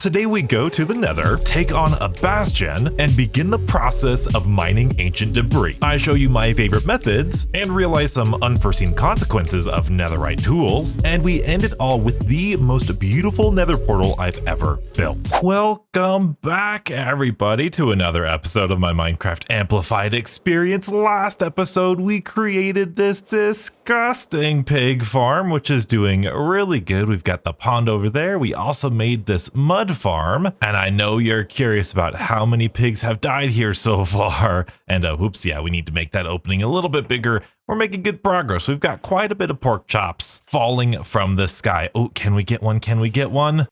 Today we go to the Nether, take on a bastion, and begin the process of mining ancient debris. I show you my favorite methods, and realize some unforeseen consequences of netherite tools, and we end it all with the most beautiful nether portal I've ever built. Welcome back, everybody, to another episode of my Minecraft Amplified experience. Last episode, we created this disgusting pig farm, which is doing really good. We've got the pond over there. We also made this mud farm, and I know you're curious about how many pigs have died here so far. And oops, yeah, we need to make that opening a little bit bigger. We're making good progress. We've got quite a bit of pork chops falling from the sky. Oh, can we get one? Can we get one?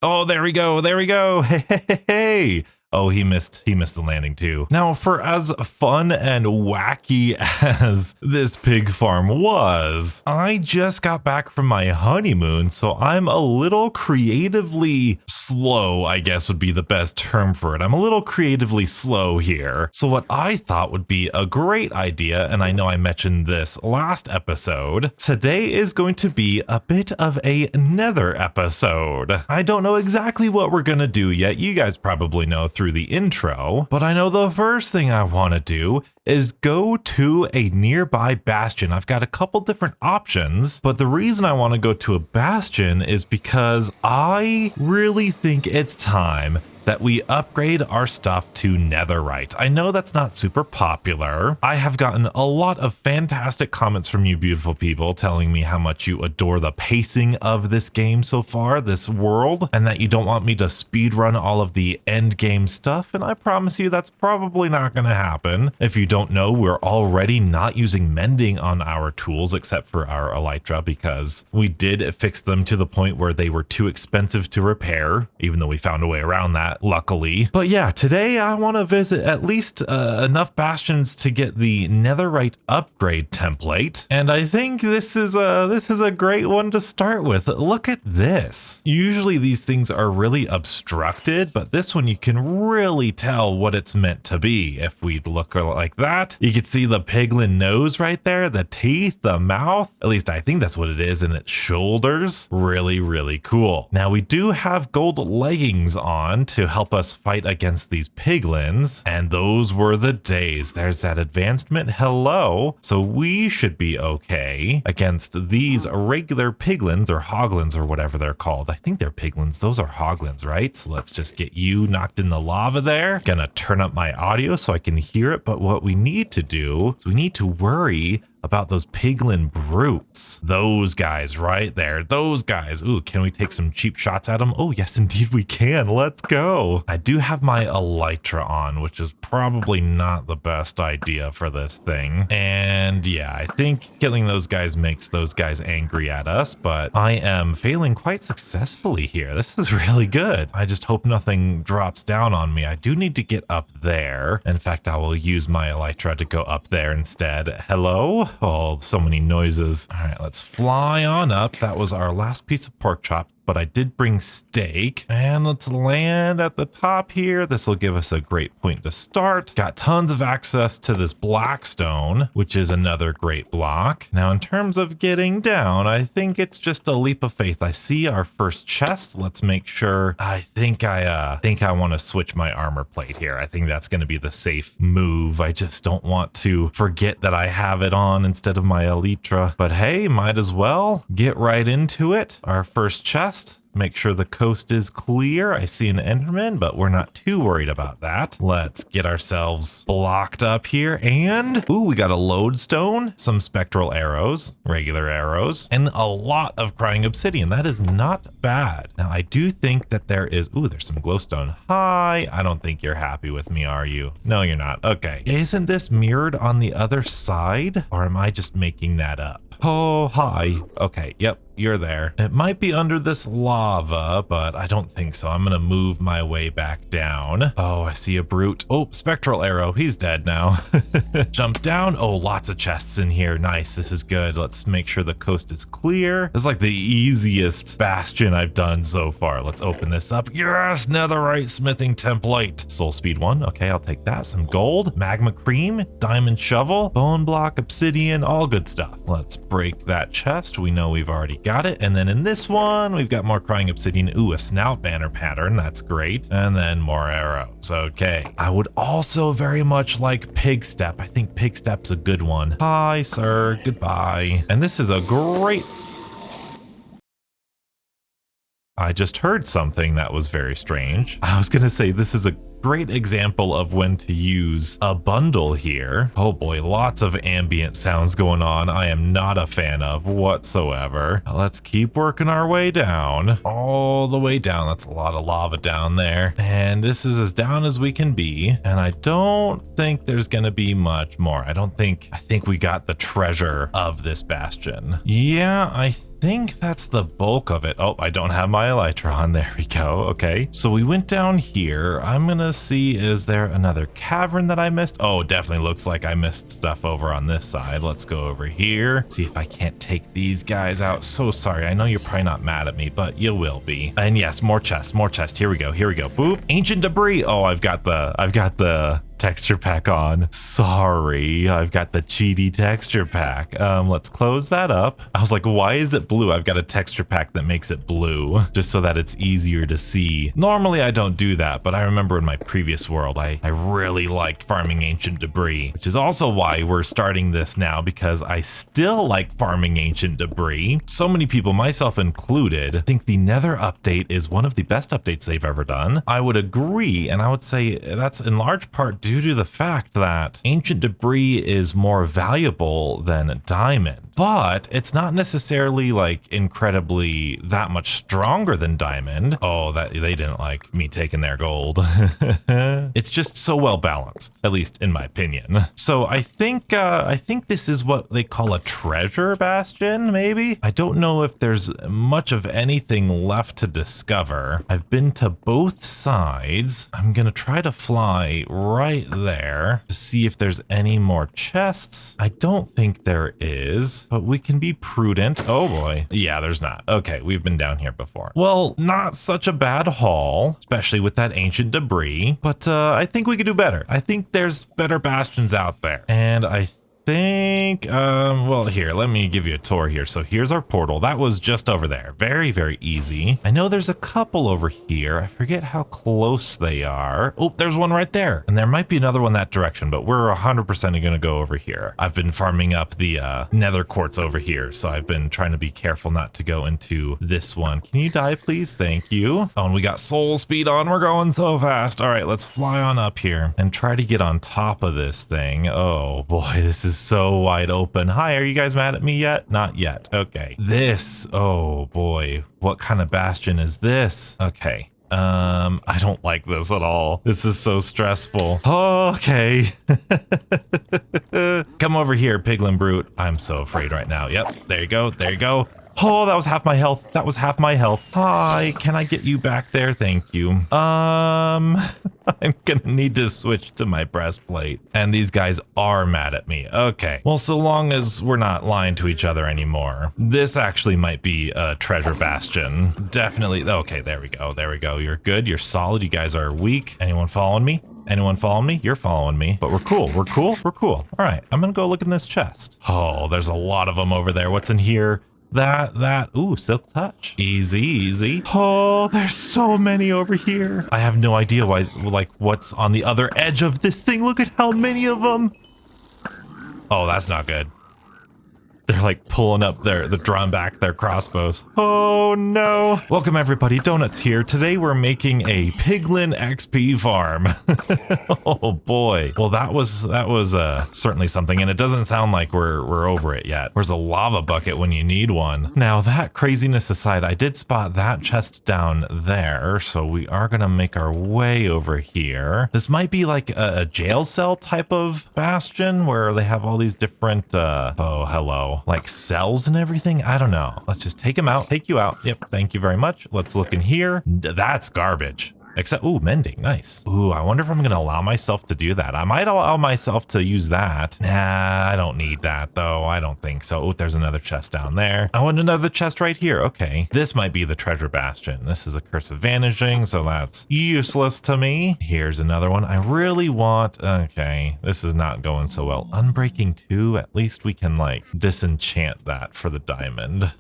Oh, there we go. There we go. Hey, hey, hey, hey. Oh, he missed the landing too. Now, for as fun and wacky as this pig farm was, I just got back from my honeymoon, so I'm a little creatively slow, I guess would be the best term for it. I'm a little creatively slow here. So what I thought would be a great idea, and I know I mentioned this last episode, today is going to be a bit of a nether episode. I don't know exactly what we're gonna do yet. You guys probably know through the intro, but I know the first thing I want to do is go to a nearby bastion. I've got a couple different options, but the reason I want to go to a bastion is because I really think it's time that we upgrade our stuff to netherite. I know that's not super popular. I have gotten a lot of fantastic comments from you beautiful people telling me how much you adore the pacing of this game so far, this world, and that you don't want me to speedrun all of the end game stuff, and I promise you that's probably not gonna happen. If you don't know, we're already not using mending on our tools except for our elytra because we did fix them to the point where they were too expensive to repair, even though we found a way around that, luckily. But yeah, today I want to visit at least enough bastions to get the netherite upgrade template, and I think this is a great one to start with. Look at this. Usually these things are really obstructed, but this one you can really tell what it's meant to be. If we look like that, you can see the piglin nose right there, the teeth, the mouth, at least I think that's what it is, and its shoulders. Really cool. Now we do have gold leggings on to help us fight against these piglins, and those were the days. There's that advancement. Hello. So we should be okay against these regular piglins or hoglins or whatever they're called. I think they're piglins. Those are hoglins, right? So let's just get you knocked in the lava there. Gonna turn up my audio so I can hear it, but what we need to do is we need to worry about those piglin brutes. Those guys right there. Those guys. Ooh, can we take some cheap shots at them? Oh, yes, indeed we can. Let's go. I do have my elytra on, which is probably not the best idea for this thing. And yeah, I think killing those guys makes those guys angry at us, but I am failing quite successfully here. This is really good. I just hope nothing drops down on me. I do need to get up there. In fact, I will use my elytra to go up there instead. Hello? Oh, so many noises. All right, let's fly on up. That was our last piece of pork chop, but I did bring steak. And let's land at the top here. This will give us a great point to start. Got tons of access to this black stone, which is another great block. Now, in terms of getting down, I think it's just a leap of faith. I see our first chest. Let's make sure. I think I want to switch my armor plate here. I think that's going to be the safe move. I just don't want to forget that I have it on instead of my elytra. But hey, might as well get right into it. Our first chest. Make sure the coast is clear. I see an enderman, but we're not too worried about that. Let's get ourselves blocked up here, and ooh, we got a lodestone, some spectral arrows, regular arrows, and a lot of crying obsidian. That is not bad. Now I do think that there is, ooh, there's some glowstone. Hi, I don't think you're happy with me, are you? No, you're not. Okay. Isn't this mirrored on the other side, or am I just making that up? Oh, hi. Okay, yep, you're there. It might be under this lava, but I don't think so. I'm gonna move my way back down. Oh, I see a brute. Oh, spectral arrow. He's dead now. Jump down. Oh, lots of chests in here. Nice, this is good. Let's make sure the coast is clear. This is like the easiest bastion I've done so far. Let's open this up. Yes, netherite smithing template. Soul speed 1. Okay, I'll take that. Some gold, magma cream, diamond shovel, bone block, obsidian, all good stuff. Let's break that chest. We know we've already got it. And then in this one, we've got more crying obsidian. Ooh, a snout banner pattern. That's great. And then more arrows. Okay. I would also very much like pig step. I think pig step's a good one. Hi, sir. Goodbye. And this is a great... I just heard something that was very strange. I was gonna say this is a great example of when to use a bundle here. Oh boy, lots of ambient sounds going on. I am not a fan of whatsoever. Let's keep working our way down. All the way down. That's a lot of lava down there. And this is as down as we can be. And I don't think there's gonna be much more. I think we got the treasure of this bastion. Yeah, I think that's the bulk of it. Oh, I don't have my elytra on. There we go. Okay, so we went down here. I'm gonna see, is there another cavern that I missed? Oh, definitely looks like I missed stuff over on this side. Let's go over here, see if I can't take these guys out. So sorry, I know you're probably not mad at me, but you will be. And yes, more chests, more chests. Here we go, here we go. Boop, ancient debris. Oh, I've got the texture pack on. Sorry, I've got the cheaty texture pack. Let's close that up. I was like, why is it blue? I've got a texture pack that makes it blue just so that it's easier to see. Normally I don't do that, but I remember in my previous world, I really liked farming ancient debris, which is also why we're starting this now, because I still like farming ancient debris. So many people, myself included, think the Nether update is one of the best updates they've ever done. I would agree, and I would say that's in large part due to the fact that ancient debris is more valuable than diamond. But it's not necessarily like incredibly that much stronger than diamond. Oh, that they didn't like me taking their gold. It's just so well balanced, at least in my opinion. So I think this is what they call a treasure bastion, maybe? I don't know if there's much of anything left to discover. I've been to both sides. I'm gonna try to fly right there to see if there's any more chests. I don't think there is, but we can be prudent. Oh boy. Yeah, there's not. Okay, we've been down here before. Well, not such a bad haul, especially with that ancient debris, but I think we could do better. I think there's better bastions out there. And I think, well, here, let me give you a tour here. So here's our portal. That was just over there. Very, very easy. I know there's a couple over here. I forget how close they are. Oh, there's one right there. And there might be another one that direction, but we're 100% going to go over here. I've been farming up the nether quartz over here, so I've been trying to be careful not to go into this one. Can you die, please? Thank you. Oh, and we got soul speed on. We're going so fast. All right, let's fly on up here and try to get on top of this thing. Oh boy, this is so wide open. Hi, are you guys mad at me yet? Not yet. Okay. This, oh boy, what kind of bastion is this? Okay. I don't like this at all. This is so stressful. Okay. Come over here, piglin brute. I'm so afraid right now. Yep. There you go. There you go. Oh, that was half my health. That was half my health. Hi, can I get you back there? Thank you. I'm gonna need to switch to my breastplate. And these guys are mad at me. Okay. Well, so long as we're not lying to each other anymore. This actually might be a treasure bastion. Definitely. Okay, there we go. There we go. You're good. You're solid. You guys are weak. Anyone following me? Anyone following me? You're following me, but we're cool. We're cool. We're cool. All right. I'm gonna go look in this chest. Oh, there's a lot of them over there. What's in here? Ooh, silk touch. Easy, easy. Oh, there's so many over here. I have no idea why, like, what's on the other edge of this thing. Look at how many of them. Oh, that's not good. They're like pulling up they're drawing back their crossbows. Oh no. Welcome everybody, Donuts here. Today we're making a piglin XP farm. Oh boy. Well, that was certainly something, and it doesn't sound like we're over it yet. Where's a lava bucket when you need one? Now, that craziness aside, I did spot that chest down there, so we are gonna make our way over here. This might be like a jail cell type of bastion where they have all these different oh hello, like cells and everything. I don't know. Let's just take him out, take you out. Yep, thank you very much. Let's look in here. That's garbage. Except, ooh, mending, nice. Ooh, I wonder if I'm gonna allow myself to do that. I might allow myself to use that. Nah, I don't need that though. I don't think so. Oh, there's another chest down there. Oh, and another chest right here. Okay, this might be the treasure bastion. This is a curse of vanishing, so that's useless to me. Here's another one. I really want, okay, this is not going so well. Unbreaking 2, at least we can like disenchant that for the diamond.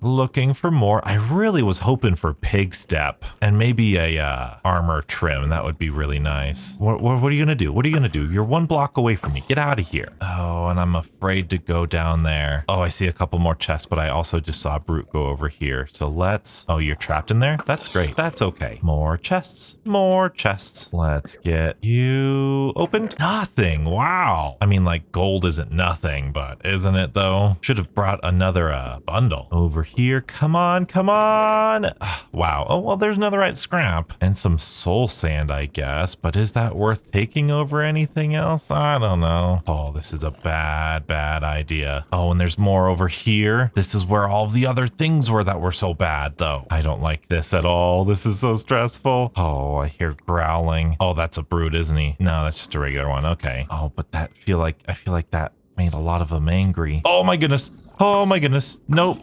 Looking for more. I really was hoping for pig step and maybe a armor trim. That would be really nice. What are you gonna do? What are you gonna do? You're 1 block away from me. Get out of here. Oh, and I'm afraid to go down there. Oh, I see a couple more chests, but I also just saw Brute go over here. So let's, oh, you're trapped in there? That's great. That's okay. More chests, more chests. Let's get you opened. Nothing. Wow. I mean, like gold isn't nothing, but isn't it though? Should have brought another bundle over here. Come on, come on. Wow. Oh, well, there's netherite scrap and some soul sand, I guess, but is that worth taking over anything else? I don't know. Oh, this is a bad idea. Oh, and there's more over here. This is where all of the other things were that were so bad though. I don't like this at all. This is so stressful. Oh, I hear growling. Oh, that's a brute, isn't he? No, that's just a regular one. Okay. Oh, but I feel like that made a lot of them angry. Oh my goodness. Oh my goodness. Nope.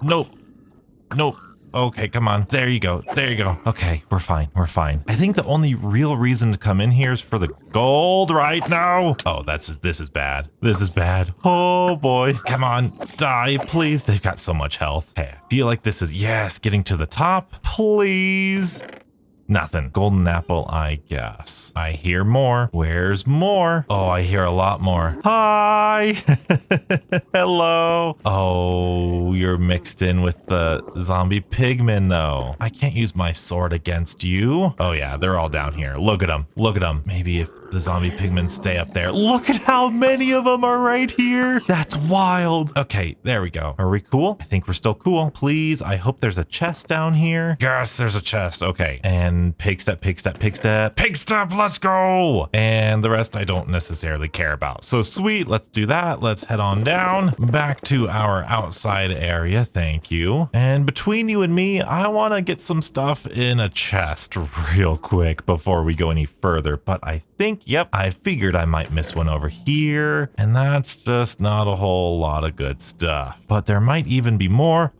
Nope. Nope. Okay, come on. There you go. There you go. Okay, we're fine. We're fine. I think the only real reason to come in here is for the gold right now. Oh, this is bad. This is bad. Oh boy. Come on, die, please. They've got so much health. Okay, I feel like this is, yes, getting to the top. Please. Nothing. Golden apple, I guess. I hear more. Where's more? Oh, I hear a lot more. Hi. Hello. Oh, you're mixed in with the zombie pigmen though. I can't use my sword against you. Oh yeah, they're all down here. Look at them. Look at them. Maybe if the zombie pigmen stay up there. Look at how many of them are right here. That's wild. Okay, there we go. Are we cool? I think we're still cool. Please, I hope there's a chest down here. Yes, there's a chest. Okay, and pig step, pig step, pig step, pig step, let's go. And the rest I don't necessarily care about. So sweet, let's do that. Let's head on down back to our outside area. Thank you. And between you and me, I want to get some stuff in a chest real quick before we go any further. But I think, yep, I figured I might miss one over here. And that's just not a whole lot of good stuff. But there might even be more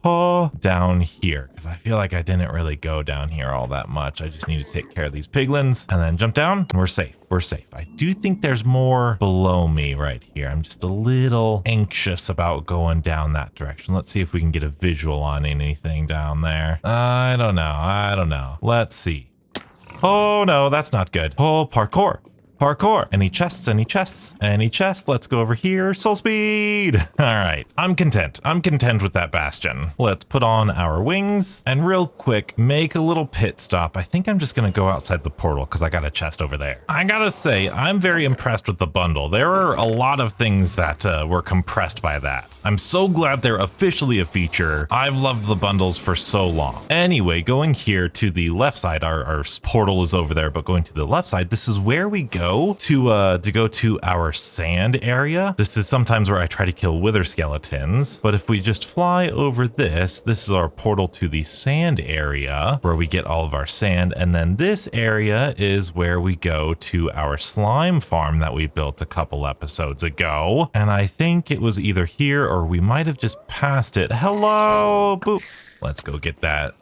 down here, because I feel like I didn't really go down here all that much. I just need to take care of these piglins and then jump down and we're safe. We're safe. I do think there's more below me right here. I'm just a little anxious about going down that direction. Let's see if we can get a visual on anything down there. I don't know. I don't know. Let's see. Oh no, that's not good. Oh, parkour. Parkour. Any chests, any chests, any chests. Let's go over here. Soul speed. All right. I'm content. I'm content with that bastion. Let's put on our wings and real quick, make a little pit stop. I think I'm just going to go outside the portal because I got a chest over there. I got to say, I'm very impressed with the bundle. There are a lot of things that were compressed by that. I'm so glad they're officially a feature. I've loved the bundles for so long. Anyway, going here to the left side, our portal is over there, but going to the left side, this is where we go to go to our sand area. This is sometimes where I try to kill wither skeletons, but if we just fly over this is our portal to the sand area where we get all of our sand, and then this area is where we go to our slime farm that we built a couple episodes ago, and I think it was either here or we might have just passed it. Hello, boop. Let's go get that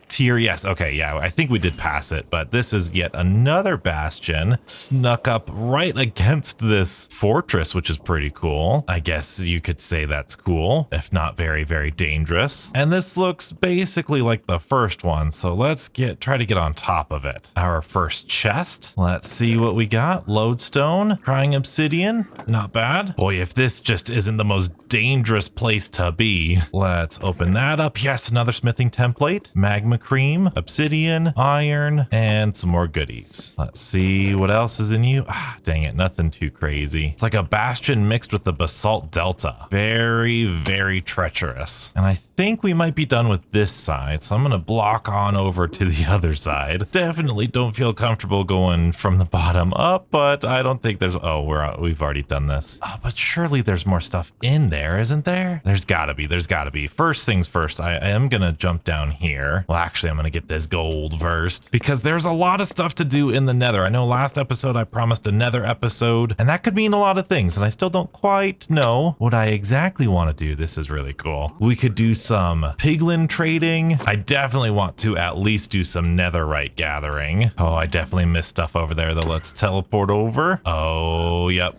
tier. Yes, okay, yeah, I think we did pass it, but this is yet another bastion snuck up right against this fortress, which is pretty cool. I guess you could say that's cool, if not very, very dangerous. And this looks basically like the first one, so let's try to get on top of it. Our first chest. Let's see what we got. Lodestone, crying obsidian, not bad. Boy, if this just isn't the most dangerous place to be. Let's open that up. Yes, another smithing template, magma cream, obsidian, iron, and some more goodies. Let's see what else is in you. Ah, dang it, nothing too crazy. It's like a bastion mixed with the basalt delta. Very, very treacherous. And I think we might be done with this side, so I'm gonna block on over to the other side. Definitely don't feel comfortable going from the bottom up, but I don't think there's, oh, we've already done this. Oh, but surely there's more stuff in there, isn't there? There's gotta be. First things first, I am gonna jump down here. Well, actually, Actually, I'm gonna get this gold first because there's a lot of stuff to do in the nether. I know last episode I promised a nether episode, and that could mean a lot of things, and I still don't quite know what I exactly want to do. This is really cool. We could do some piglin trading. I definitely want to at least do some netherite gathering. Oh, I definitely missed stuff over there though. Let's teleport over. Oh, yep.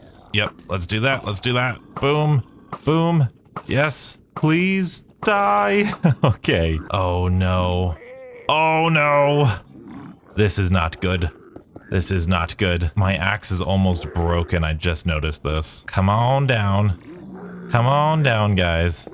Let's do that. Let's do that. Boom. Boom. Yes. Please die. Okay. Oh no. Oh no. This is not good. This is not good. My axe is almost broken. I just noticed this. Come on down. Come on down, guys.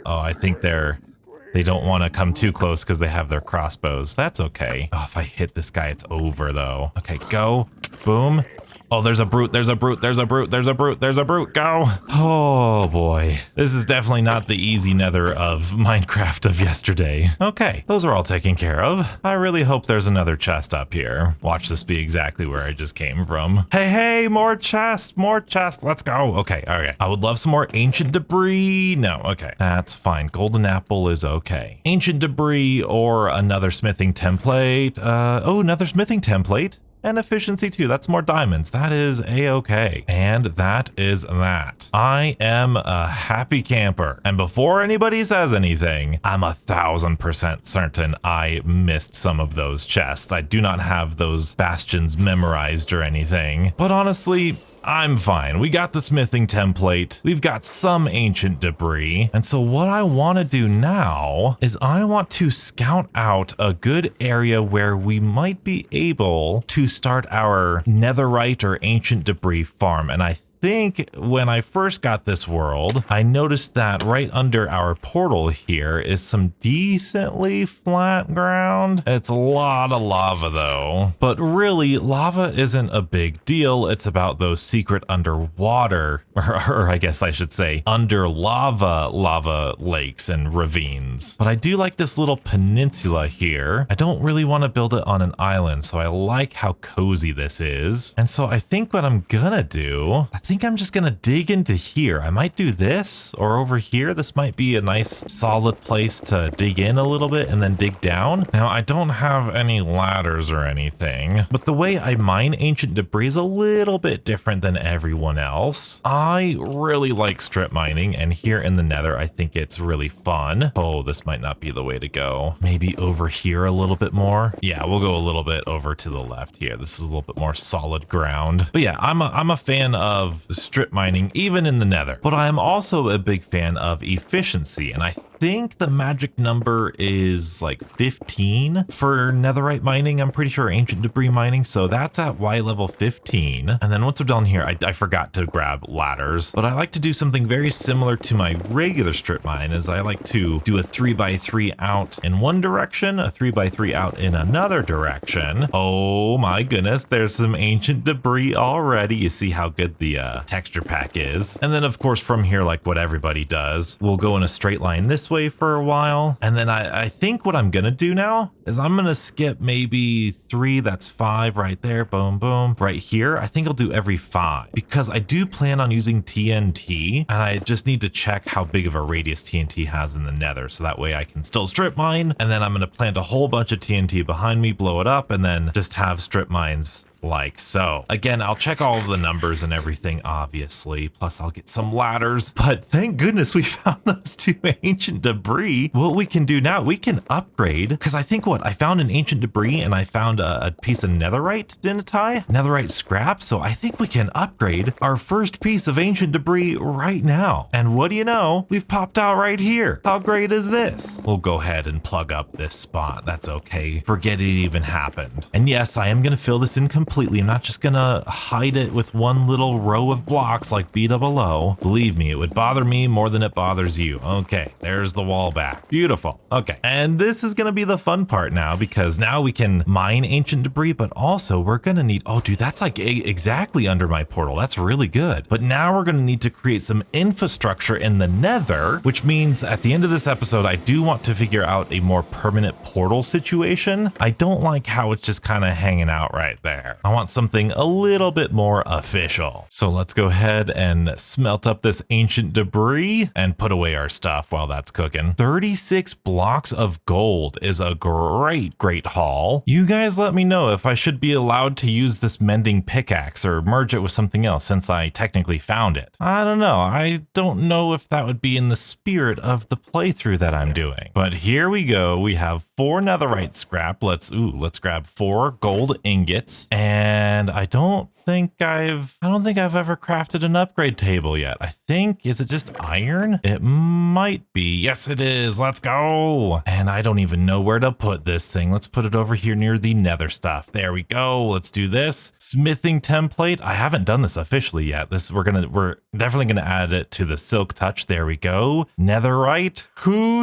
Oh, I think they don't want to come too close because they have their crossbows. That's okay. Oh, if I hit this guy, it's over though. Okay, go. Boom. Oh, there's a brute, there's a brute, there's a brute, there's a brute, there's a brute, go! Oh boy. This is definitely not the easy nether of Minecraft of yesterday. Okay, those are all taken care of. I really hope there's another chest up here. Watch this be exactly where I just came from. Hey, more chest, let's go. Okay, okay. I would love some more ancient debris. No, okay, that's fine. Golden apple is okay. Ancient debris or another smithing template. Oh, another smithing template. And efficiency too. That's more diamonds. That is a-okay. And that is that. I am a happy camper. And before anybody says anything, I'm 1000% certain I missed some of those chests. I do not have those bastions memorized or anything. But honestly, I'm fine. We got the smithing template. We've got some ancient debris. And so what I want to do now is I want to scout out a good area where we might be able to start our netherite or ancient debris farm. And I think when I first got this world, I noticed that right under our portal here is some decently flat ground. It's a lot of lava though, but really lava isn't a big deal. It's about those secret underwater, or I guess I should say under lava lakes and ravines. But I do like this little peninsula here. I don't really want to build it on an island, so I like how cozy this is. And so I think what I'm gonna do, I think I'm just gonna dig into here. I might do this or over here. This might be a nice solid place to dig in a little bit and then dig down. Now I don't have any ladders or anything, but the way I mine ancient debris is a little bit different than everyone else. I really like strip mining, and here in the nether I think it's really fun. Oh, this might not be the way to go. Maybe over here a little bit more. Yeah, we'll go a little bit over to the left here. This is a little bit more solid ground. But yeah, I'm a fan of strip mining even in the nether, but I am also a big fan of efficiency, and I think the magic number is like 15 for netherite mining. I'm pretty sure ancient debris mining, so that's at Y level 15. And then once we're done here, I forgot to grab ladders, but I like to do something very similar to my regular strip mine, is I like to do a 3x3 out in one direction, a 3x3 out in another direction. Oh my goodness, there's some ancient debris already. You see how good the texture pack is. And then of course from here, like what everybody does, we'll go in a straight line this way for a while. And then I think what I'm gonna do now is I'm gonna skip maybe 3, that's 5 right there, boom, boom. Right here, I think I'll do every 5 because I do plan on using TNT, and I just need to check how big of a radius TNT has in the nether, so that way I can still strip mine, and then I'm gonna plant a whole bunch of TNT behind me, blow it up, and then just have strip mines like so. Again, I'll check all of the numbers and everything, obviously, plus I'll get some ladders, but thank goodness we found those 2 ancient debris. What we can do now, we can upgrade, because I think I found an ancient debris and I found a piece of netherite, didn't I? Netherite scrap, so I think we can upgrade our first piece of ancient debris right now. And what do you know? We've popped out right here. How great is this? We'll go ahead and plug up this spot. That's okay. Forget it even happened. And yes, I am gonna fill this in completely. I'm not just gonna hide it with one little row of blocks like below. Believe me, it would bother me more than it bothers you. Okay, there's the wall back. Beautiful. Okay, and this is gonna be the fun part now, because now we can mine ancient debris, but also we're gonna need, oh dude, that's like exactly under my portal. That's really good. But now we're gonna need to create some infrastructure in the nether, which means at the end of this episode, I do want to figure out a more permanent portal situation. I don't like how it's just kind of hanging out right there. I want something a little bit more official. So let's go ahead and smelt up this ancient debris and put away our stuff while that's cooking. 36 blocks of gold is a great haul. You guys let me know if I should be allowed to use this mending pickaxe or merge it with something else since I technically found it. I don't know. I don't know if that would be in the spirit of the playthrough that I'm doing. But here we go. We have 4 netherite scrap. Let's grab 4 gold ingots. And I don't think I've ever crafted an upgrade table yet. I think, is it just iron? It might be. Yes, it is. Let's go. And I don't even know where to put this thing. Let's put it over here near the nether stuff. There we go. Let's do this. Smithing template. I haven't done this officially yet. We're definitely gonna add it to the silk touch. There we go. Netherite.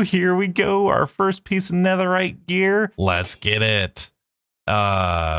Here we go. Our first piece of netherite gear. Let's get it.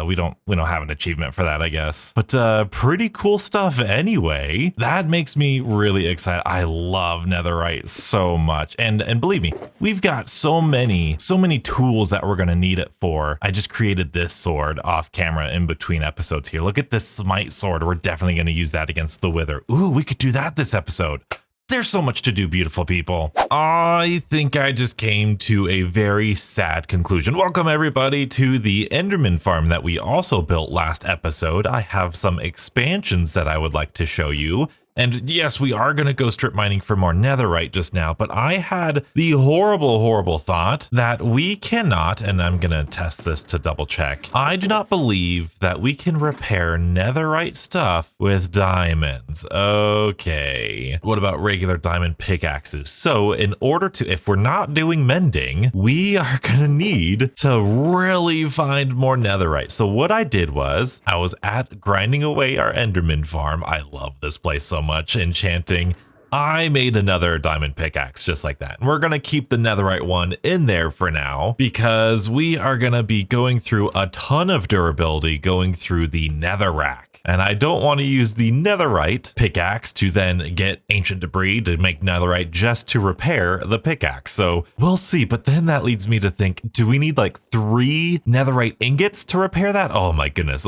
We don't have an achievement for that, I guess, but pretty cool stuff anyway. That makes me really excited. I love netherite so much, and believe me, we've got so many tools that we're gonna need it for. I just created this sword off camera in between episodes here. Look at this smite sword. We're definitely gonna use that against the wither. Ooh, we could do that this episode. There's so much to do, beautiful people. I think I just came to a very sad conclusion. Welcome everybody to the Enderman farm that we also built last episode. I have some expansions that I would like to show you. And yes, we are going to go strip mining for more netherite just now, but I had the horrible thought that we cannot, and I'm going to test this to double check. I do not believe that we can repair netherite stuff with diamonds. Okay. What about regular diamond pickaxes? So in order to, if we're not doing mending, we are going to need to really find more netherite. So what I did was I was grinding away our Enderman farm. I love this place so much, enchanting. I made another diamond pickaxe just like that. And we're going to keep the netherite one in there for now because we are going to be going through a ton of durability going through the netherrack. And I don't want to use the netherite pickaxe to then get ancient debris to make netherite just to repair the pickaxe. So we'll see. But then that leads me to think, do we need like 3 netherite ingots to repair that? Oh my goodness.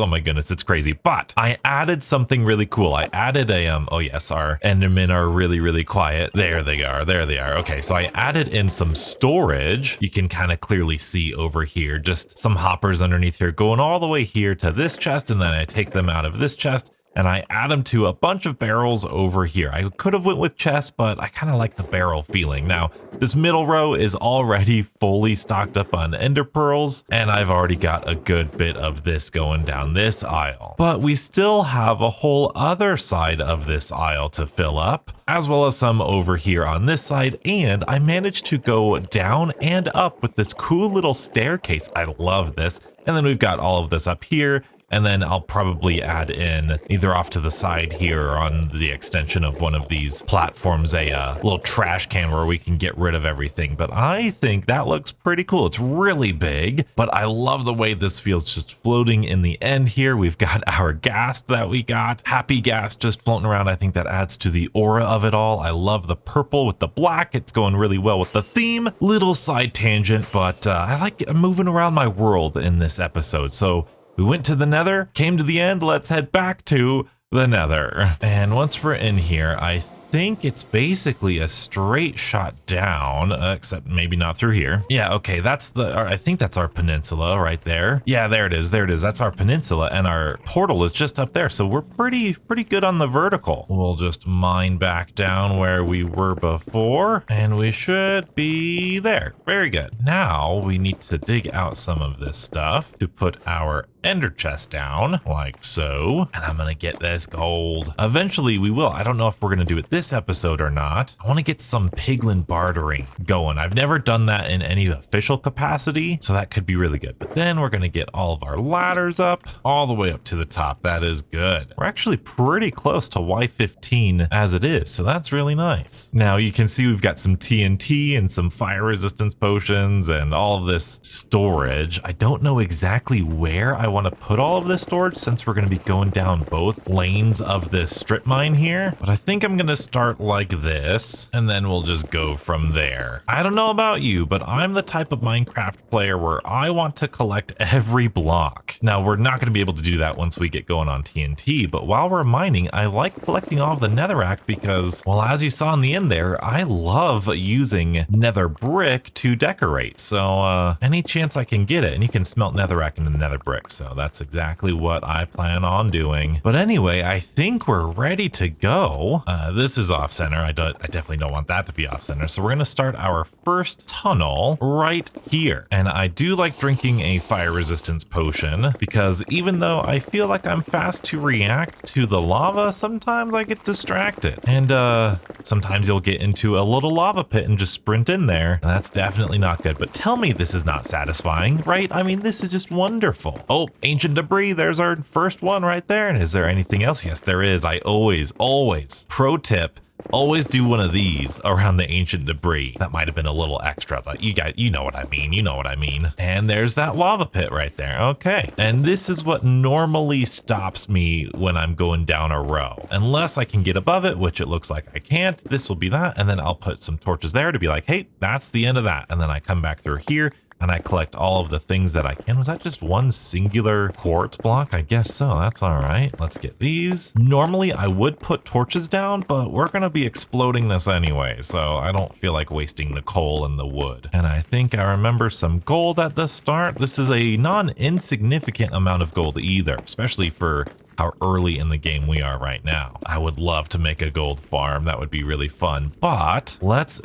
It's crazy. But I added something really cool. I added a, oh yes, our Endermen are really quiet. There they are. Okay, so I added in some storage. You can kind of clearly see over here, just some hoppers underneath here going all the way here to this chest. And then I take them out of this chest and I add them to a bunch of barrels over here. I could have went with chests, but I kind of like the barrel feeling. Now, this middle row is already fully stocked up on ender pearls, and I've already got a good bit of this going down this aisle. But we still have a whole other side of this aisle to fill up, as well as some over here on this side, and I managed to go down and up with this cool little staircase. I love this. And then we've got all of this up here. And then I'll probably add in either off to the side here or on the extension of one of these platforms, a little trash can where we can get rid of everything. But I think that looks pretty cool. It's really big, but I love the way this feels just floating in the end here. We've got our ghast that we got, happy ghast just floating around. I think that adds to the aura of it all. I love the purple with the black. It's going really well with the theme. Little side tangent, but I like moving around my world in this episode. So we went to the nether, came to the end, let's head back to the nether. And once we're in here, I think it's basically a straight shot down, except maybe not through here. Yeah, okay, I think that's our peninsula right there. Yeah, there it is, that's our peninsula, and our portal is just up there, so we're pretty good on the vertical. We'll just mine back down where we were before, and we should be there. Very good. Now we need to dig out some of this stuff to put our ender chest down like so, and I'm gonna get this gold. Eventually we will. I don't know if we're gonna do it this episode or not. I want to get some piglin bartering going. I've never done that in any official capacity, so that could be really good. But then we're gonna get all of our ladders up all the way up to the top. That is good. We're actually pretty close to Y15 as it is, so that's really nice. Now you can see we've got some TNT and some fire resistance potions and all of this storage. I don't know exactly where I want to put all of this storage since we're going to be going down both lanes of this strip mine here, but I think I'm going to start like this and then we'll just go from there. I don't know about you, but I'm the type of Minecraft player where I want to collect every block. Now, we're not going to be able to do that once we get going on TNT, but while we're mining, I like collecting all of the netherrack because, well, as you saw in the end there, I love using nether brick to decorate. So any chance I can get it, and you can smelt netherrack into nether brick. So that's exactly what I plan on doing. But anyway, I think we're ready to go. This is off center. I definitely don't want that to be off center. So we're going to start our first tunnel right here. And I do like drinking a fire resistance potion because even though I feel like I'm fast to react to the lava, sometimes I get distracted. And sometimes you'll get into a little lava pit and just sprint in there. And that's definitely not good. But tell me this is not satisfying, right? I mean, this is just wonderful. Oh, ancient debris. There's our first one right there. And is there anything else? Yes, there is. I always, pro tip, always do one of these around the ancient debris. That might have been a little extra, but you know what I mean. You know what I mean. And there's that lava pit right there. Okay. And this is what normally stops me when I'm going down a row. Unless I can get above it, which it looks like I can't. This will be that. And then I'll put some torches there to be like, hey, that's the end of that. And then I come back through here and I collect all of the things that I can. Was that just one singular quartz block? I guess so. That's all right. Let's get these. Normally I would put torches down, but we're going to be exploding this anyway, so I don't feel like wasting the coal and the wood. And I think I remember some gold at the start. This is a non-insignificant amount of gold either, especially for how early in the game we are right now. I would love to make a gold farm. That would be really fun. But let's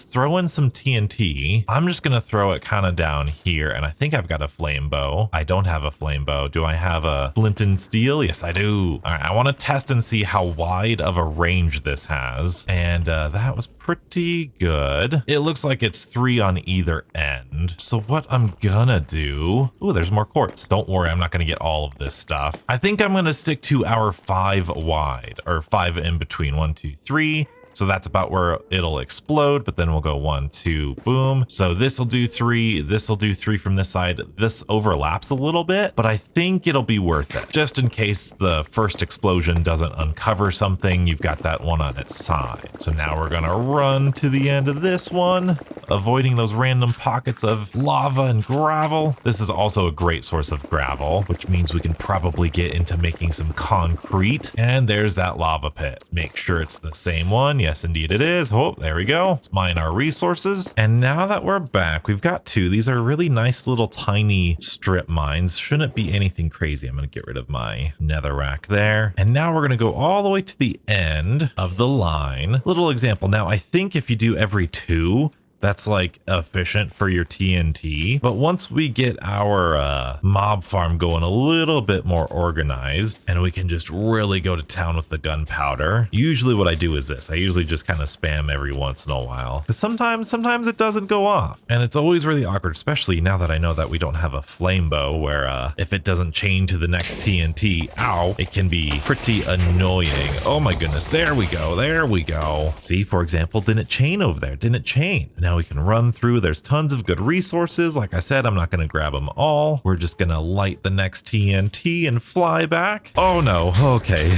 throw in some TNT. I'm just gonna throw it kind of down here, and I think I've got a flame bow. I don't have a flame bow. Do I have a flint and steel? Yes, I do. All right, I want to test and see how wide of a range this has, and that was pretty good. It looks like it's 3 on either end. So what I'm gonna do, ooh, there's more quartz. Don't worry, I'm not gonna get all of this stuff. I think I'm gonna stick to our 5 wide, or 5 in between. 1, 2, 3. So that's about where it'll explode, but then we'll go 1, 2, boom. So this will do 3, this will do 3 from this side. This overlaps a little bit, but I think it'll be worth it. Just in case the first explosion doesn't uncover something, you've got that one on its side. So now we're gonna run to the end of this one, avoiding those random pockets of lava and gravel. This is also a great source of gravel, which means we can probably get into making some concrete. And there's that lava pit. Make sure it's the same one. Yes, indeed it is. Oh, there we go. Let's mine our resources. And now that we're back, we've got 2. These are really nice little tiny strip mines. Shouldn't be anything crazy. I'm going to get rid of my netherrack there. And now we're going to go all the way to the end of the line. Little example. Now, I think if you do every 2, that's like efficient for your TNT. But once we get our mob farm going a little bit more organized and we can just really go to town with the gunpowder, usually what I do is this. I usually just kind of spam every once in a while because sometimes it doesn't go off, and it's always really awkward, especially now that I know that we don't have a flame bow where if it doesn't chain to the next TNT, ow, it can be pretty annoying. Oh my goodness, there we go, there we go. See, for example, didn't chain over there, didn't chain. Now we can run through. There's tons of good resources. Like I said, I'm not going to grab them all. We're just going to light the next TNT and fly back. Oh no. Okay.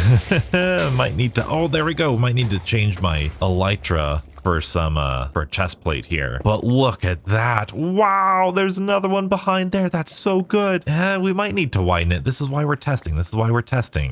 Might need to, oh, there we go. Might need to change my elytra for some for a chest plate here. But look at that. Wow, there's another one behind there. That's so good. We might need to widen it. This is why we're testing.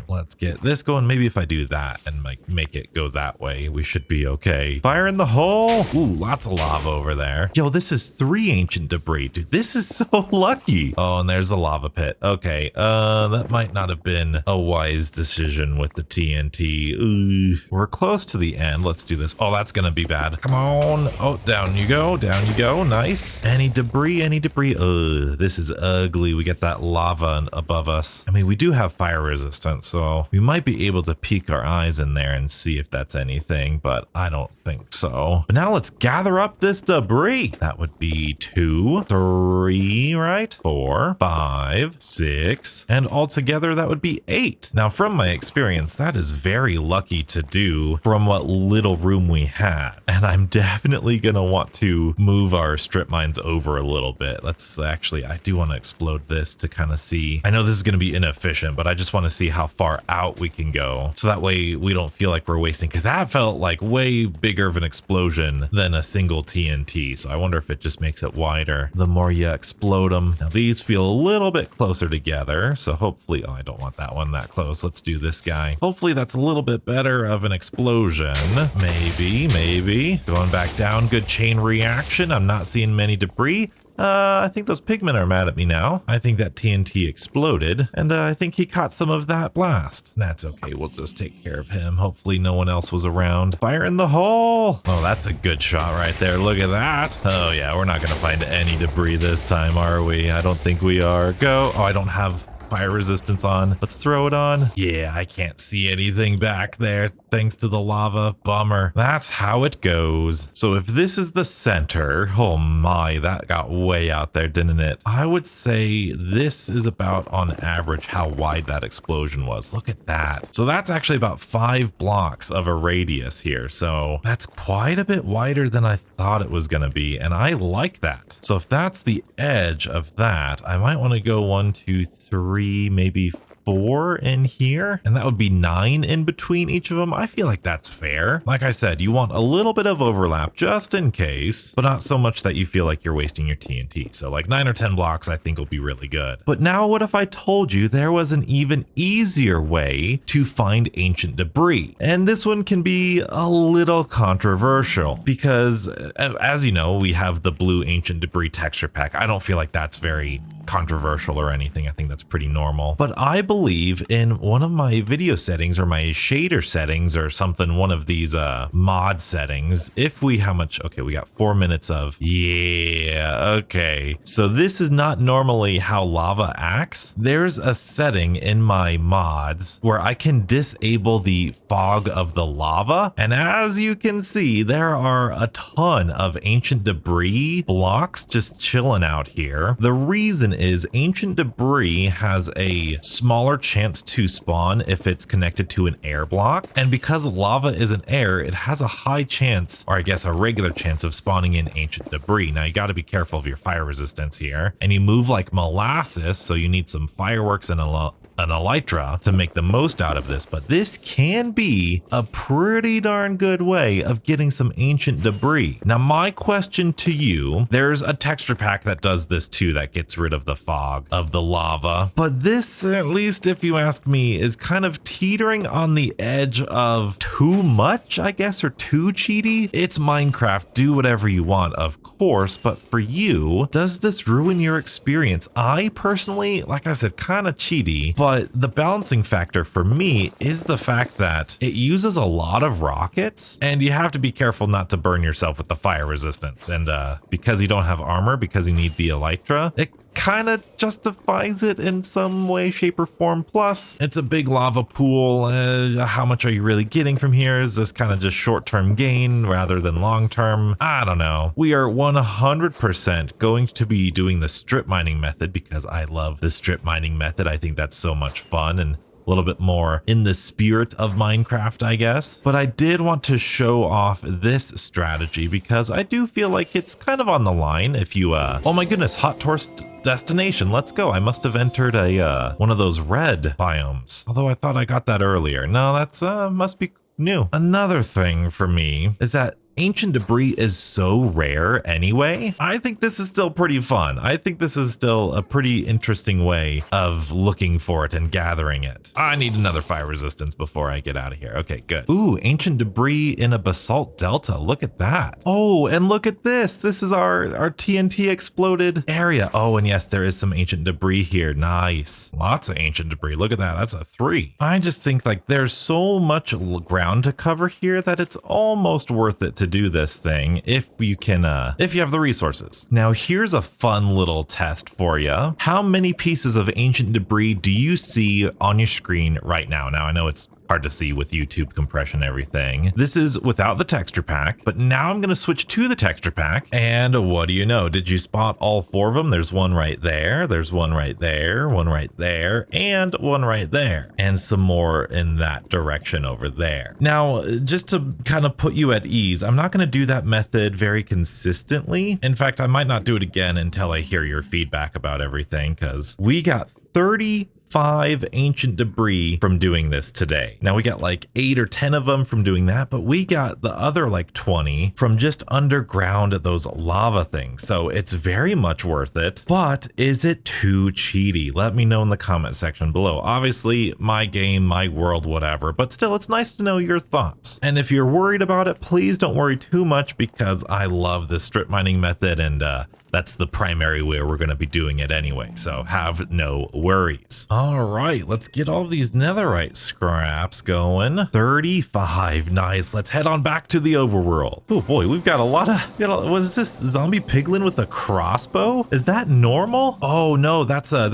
Let's get this going. Maybe if I do that and make it go that way, we should be okay. Fire in the hole. Ooh, lots of lava over there. Yo, this is 3 ancient debris, dude. This is so lucky. Oh, and there's a lava pit. Okay, that might not have been a wise decision with the TNT. Ooh. We're close to the end. Let's do this. Oh, that's gonna be bad. Come on. Oh, down you go. Down you go. Nice. Any debris? This is ugly. We get that lava above us. I mean, we do have fire resistance, so we might be able to peek our eyes in there and see if that's anything, but I don't think so. But now let's gather up this debris. That would be 2, 3, right? 4, 5, 6, and altogether that would be 8. Now, from my experience, that is very lucky to do from what little room we had. and I'm definitely going to want to move our strip mines over a little bit. Let's actually, I do want to explode this to kind of see. I know this is going to be inefficient, but I just want to see how far out we can go. So that way we don't feel like we're wasting, because that felt like way bigger of an explosion than a single TNT. So I wonder if it just makes it wider the more you explode them. Now these feel a little bit closer together. So hopefully, oh, I don't want that one that close. Let's do this guy. Hopefully that's a little bit better of an explosion. Maybe. Going back down, good chain reaction. I'm not seeing many debris. I think those pigmen are mad at me now. I think that TNT exploded, and I think he caught some of that blast. That's okay, we'll just take care of him. Hopefully no one else was around. Fire in the hole! Oh, that's a good shot right there. Look at that. Oh yeah, we're not gonna find any debris this time, are we? I don't think we are. Go. Oh, I don't have fire resistance on. Let's throw it on. Yeah, I can't see anything back there thanks to the lava. Bummer. That's how it goes. So if this is the center, oh my, that got way out there, didn't it? I would say this is about on average how wide that explosion was. Look at that. So that's actually about 5 blocks of a radius here. So that's quite a bit wider than I thought it was going to be, and I like that. So if that's the edge of that, I might want to go 1, 2, 3, maybe 4 in here, and that would be 9 in between each of them. I feel like that's fair. Like I said, you want a little bit of overlap just in case, but not so much that you feel like you're wasting your TNT. So like 9 or 10 blocks I think will be really good. But now what if I told you there was an even easier way to find ancient debris? And this one can be a little controversial because, as you know, we have the blue ancient debris texture pack. I don't feel like that's very controversial or anything. I think that's pretty normal. But I believe in one of my video settings or my shader settings or something, one of these mod settings, if we, how much, okay, we got 4 minutes of, yeah, okay. So this is not normally how lava acts. There's a setting in my mods where I can disable the fog of the lava. And as you can see, there are a ton of ancient debris blocks just chilling out here. The reason is ancient debris has a smaller chance to spawn if it's connected to an air block, and because lava is an air, it has a high chance, or I guess a regular chance, of spawning in ancient debris. Now you got to be careful of your fire resistance here, and you move like molasses, so you need some fireworks and an elytra to make the most out of this, but this can be a pretty darn good way of getting some ancient debris. Now my question to you, there's a texture pack that does this too, that gets rid of the fog of the lava, but this, at least if you ask me, is kind of teetering on the edge of too much, I guess, or too cheaty. It's Minecraft, do whatever you want, of course, but for you, does this ruin your experience? I personally, like I said, kind of cheaty, but the balancing factor for me is the fact that it uses a lot of rockets, and you have to be careful not to burn yourself with the fire resistance. And because you don't have armor, because you need the elytra, it kind of justifies it in some way, shape, or form. Plus, it's a big lava pool. How much are you really getting from here? Is this kind of just short-term gain rather than long-term? I don't know. We are 100% going to be doing the strip mining method because I love the strip mining method. I think that's so much fun and a little bit more in the spirit of Minecraft, I guess. But I did want to show off this strategy because I do feel like it's kind of on the line. If you, oh my goodness, hot tourist destination, let's go. I must have entered a, one of those red biomes. Although I thought I got that earlier. No, that's, must be new. Another thing for me is that ancient debris is so rare anyway. I think this is still pretty fun. I think this is still a pretty interesting way of looking for it and gathering it. I need another fire resistance before I get out of here. Okay, good. Ooh, ancient debris in a basalt delta. Look at that. Oh, and look at this. This is our TNT exploded area. Oh, and yes, there is some ancient debris here. Nice. Lots of ancient debris. Look at that. That's a 3. I just think like there's so much ground to cover here that it's almost worth it to do this thing if you can, if you have the resources. Now here's a fun little test for you. How many pieces of ancient debris do you see on your screen right now? Now I know it's hard to see with YouTube compression and everything. This is without the texture pack, but now I'm going to switch to the texture pack. And what do you know? Did you spot all 4 of them? There's one right there. There's one right there, one right there, and one right there. And some more in that direction over there. Now, just to kind of put you at ease, I'm not going to do that method very consistently. In fact, I might not do it again until I hear your feedback about everything, because we got 35 ancient debris from doing this today. Now we got like 8 or 10 of them from doing that, but we got the other like 20 from just underground at those lava things. So it's very much worth it, but is it too cheaty? Let me know in the comment section below. Obviously my game, my world, whatever, but still it's nice to know your thoughts. And if you're worried about it, please don't worry too much, because I love this strip mining method, and that's the primary way we're going to be doing it anyway, so have no worries. All right, let's get all of these netherite scraps going. 35, nice. Let's head on back to the overworld. Oh boy, we've got a lot of, what is this, zombie piglin with a crossbow? Is that normal? Oh no, that's oh,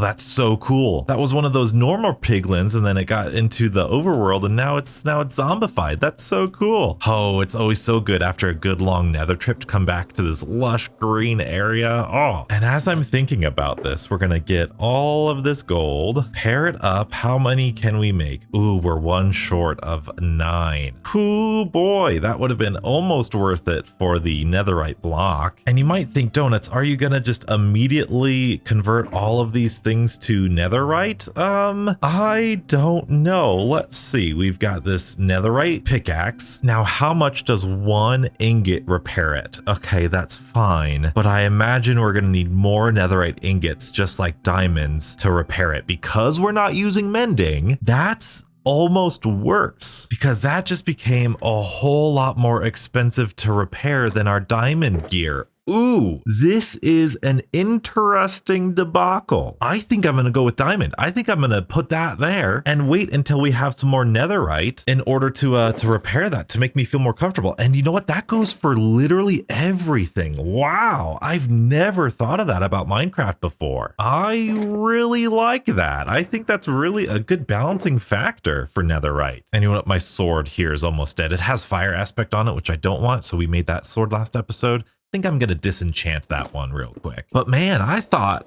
that's so cool. That was one of those normal piglins, and then it got into the overworld, and now it's zombified. That's so cool. Oh, it's always so good after a good long nether trip to come back to this lush green area. Oh, and as I'm thinking about this, we're gonna get all of this gold, pair it up. How many can we make? Ooh, we're 1 short of 9. Ooh boy, that would have been almost worth it for the netherite block. And you might think, Donuts, are you gonna just immediately convert all of these things to netherite? I don't know. Let's see. We've got this netherite pickaxe. Now, how much does 1 ingot repair it? Okay, that's fine. But I imagine we're going to need more netherite ingots, just like diamonds, to repair it. Because we're not using mending, that's almost worse, because that just became a whole lot more expensive to repair than our diamond gear. Ooh, this is an interesting debacle. I think I'm going to go with diamond. I think I'm going to put that there and wait until we have some more netherite in order to repair that, to make me feel more comfortable. And you know what? That goes for literally everything. Wow. I've never thought of that about Minecraft before. I really like that. I think that's really a good balancing factor for netherite. And you know what? My sword here is almost dead. It has fire aspect on it, which I don't want. So we made that sword last episode. I think I'm gonna disenchant that one real quick. But man, I thought,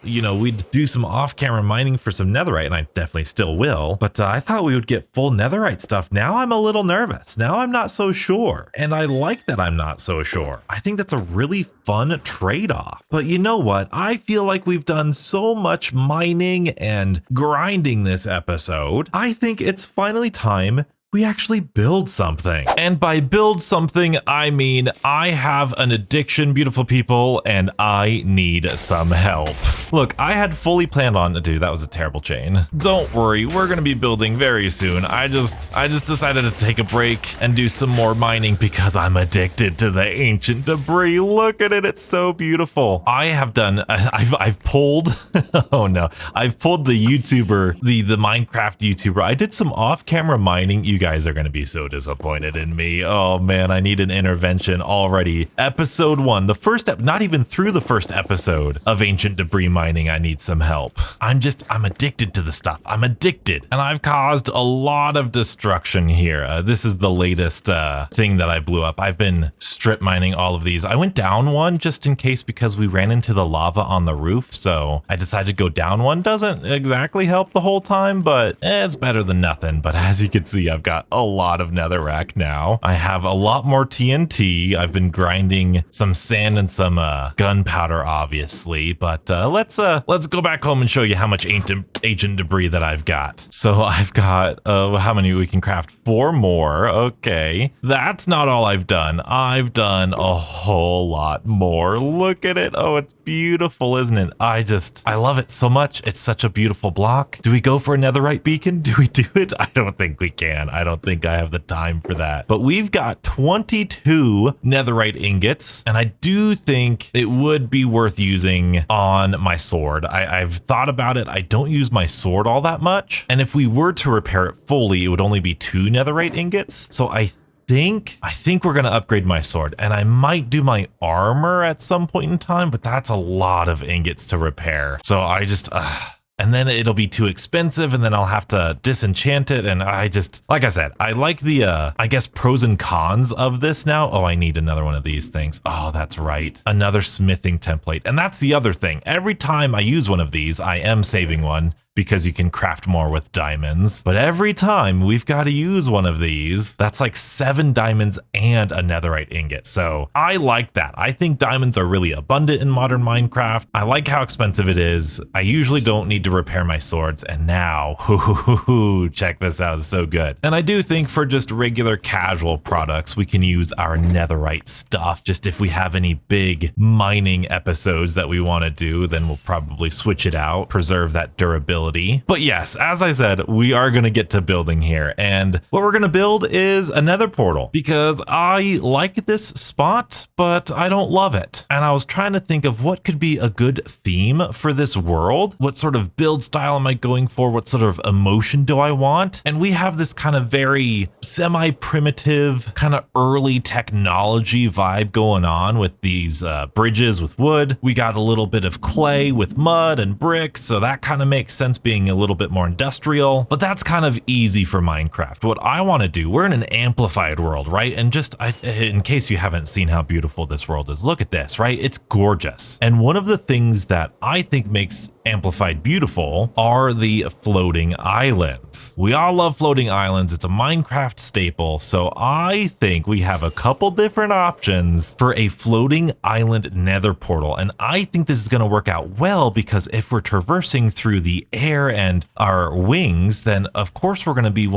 you know, we'd do some off-camera mining for some netherite, and I definitely still will. But I thought we would get full netherite stuff. Now I'm a little nervous. Now I'm not so sure. And I like that I'm not so sure. I think that's a really fun trade-off. But you know what? I feel like we've done so much mining and grinding this episode. I think it's finally time we actually build something. And by build something, I mean I have an addiction, beautiful people, and I need some help. Look, I had fully planned on, dude, that was a terrible chain. Don't worry, we're gonna be building very soon. I just decided to take a break and do some more mining because I'm addicted to the ancient debris. Look at it, it's so beautiful. I have done, I've pulled, oh no, I've pulled the YouTuber, the Minecraft YouTuber. I did some off-camera mining. You guys are going to be so disappointed in me. Oh man, I need an intervention already. Episode 1, the first not even through the first episode of ancient debris mining, I need some help. I'm addicted to the stuff. I'm addicted, and I've caused a lot of destruction here. This is the latest thing that I blew up. I've been strip mining all of these. I went down one just in case because we ran into the lava on the roof, so I decided to go down one. Doesn't exactly help the whole time, but it's better than nothing. But as you can see, I've got a lot of netherrack now. I have a lot more TNT. I've been grinding some sand and some gunpowder, obviously. But let's go back home and show you how much ancient debris that I've got. So I've got how many? We can craft 4 more. Okay, that's not all I've done. I've done a whole lot more. Look at it. Oh, it's beautiful, isn't it? I love it so much. It's such a beautiful block. Do we go for a netherite beacon? Do we do it? I don't think we can. I don't think I have the time for that. But we've got 22 netherite ingots, and I do think it would be worth using on my sword. I've thought about it. I don't use my sword all that much, and if we were to repair it fully, it would only be 2 netherite ingots. So I think we're gonna upgrade my sword, and I might do my armor at some point in time, but that's a lot of ingots to repair. So I and then it'll be too expensive and then I'll have to disenchant it. And I just, like I said, I like the, I guess, pros and cons of this now. Oh, I need another one of these things. Oh, that's right. Another smithing template. And that's the other thing. Every time I use one of these, I am saving one, because you can craft more with diamonds. But every time we've got to use one of these, that's like 7 diamonds and a netherite ingot. So I like that. I think diamonds are really abundant in modern Minecraft. I like how expensive it is. I usually don't need to repair my swords. And now, check this out, it's so good. And I do think for just regular casual products, we can use our netherite stuff. Just if we have any big mining episodes that we want to do, then we'll probably switch it out, preserve that durability. But yes, as I said, we are going to get to building here, and what we're going to build is a nether portal because I like this spot, but I don't love it. And I was trying to think of what could be a good theme for this world. What sort of build style am I going for? What sort of emotion do I want? And we have this kind of very semi-primitive, kind of early technology vibe going on with these bridges with wood. We got a little bit of clay with mud and bricks, so that kind of makes sense being a little bit more industrial, but that's kind of easy for Minecraft. What I want to do, we're in an amplified world, right? And just in case you haven't seen how beautiful this world is, look at this, right? It's gorgeous. And one of the things that I think makes amplified beautiful are the floating islands. We all love floating islands. It's a Minecraft staple. So I think we have a couple different options for a floating island nether portal. And I think this is going to work out well because if we're traversing through the air and our wings, then of course we're going to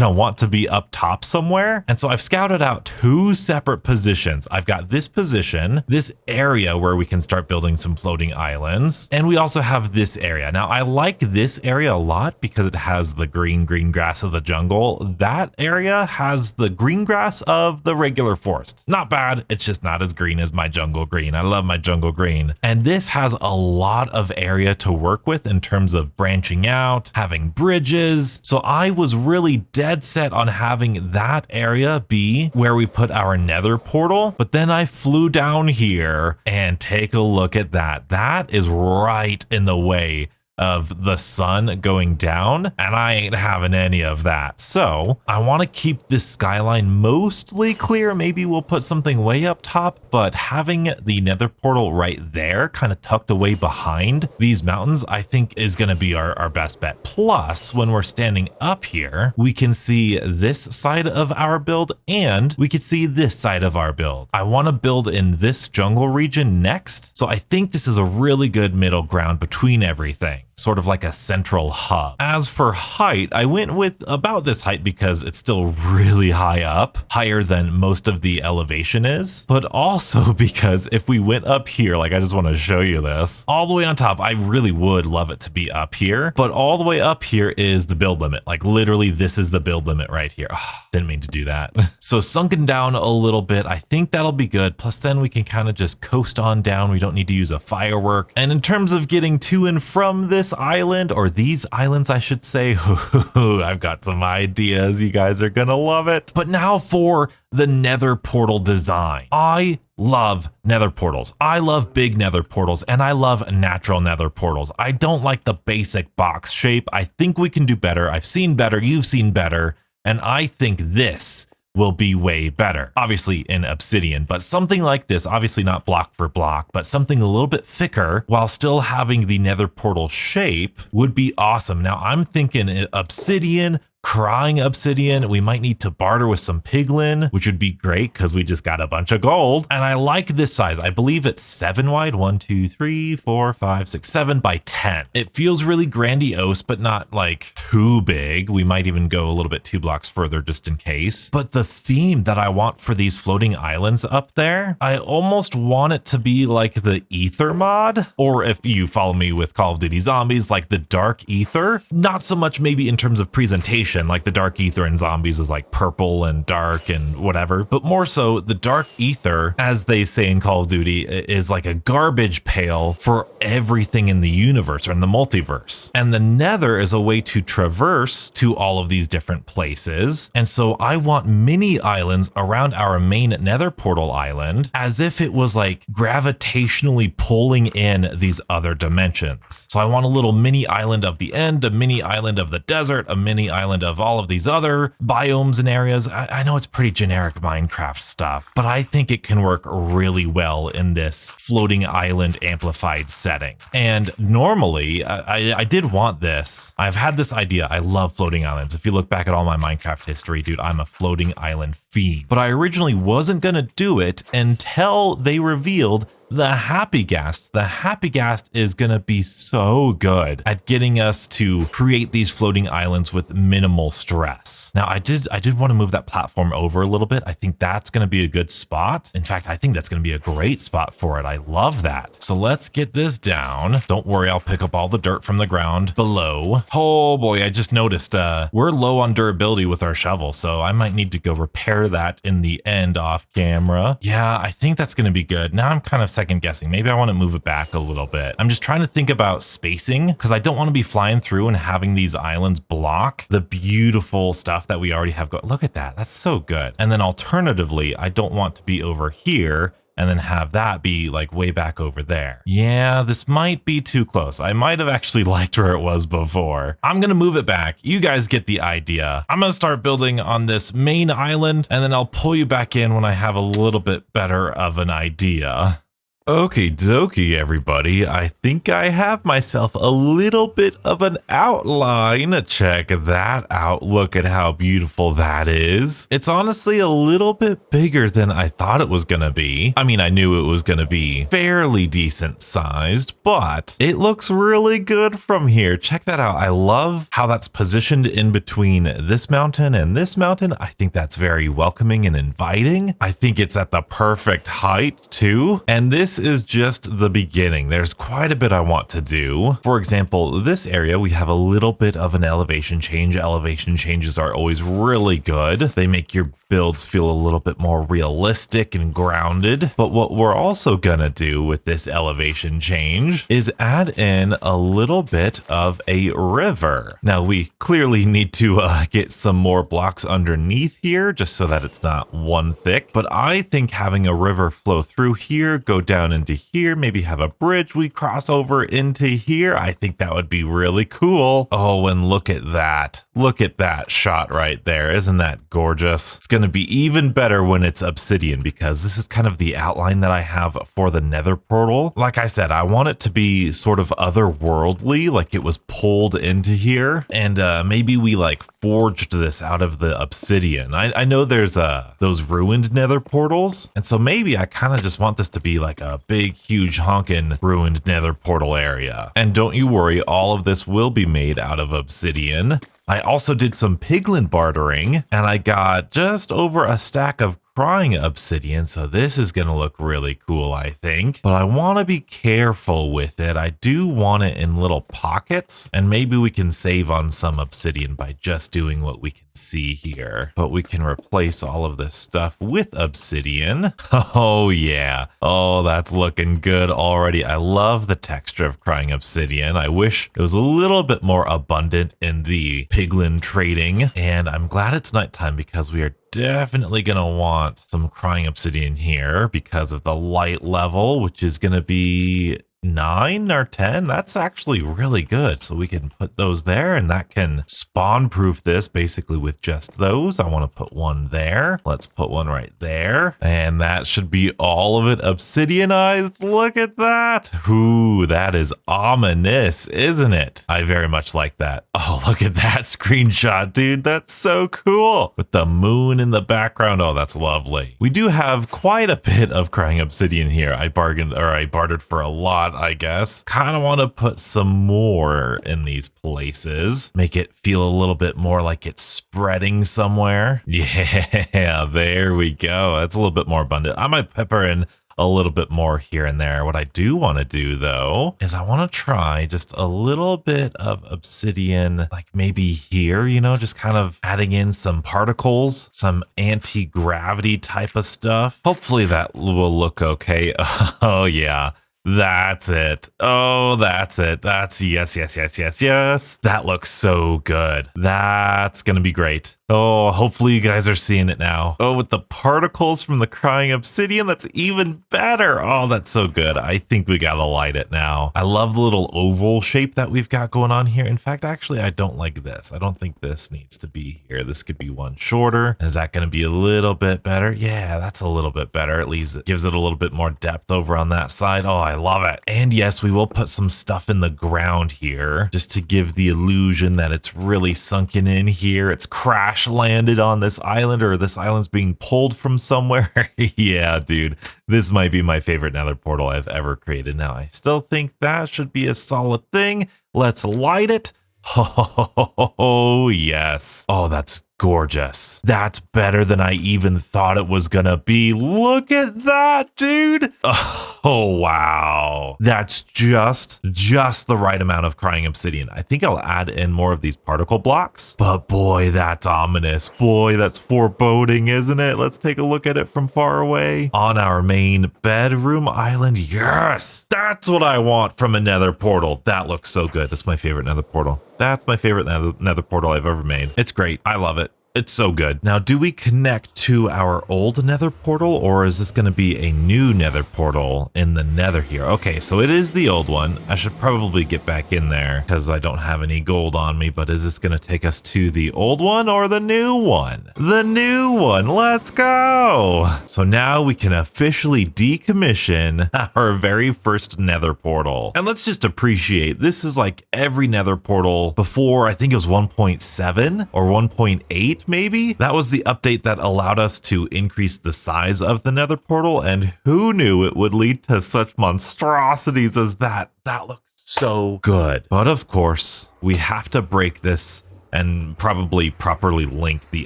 want to be up top somewhere. And so I've scouted out 2 separate positions. I've got this position, this area where we can start building some floating islands. And we also have this area. Now I like this area a lot because it has the green grass of the jungle. That area has the green grass of the regular forest. Not bad. It's just not as green as my jungle green. I love my jungle green. And this has a lot of area to work with in terms of branching out, having bridges. So I was really dead set on having that area be where we put our nether portal, but then I flew down here and take a look at that. That is right in the way of the sun going down, and I ain't having any of that. So I want to keep this skyline mostly clear. Maybe we'll put something way up top, but having the nether portal right there kind of tucked away behind these mountains, I think is going to be our best bet. Plus, when we're standing up here, we can see this side of our build and we can see this side of our build. I want to build in this jungle region next. So I think this is a really good middle ground between everything. Sort of like a central hub. As for height, I went with about this height because it's still really high up, higher than most of the elevation is, but also because if we went up here, like I just want to show you this, all the way on top, I really would love it to be up here, but all the way up here is the build limit. Like literally this is the build limit right here. Oh, didn't mean to do that. So sunken down a little bit, I think that'll be good. Plus then we can kind of just coast on down. We don't need to use a firework. And in terms of getting to and from this island, or these islands I should say, I've got some ideas. You guys are gonna love it. But now for the nether portal design. I love nether portals. I love big nether portals, and I love natural nether portals. I don't like the basic box shape. I think we can do better. I've seen better, you've seen better, and I think this will be way better. Obviously in obsidian, but something like this, obviously not block for block, but something a little bit thicker while still having the nether portal shape would be awesome. Now I'm thinking obsidian, crying obsidian. We might need to barter with some piglin, which would be great because we just got a bunch of gold. And I like this size. I believe it's 7 wide. 1, 2, 3, 4, 5, 6, 7 by 10. It feels really grandiose, but not like too big. We might even go a little bit 2 blocks further just in case. But the theme that I want for these floating islands up there, I almost want it to be like the ether mod, or if you follow me with Call of Duty Zombies, like the dark ether. Not so much maybe in terms of presentation, gradation, like the dark ether in zombies is like purple and dark and whatever, but more so the dark ether, as they say in Call of Duty, is like a garbage pail for everything in the universe or in the multiverse. And the nether is a way to traverse to all of these different places. And so I want mini islands around our main nether portal island as if it was like gravitationally pulling in these other dimensions. So I want a little mini island of the end, a mini island of the desert, a mini island of all of these other biomes and areas. I know it's pretty generic Minecraft stuff, but I think it can work really well in this floating island amplified setting. And normally I did want this. I've had this idea. I love floating islands. If you look back at all my Minecraft history, dude, I'm a floating island fiend. But I originally wasn't going to do it until they revealed the Happy Ghast. The Happy Ghast is going to be so good at getting us to create these floating islands with minimal stress. Now, I did want to move that platform over a little bit. I think that's going to be a good spot. In fact, I think that's going to be a great spot for it. I love that. So let's get this down. Don't worry, I'll pick up all the dirt from the ground below. Oh boy, I just noticed we're low on durability with our shovel, so I might need to go repair that in the end off camera. Yeah, I think that's going to be good. Now I'm kind of second guessing. Maybe I want to move it back a little bit. I'm just trying to think about spacing because I don't want to be flying through and having these islands block the beautiful stuff that we already have going. Look at that. That's so good. And then alternatively, I don't want to be over here and then have that be like way back over there. Yeah, this might be too close. I might have actually liked where it was before. I'm gonna move it back. You guys get the idea. I'm gonna start building on this main island and then I'll pull you back in when I have a little bit better of an idea. Okie dokie, everybody. I think I have myself a little bit of an outline. Check that out. Look at how beautiful that is. It's honestly a little bit bigger than I thought it was gonna be. I mean, I knew it was gonna be fairly decent sized, but it looks really good from here. Check that out. I love how that's positioned in between this mountain and this mountain. I think that's very welcoming and inviting. I think it's at the perfect height too. And this is just the beginning. There's quite a bit I want to do. For example, this area, we have a little bit of an elevation change. Elevation changes are always really good. They make your builds feel a little bit more realistic and grounded. But what we're also gonna do with this elevation change is add in a little bit of a river. Now we clearly need to get some more blocks underneath here just so that it's not one thick. But I think having a river flow through here, go down into here, maybe have a bridge we cross over into here. I think that would be really cool. Oh, and look at that. Look at that shot right there. Isn't that gorgeous? It's going to be even better when it's obsidian because this is kind of the outline that I have for the nether portal. Like I said, I want it to be sort of otherworldly, like it was pulled into here. And maybe we like forged this out of the obsidian. I know there's those ruined nether portals. And so maybe I kind of just want this to be like a big, huge honkin' ruined nether portal area. And don't you worry, all of this will be made out of obsidian. I also did some piglin bartering and I got just over a stack of crying obsidian, so this is going to look really cool, I think. But I want to be careful with it. I do want it in little pockets, and maybe we can save on some obsidian by just doing what we can see here. But we can replace all of this stuff with obsidian. Oh yeah. Oh, that's looking good already. I love the texture of crying obsidian. I wish it was a little bit more abundant in the piglin trading, and I'm glad it's nighttime because we are definitely gonna want some crying obsidian here because of the light level, which is gonna be 9 or 10. That's actually really good. So we can put those there and that can spawn proof this basically with just those. I want to put one there. Let's put one right there. And that should be all of it obsidianized. Look at that. Ooh, that is ominous, isn't it? I very much like that. Oh, look at that screenshot, dude. That's so cool. With the moon in the background. Oh, that's lovely. We do have quite a bit of crying obsidian here. I bartered for a lot, I guess. Kind of want to put some more in these places. Make it feel a little bit more like it's spreading somewhere. Yeah, there we go. That's a little bit more abundant. I might pepper in a little bit more here and there. What I do want to do though, is I want to try just a little bit of obsidian, like maybe here, you know, just kind of adding in some particles, some anti-gravity type of stuff. Hopefully that will look okay. Oh yeah. That's it. Oh, that's it. That's yes, yes, yes, yes, yes. That looks so good. That's going to be great. Oh, hopefully you guys are seeing it now. Oh, with the particles from the crying obsidian, that's even better. Oh, that's so good. I think we got to light it now. I love the little oval shape that we've got going on here. In fact, actually, I don't like this. I don't think this needs to be here. This could be one shorter. Is that going to be a little bit better? Yeah, that's a little bit better. At least it gives it a little bit more depth over on that side. Oh, I love it. And yes, we will put some stuff in the ground here just to give the illusion that it's really sunken in here. It's crash landed on this island, or this island's being pulled from somewhere. Yeah, dude, this might be my favorite nether portal I've ever created. Now, I still think that should be a solid thing. Let's light it. Oh, yes. Oh, that's gorgeous. That's better than I even thought it was gonna be. Look at that, dude. Oh, wow. That's just the right amount of crying obsidian. I think I'll add in more of these particle blocks, but boy, that's ominous. Boy, that's foreboding, isn't it? Let's take a look at it from far away. On our main bedroom island. Yes, that's what I want from a nether portal. That looks so good. That's my favorite nether portal. That's my favorite nether portal I've ever made. It's great. I love it. It's so good. Now, do we connect to our old nether portal, or is this going to be a new nether portal in the nether here? Okay, so it is the old one. I should probably get back in there because I don't have any gold on me, but is this going to take us to the old one or the new one? The new one. Let's go. So now we can officially decommission our very first nether portal. And let's just appreciate, this is like every nether portal before. I think it was 1.7 or 1.8. Maybe that was the update that allowed us to increase the size of the nether portal, and who knew it would lead to such monstrosities as that. That looks so good. But of course, we have to break this and probably properly link the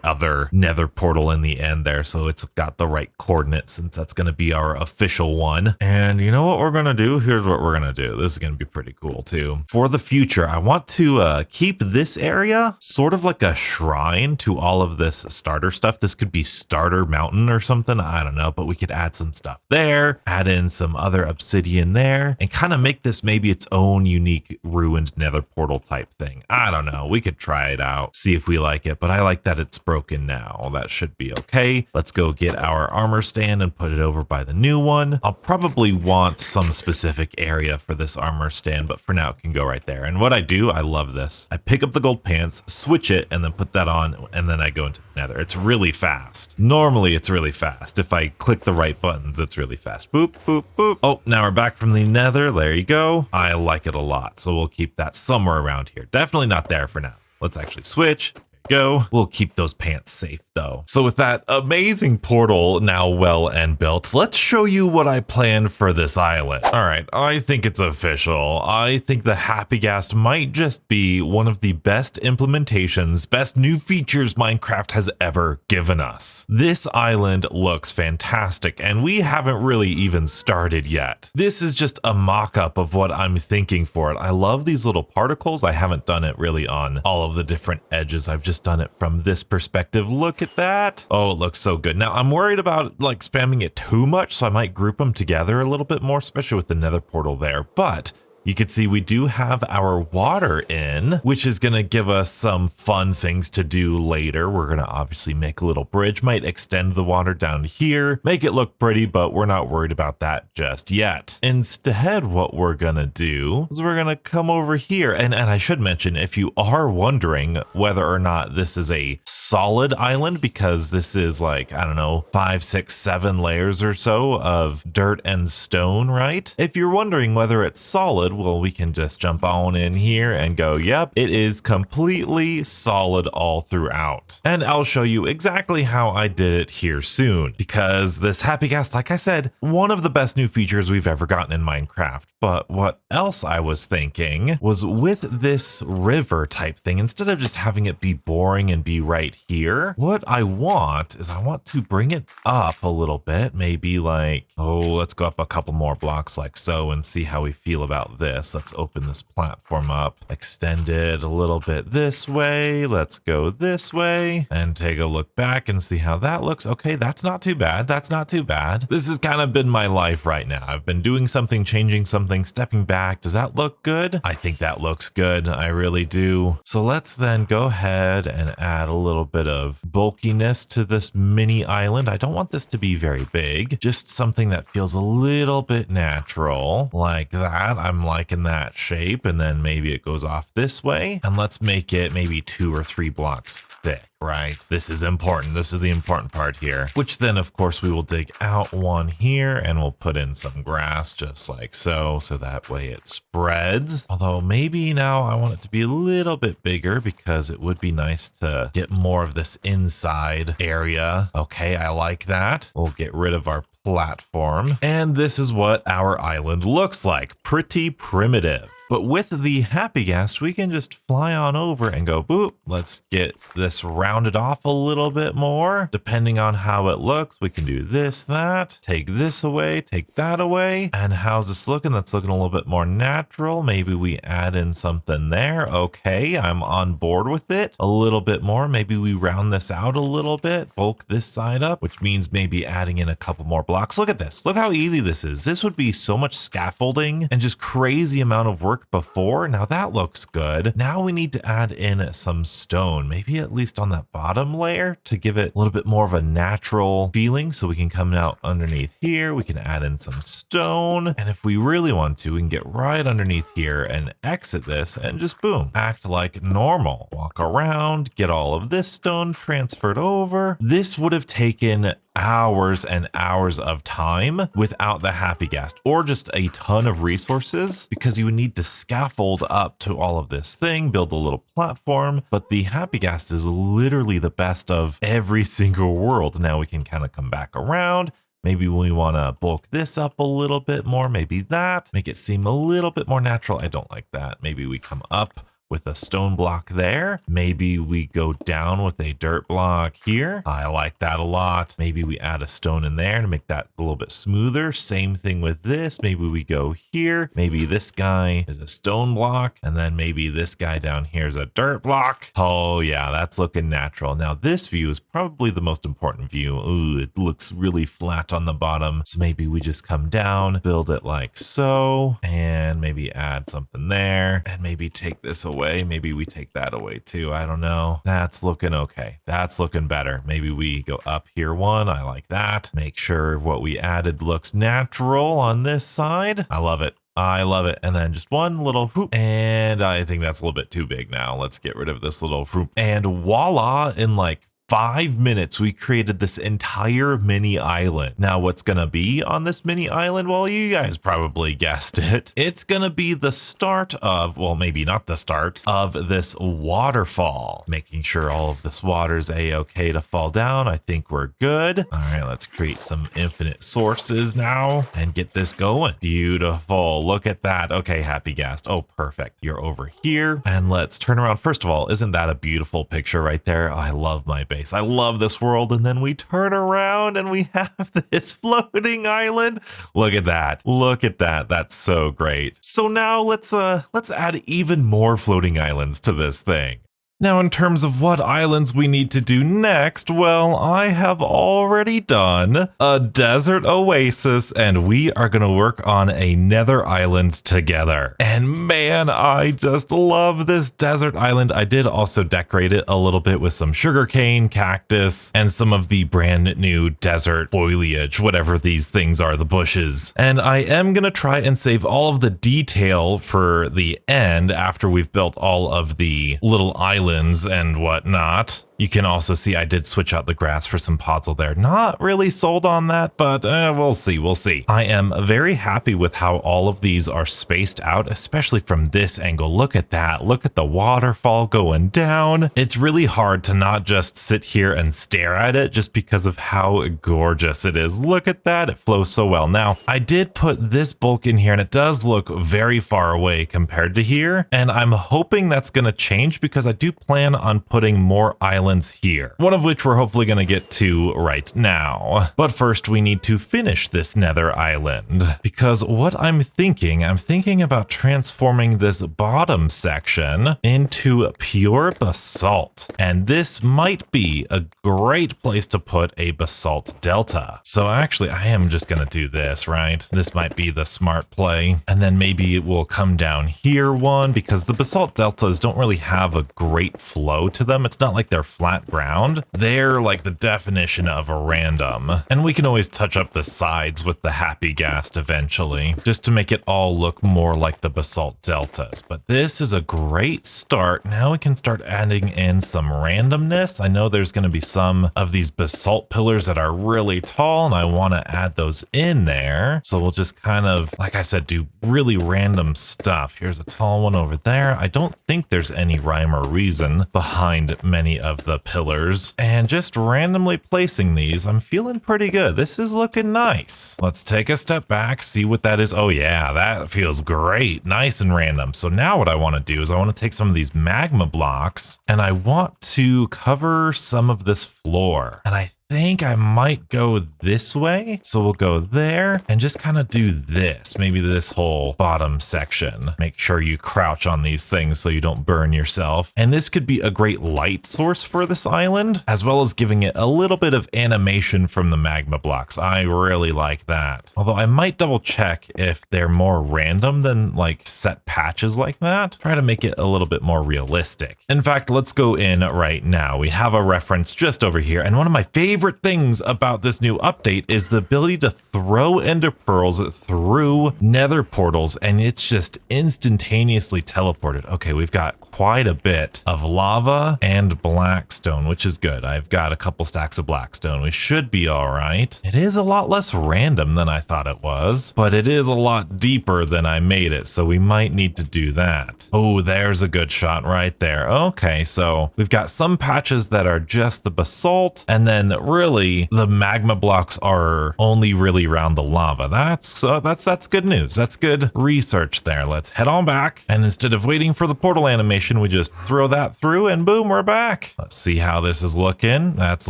other nether portal in the end there, so it's got the right coordinates, since that's going to be our official one. And you know what we're going to do? Here's what we're going to do. This is going to be pretty cool too. For the future, I want to keep this area sort of like a shrine to all of this starter stuff. This could be Starter Mountain or something. I don't know, but we could add some stuff there, add in some other obsidian there, and kind of make this maybe its own unique ruined nether portal type thing. I don't know. We could try it out, see if we like it, but I like that it's broken now. That should be okay. Let's go get our armor stand and put it over by the new one. I'll probably want some specific area for this armor stand, but for now it can go right there. And what I do, I love this. I pick up the gold pants, switch it, and then put that on, and then I go into the nether. It's really fast. Normally it's really fast. If I click the right buttons, it's really fast. Boop, boop, boop. Oh, now we're back from the nether. There you go. I like it a lot, so we'll keep that somewhere around here. Definitely not there for now. Let's actually switch. Go. We'll keep those pants safe though. So with that amazing portal now well and built, let's show you what I planned for this island. All right, I think it's official. I think the Happy Ghast might just be one of the best implementations, best new features Minecraft has ever given us. This island looks fantastic, and we haven't really even started yet. This is just a mock-up of what I'm thinking for it. I love these little particles. I haven't done it really on all of the different edges. I've just done it from this perspective. Look at that. Oh, it looks so good. Now I'm worried about like spamming it too much, so I might group them together a little bit more, especially with the nether portal there. But you can see we do have our water in, which is going to give us some fun things to do later. We're going to obviously make a little bridge, might extend the water down here, make it look pretty, but we're not worried about that just yet. Instead, what we're going to do is we're going to come over here. And I should mention, if you are wondering whether or not this is a solid island, because this is like, I don't know, 5, 6, 7 layers or so of dirt and stone, right? If you're wondering whether it's solid, well, we can just jump on in here and go, yep, it is completely solid all throughout. And I'll show you exactly how I did it here soon, because this happy gas, like I said, one of the best new features we've ever gotten in Minecraft. But what else I was thinking was with this river type thing, instead of just having it be boring and be right here, what I want is I want to bring it up a little bit, maybe like, oh, let's go up a couple more blocks like so and see how we feel about this. Let's open this platform up, extend it a little bit this way. Let's go this way and take a look back and see how that looks. Okay, that's not too bad. That's not too bad. This has kind of been my life right now. I've been doing something, changing something, stepping back. Does that look good? I think that looks good. I really do. So let's then go ahead and add a little bit of bulkiness to this mini island. I don't want this to be very big, just something that feels a little bit natural like that. I'm liking that shape. And then maybe it goes off this way, and let's make it maybe 2 or 3 blocks thick. Right? This is important. This is the important part here, which then of course we will dig out one here and we'll put in some grass just like so. So that way it spreads. Although maybe now I want it to be a little bit bigger because it would be nice to get more of this inside area. Okay, I like that. We'll get rid of our platform. And this is what our island looks like. Pretty primitive. But with the happy gas, we can just fly on over and go, boop, let's get this rounded off a little bit more. Depending on how it looks, we can do this, that, take this away, take that away. And how's this looking? That's looking a little bit more natural. Maybe we add in something there. Okay, I'm on board with it. A little bit more. Maybe we round this out a little bit, bulk this side up, which means maybe adding in a couple more blocks. Look at this. Look how easy this is. This would be so much scaffolding and just crazy amount of work before. Now that looks good. Now we need to add in some stone, maybe at least on that bottom layer to give it a little bit more of a natural feeling. So we can come out underneath here. We can add in some stone. And if we really want to, we can get right underneath here and exit this and just boom, act like normal. Walk around, get all of this stone transferred over. This would have taken hours and hours of time without the happy gas, or just a ton of resources, because you would need to scaffold up to all of this thing, build a little platform. But the happy gas is literally the best of every single world. Now we can kind of come back around. Maybe we want to bulk this up a little bit more, maybe that, make it seem a little bit more natural. I don't like that. Maybe we come up with a stone block there. Maybe we go down with a dirt block here. I like that a lot. Maybe we add a stone in there to make that a little bit smoother. Same thing with this. Maybe we go here. Maybe this guy is a stone block, and then maybe this guy down here is a dirt block. Oh yeah, that's looking natural. Now this view is probably the most important view. Ooh, it looks really flat on the bottom. So maybe we just come down, build it like so, and maybe add something there, and maybe take this away. Maybe we take that away too. I don't know. That's looking okay. That's looking better. Maybe we go up here one. I like that. Make sure what we added looks natural on this side. I love it. I love it. And then just one little whoop. And I think that's a little bit too big now. Let's get rid of this little whoop. And voila, in like 5 minutes, we created this entire mini island. Now, what's gonna be on this mini island? Well, you guys probably guessed it. It's gonna be the start of, well, maybe not the start of this waterfall. Making sure all of this water's a-okay to fall down. I think we're good. All right, let's create some infinite sources now and get this going. Beautiful. Look at that. Okay, happy gas. Oh, perfect. You're over here. And let's turn around. First of all, isn't that a beautiful picture right there? Oh, I love my base. I love this world. And then we turn around and we have this floating island. Look at that. Look at that. That's so great. So now let's add even more floating islands to this thing. Now, in terms of what islands we need to do next, well, I have already done a desert oasis, and we are going to work on a nether island together. And man, I just love this desert island. I did also decorate it a little bit with some sugarcane, cactus, and some of the brand new desert foliage, whatever these things are, the bushes. And I am going to try and save all of the detail for the end after we've built all of the little islands and whatnot. You can also see I did switch out the grass for some podzol there. Not really sold on that, but we'll see, we'll see. I am very happy with how all of these are spaced out, especially from this angle. Look at that. Look at the waterfall going down. It's really hard to not just sit here and stare at it just because of how gorgeous it is. Look at that. It flows so well. Now, I did put this bulk in here and it does look very far away compared to here. And I'm hoping that's going to change because I do plan on putting more islands here, one of which we're hopefully going to get to right now. But first we need to finish this nether island because what I'm thinking about transforming this bottom section into pure basalt. And this might be a great place to put a basalt delta. So actually I am just going to do this, right? This might be the smart play. And then maybe it will come down here one because the basalt deltas don't really have a great flow to them. It's not like they're flat ground. They're like the definition of a random. And we can always touch up the sides with the happy ghast eventually, just to make it all look more like the basalt deltas. But this is a great start. Now we can start adding in some randomness. I know there's going to be some of these basalt pillars that are really tall and I want to add those in there. So we'll just kind of, like I said, do really random stuff. Here's a tall one over there. I don't think there's any rhyme or reason behind many of the pillars, and just randomly placing these, I'm feeling pretty good. This is looking nice. Let's take a step back, see what that is. Oh yeah, that feels great. Nice and random. So now what I want to do is I want to take some of these magma blocks and I want to cover some of this floor. And I think I might go this way. So we'll go there and just kind of do this, maybe this whole bottom section. Make sure you crouch on these things so you don't burn yourself. And this could be a great light source for this island, as well as giving it a little bit of animation from the magma blocks. I really like that. Although I might double check if they're more random than like set patches like that. Try to make it a little bit more realistic. In fact, let's go in right now. We have a reference just over here. And one of my favorite things about this new update is the ability to throw ender pearls through nether portals, and it's just instantaneously teleported. Okay, we've got quite a bit of lava and blackstone, which is good. I've got a couple stacks of blackstone. We should be all right. It is a lot less random than I thought it was, but it is a lot deeper than I made it, so we might need to do that. Oh, there's a good shot right there. Okay, so we've got some patches that are just the basalt, and then really the magma blocks are only really around the lava. That's good news. That's good research there. Let's head on back, and instead of waiting for the portal animation, we just throw that through and boom, we're back. Let's see how this is looking. That's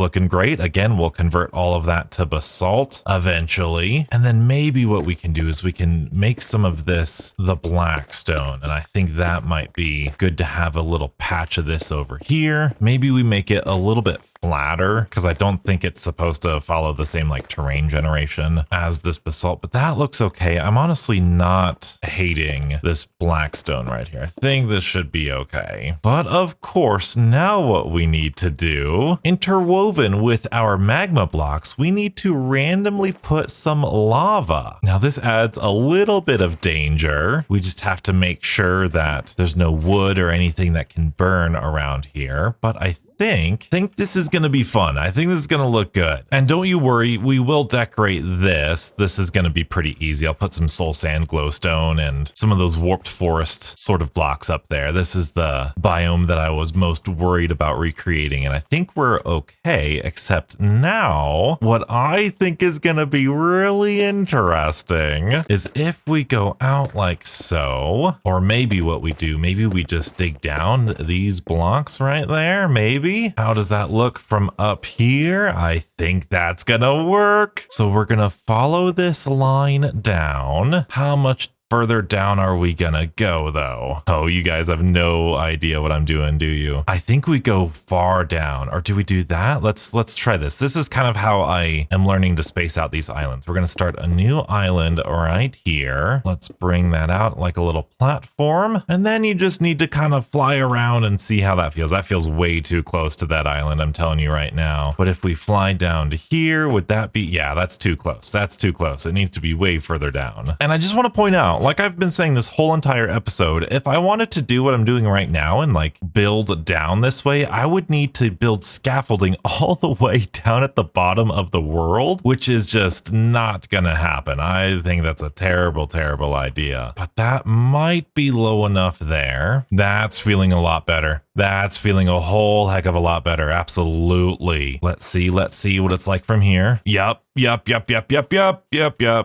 looking great. Again, we'll convert all of that to basalt eventually, and then maybe what we can do is we can make some of this the blackstone, and I think that might be good to have a little patch of this over here. Maybe we make it a little bit flatter because I don't think it's supposed to follow the same like terrain generation as this basalt, but that looks okay. I'm honestly not hating this blackstone right here. I think this should be okay. But of course, now what we need to do, interwoven with our magma blocks, we need to randomly put some lava. Now this adds a little bit of danger. We just have to make sure that there's no wood or anything that can burn around here, but I think this is going to be fun. I think this is going to look good. And don't you worry, we will decorate this. This is going to be pretty easy. I'll put some soul sand glowstone and some of those warped forest sort of blocks up there. This is the biome that I was most worried about recreating, and I think we're okay, except now what I think is going to be really interesting is if we go out like so, or maybe what we do, maybe we just dig down these blocks right there, maybe. How does that look from up here? I think that's gonna work. So we're gonna follow this line down. How much further down are we gonna go though? Oh, you guys have no idea what I'm doing, do you? I think we go far down, or do we do that? Let's try this. This is kind of how I am learning to space out these islands. We're gonna start a new island right here. Let's bring that out like a little platform, and then you just need to kind of fly around and see how that feels. That feels way too close to that island, I'm telling you right now. But if we fly down to here, would that be, yeah, that's too close. That's too close. It needs to be way further down. And I just want to point out, Now, like I've been saying this whole entire episode, if I wanted to do what I'm doing right now and like build down this way, I would need to build scaffolding all the way down at the bottom of the world, which is just not gonna happen. I think that's a terrible, terrible idea, but that might be low enough there. That's feeling a lot better. That's feeling a whole heck of a lot better. Absolutely. Let's see what it's like from here. Yep.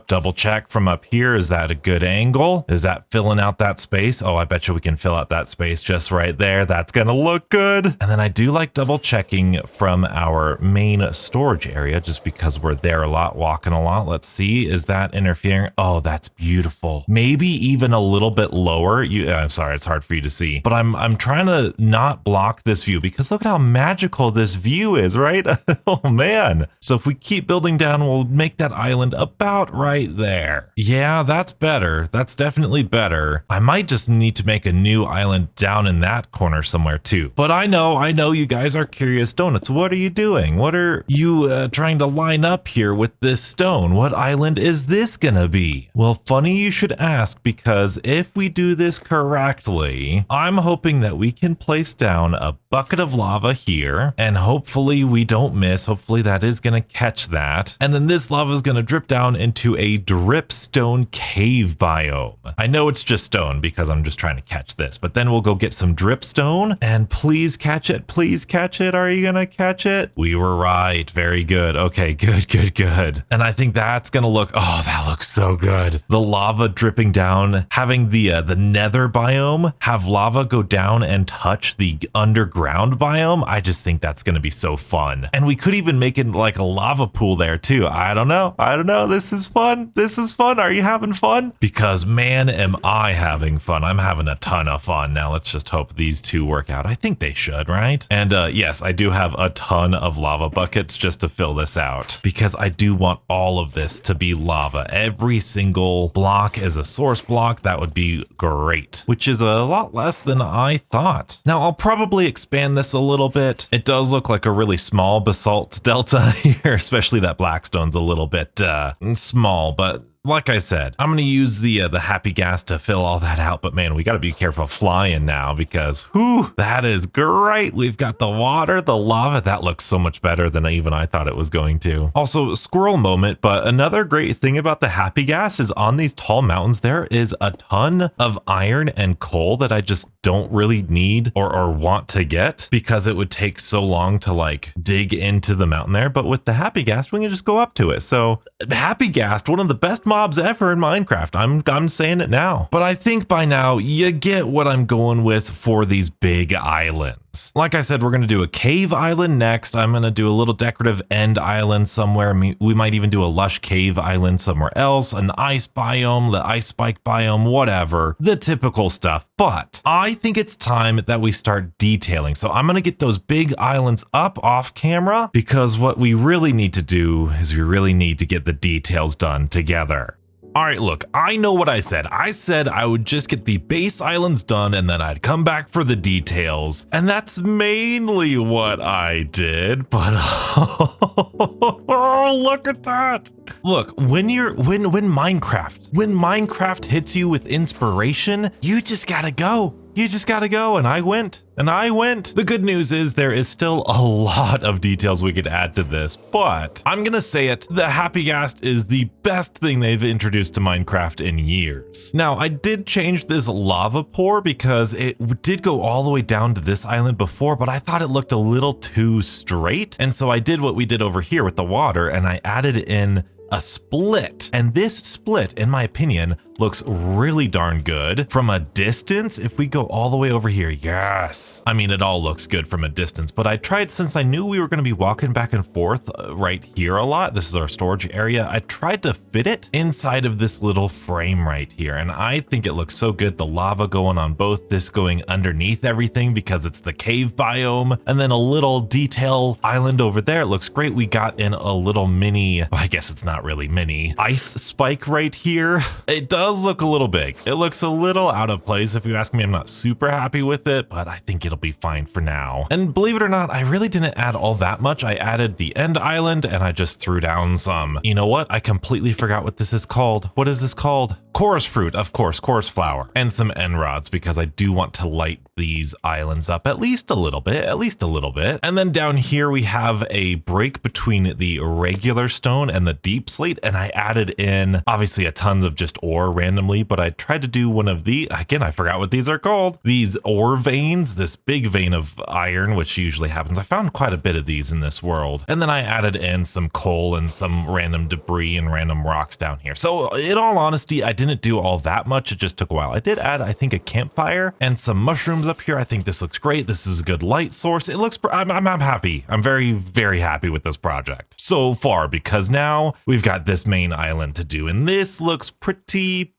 Double check from up here. Is that a good angle? Is that filling out that space? Oh, I bet you we can fill out that space just right there. That's gonna look good. And then I do like double checking from our main storage area just because we're there a lot, walking a lot. Let's see, is that interfering? Oh, that's beautiful. Maybe even a little bit lower. I'm sorry, it's hard for you to see, but I'm trying to not block this view because look at how magical this view is, right? Oh man. So if we keep building down, we'll make that island about right there. Yeah, that's better. That's definitely better. I might just need to make a new island down in that corner somewhere too. But I know you guys are curious. Donuts, what are you doing? What are you trying to line up here with this stone? What island is this gonna be? Well, funny you should ask, because if we do this correctly, I'm hoping that we can place down a bucket of lava here, and hopefully we don't miss. Hopefully that is gonna catch that. And then this lava is going to drip down into a dripstone cave biome. I know it's just stone because I'm just trying to catch this, but then we'll go get some dripstone and please catch it. Please catch it. Are you going to catch it? We were right. Very good. Okay, good. And I think that's going to look, oh, that looks so good. The lava dripping down, having the nether biome, have lava go down and touch the underground biome. I just think that's going to be so fun. And we could even make it like a lava pool there too. I don't know. This is fun. Are you having fun? Because man, am I having fun. I'm having a ton of fun. Now let's just hope these two work out. I think they should, right? And yes, I do have a ton of lava buckets just to fill this out because I do want all of this to be lava. Every single block is a source block. That would be great, which is a lot less than I thought. Now I'll probably expand this a little bit. It does look like a really small basalt delta here, especially that blackstone's a little bit small, but like I said, I'm going to use the happy gas to fill all that out, but man, we got to be careful flying now because whew, that is great. We've got the water, the lava. That looks so much better than even I thought it was going to. Also, squirrel moment, but another great thing about the happy gas is on these tall mountains, there is a ton of iron and coal that I just don't really need or want to get because it would take so long to like dig into the mountain there. But with the happy gas, we can just go up to it. So happy gas, one of the best mobs ever in Minecraft. I'm saying it now, but I think by now you get what I'm going with for these big islands. Like I said, we're going to do a cave island next. I'm going to do a little decorative end island somewhere. I mean, we might even do a lush cave island somewhere else, an ice biome, the ice spike biome, whatever, the typical stuff. But I think it's time that we start detailing. So I'm going to get those big islands up off camera because what we really need to do is we really need to get the details done together. All right, look, I know what I said. I said I would just get the base islands done and then I'd come back for the details. And that's mainly what I did, but oh, look at that. Look, when Minecraft hits you with inspiration, you just gotta go. You just gotta go, and I went. The good news is there is still a lot of details we could add to this, but I'm gonna say it, the Happy Ghast is the best thing they've introduced to Minecraft in years. Now, I did change this lava pour because it did go all the way down to this island before, but I thought it looked a little too straight, and so I did what we did over here with the water, and I added in a split. And this split, in my opinion, looks really darn good from a distance. If we go all the way over here, yes. I mean, it all looks good from a distance, but I tried, since I knew we were going to be walking back and forth right here a lot, this is our storage area, I tried to fit it inside of this little frame right here. And I think it looks so good. The lava going on both, this going underneath everything because it's the cave biome, and then a little detail island over there. It looks great. We got in a little mini, well, I guess it's not really mini, ice spike right here. It does does look a little big. It looks a little out of place. If you ask me, I'm not super happy with it, but I think it'll be fine for now. And believe it or not, I really didn't add all that much. I added the end island and I just threw down some, you know what? I completely forgot what this is called. What is this called? Chorus fruit, of course, chorus flower, and some end rods because I do want to light these islands up at least a little bit, And then down here we have a break between the regular stone and the deep slate, and I added in obviously a ton of just ore randomly, but I tried to do one of the, again, I forgot what these are called, these ore veins, this big vein of iron, which usually happens. I found quite a bit of these in this world. And then I added in some coal and some random debris and random rocks down here. So in all honesty, I didn't do all that much. It just took a while. I did add, I think, a campfire and some mushrooms up here. I think this looks great. This is a good light source. It looks, I'm happy. I'm very, very happy with this project so far because now we've got this main island to do. And this looks pretty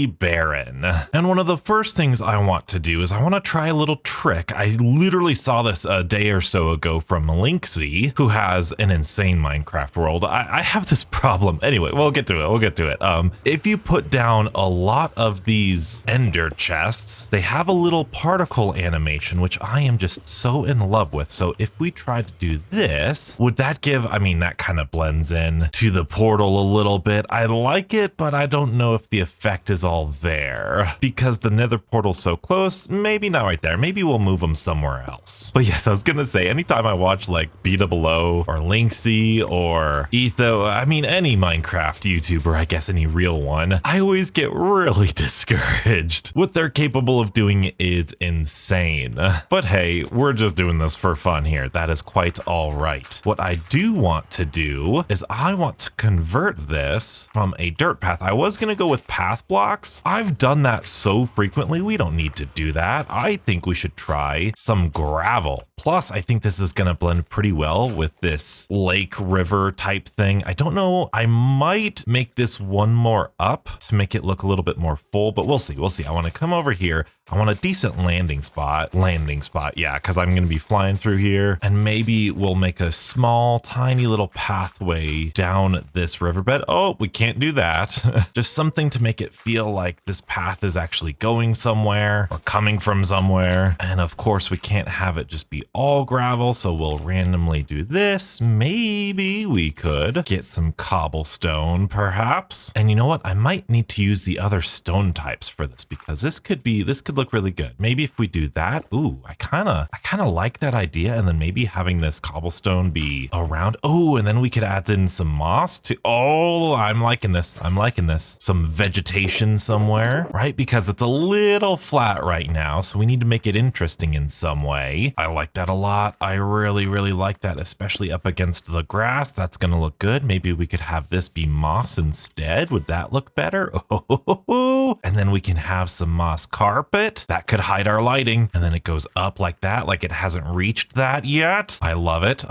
barren. And one of the first things I want to do is I want to try a little trick. I literally saw this a day or so ago from Linksy, who has an insane Minecraft world. I have this problem. Anyway, we'll get to it. If you put down a lot of these ender chests, they have a little particle animation, which I am just so in love with. So if we try to do this, would that give, I mean, that kind of blends in to the portal a little bit. I like it, but I don't know if the effect is all there because the nether portal's so close. Maybe not right there. Maybe we'll move them somewhere else. But yes, I was gonna say, anytime I watch like BWO or Linksy or Etho, I mean, any Minecraft YouTuber, I guess any real one, I always get really discouraged. What they're capable of doing is insane. But hey, we're just doing this for fun here. That is quite all right. What I do want to do is I want to convert this from a dirt path. I was gonna go with path blocks. I've done that so frequently, we don't need to do that. I think we should try some gravel. Plus, I think this is gonna blend pretty well with this lake river type thing. I don't know, I might make this one more up to make it look a little bit more full, but we'll see. I want to come over here. I want a decent landing spot, yeah, because I'm going to be flying through here, and maybe we'll make a small, tiny little pathway down this riverbed. Oh, we can't do that. Just something to make it feel like this path is actually going somewhere or coming from somewhere. And of course, we can't have it just be all gravel, so we'll randomly do this. Maybe we could get some cobblestone, perhaps. And you know what? I might need to use the other stone types for this because this could look really good. Maybe if we do that, ooh, I kind of like that idea. And then maybe having this cobblestone be around. Oh, and then we could add in some moss to, oh, I'm liking this. Some vegetation somewhere, right? Because it's a little flat right now. So we need to make it interesting in some way. I like that a lot. I really like that, especially up against the grass. That's going to look good. Maybe we could have this be moss instead. Would that look better? Oh, and then we can have some moss carpet that could hide our lighting, and then it goes up like that, like it hasn't reached that yet. I love it.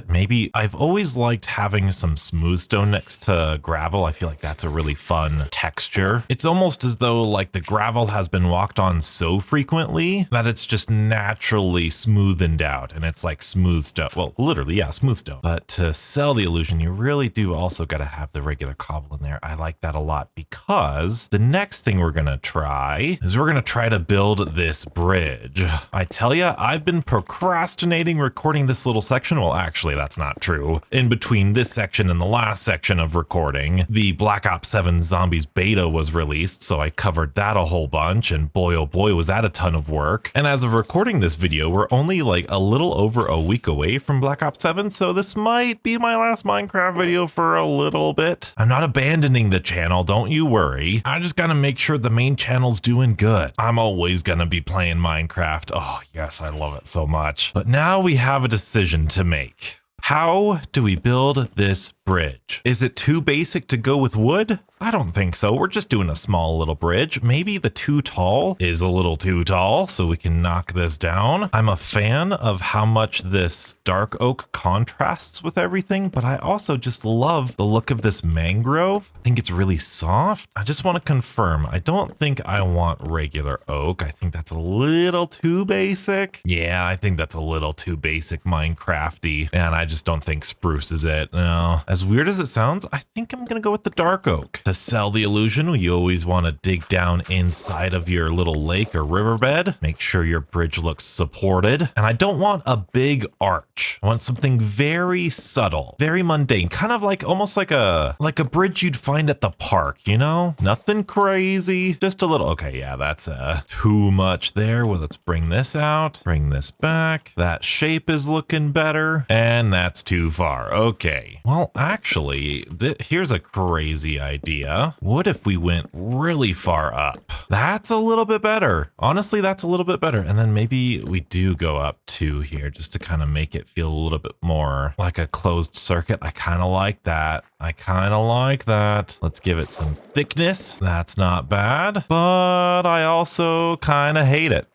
Maybe I've always liked having some smooth stone next to gravel. I feel like that's a really fun texture. It's almost as though like the gravel has been walked on so frequently that it's just naturally smoothened out, and it's like smooth stone. Well, literally, yeah, smooth stone. But to sell the illusion, you really do also got to have the regular cobble in there. I like that a lot because the next thing we're gonna try is we're gonna try to build this bridge. I tell ya, I've been procrastinating recording this little section. Well, actually, that's not true. In between this section and the last section of recording, the Black Ops 7 Zombies beta was released, so I covered that a whole bunch, and boy, oh boy, was that a ton of work. And as of recording this video, we're only like a little over a week away from Black Ops 7, so this might be my last Minecraft video for a little bit. I'm not abandoning the channel, don't you worry. I just gotta make sure the main channel's doing good. I'm always gonna be playing Minecraft. Oh yes, I love it so much. But now we have a decision to make. How do we build this bridge? Is it too basic to go with wood? I don't think so. We're just doing a small little bridge. Maybe the too tall is a little too tall, so we can knock this down. I'm a fan of how much this dark oak contrasts with everything, but I also just love the look of this mangrove. I think it's really soft. I just want to confirm. I don't think I want regular oak. I think that's a little too basic. Yeah, I think that's a little too basic Minecrafty, and I just don't think spruce is it. No, As weird as it sounds, I think I'm gonna go with the dark oak. To sell the illusion, you always want to dig down inside of your little lake or riverbed. Make sure your bridge looks supported. And I don't want a big arch. I want something very subtle, very mundane, kind of like almost like a bridge you'd find at the park, you know? Nothing crazy, just a little. Okay, yeah, that's too much there. Well, let's bring this out, bring this back. That shape is looking better, and that's too far. Okay. Well, actually, here's a crazy idea. What if we went really far up? That's a little bit better. Honestly, that's a little bit better. And then maybe we do go up to here just to kind of make it feel a little bit more like a closed circuit. I kind of like that. I kind of like that. Let's give it some thickness. That's not bad, but I also kind of hate it.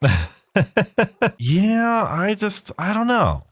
Yeah, I don't know.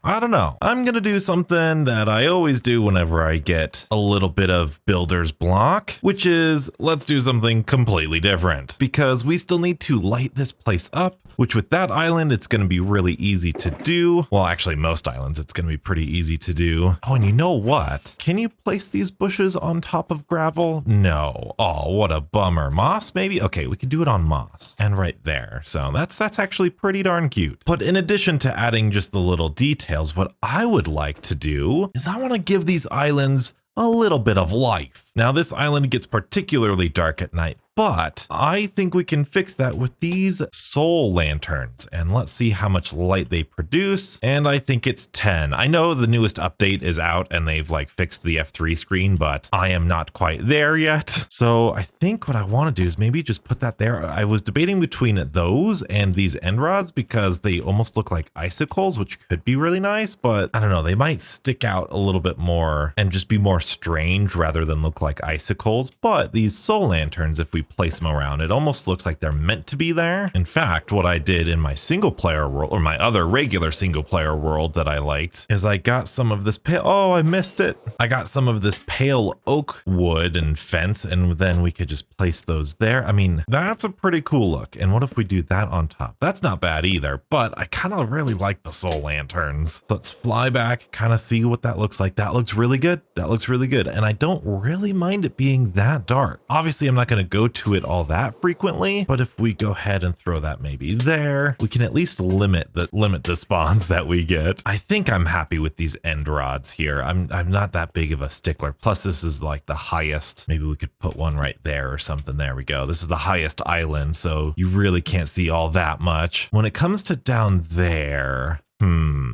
I'm gonna do something that I always do whenever I get a little bit of builder's block, which is let's do something completely different because we still need to light this place up, which with that island, it's gonna be really easy to do. Well, actually most islands, it's gonna be pretty easy to do. Oh, and you know what? Can you place these bushes on top of gravel? No. Oh, what a bummer. Moss maybe? Okay, we can do it on moss and right there. So that's actually pretty darn cute. But in addition to adding just the little details, what I would like to do is I want to give these islands a little bit of life. Now this island gets particularly dark at night, but I think we can fix that with these soul lanterns, and let's see how much light they produce. And I think it's 10. I know the newest update is out and they've like fixed the F3 screen, but I am not quite there yet. So I think what I want to do is maybe just put that there. I was debating between those and these end rods because they almost look like icicles, which could be really nice, but I don't know, they might stick out a little bit more and just be more strange rather than look like icicles. But these soul lanterns, if we place them around, it almost looks like they're meant to be there. In fact, what I did in my single player world, or my other regular single player world that I liked, is I got some of this pale, oh, I missed it. I got some of this pale oak wood and fence, and then we could just place those there. I mean, that's a pretty cool look. And what if we do that on top? That's not bad either, but I kind of really like the soul lanterns. So let's fly back, kind of see what that looks like. That looks really good. That looks really good. And I don't really mind it being that dark. Obviously, I'm not going to go to it all that frequently, but if we go ahead and throw that maybe there, we can at least limit the spawns that we get. I think I'm happy with these end rods here. I'm not that big of a stickler. Plus, this is like the highest. Maybe we could put one right there or something. There we go. This is the highest island, so you really can't see all that much. When it comes to down there,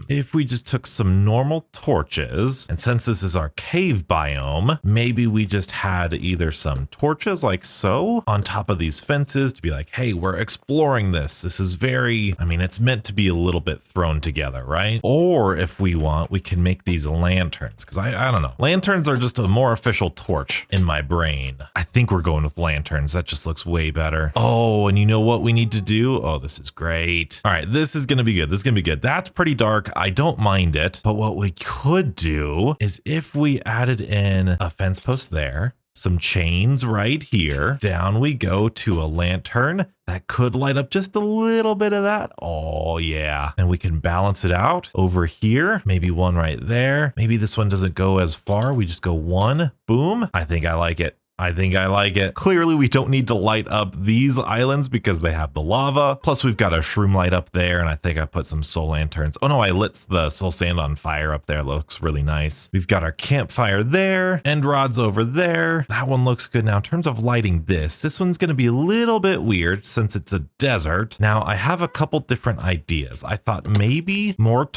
if we just took some normal torches, and since this is our cave biome, maybe we just had either some torches like so on top of these fences to be like, hey, we're exploring this. This is very, I mean, it's meant to be a little bit thrown together, right? Or if we want, we can make these lanterns, because I don't know. Lanterns are just a more official torch in my brain. I think we're going with lanterns. That just looks way better. Oh, and you know what we need to do? Oh, this is great. All right, this is going to be good. This is going to be good. That's pretty dark. I don't mind it, but what we could do is if we added in a fence post there, some chains right here, down we go to a lantern that could light up just a little bit of that. Oh yeah. And we can balance it out over here. Maybe one right there. Maybe this one doesn't go as far. We just go one, boom. I think I like it. I think I like it. Clearly, we don't need to light up these islands because they have the lava. Plus, we've got a shroom light up there, and I think I put some soul lanterns. Oh no, I lit the soul sand on fire up there. It looks really nice. We've got our campfire there, end rods over there. That one looks good. Now, in terms of lighting this one's going to be a little bit weird since it's a desert. Now, I have a couple different ideas. I thought maybe more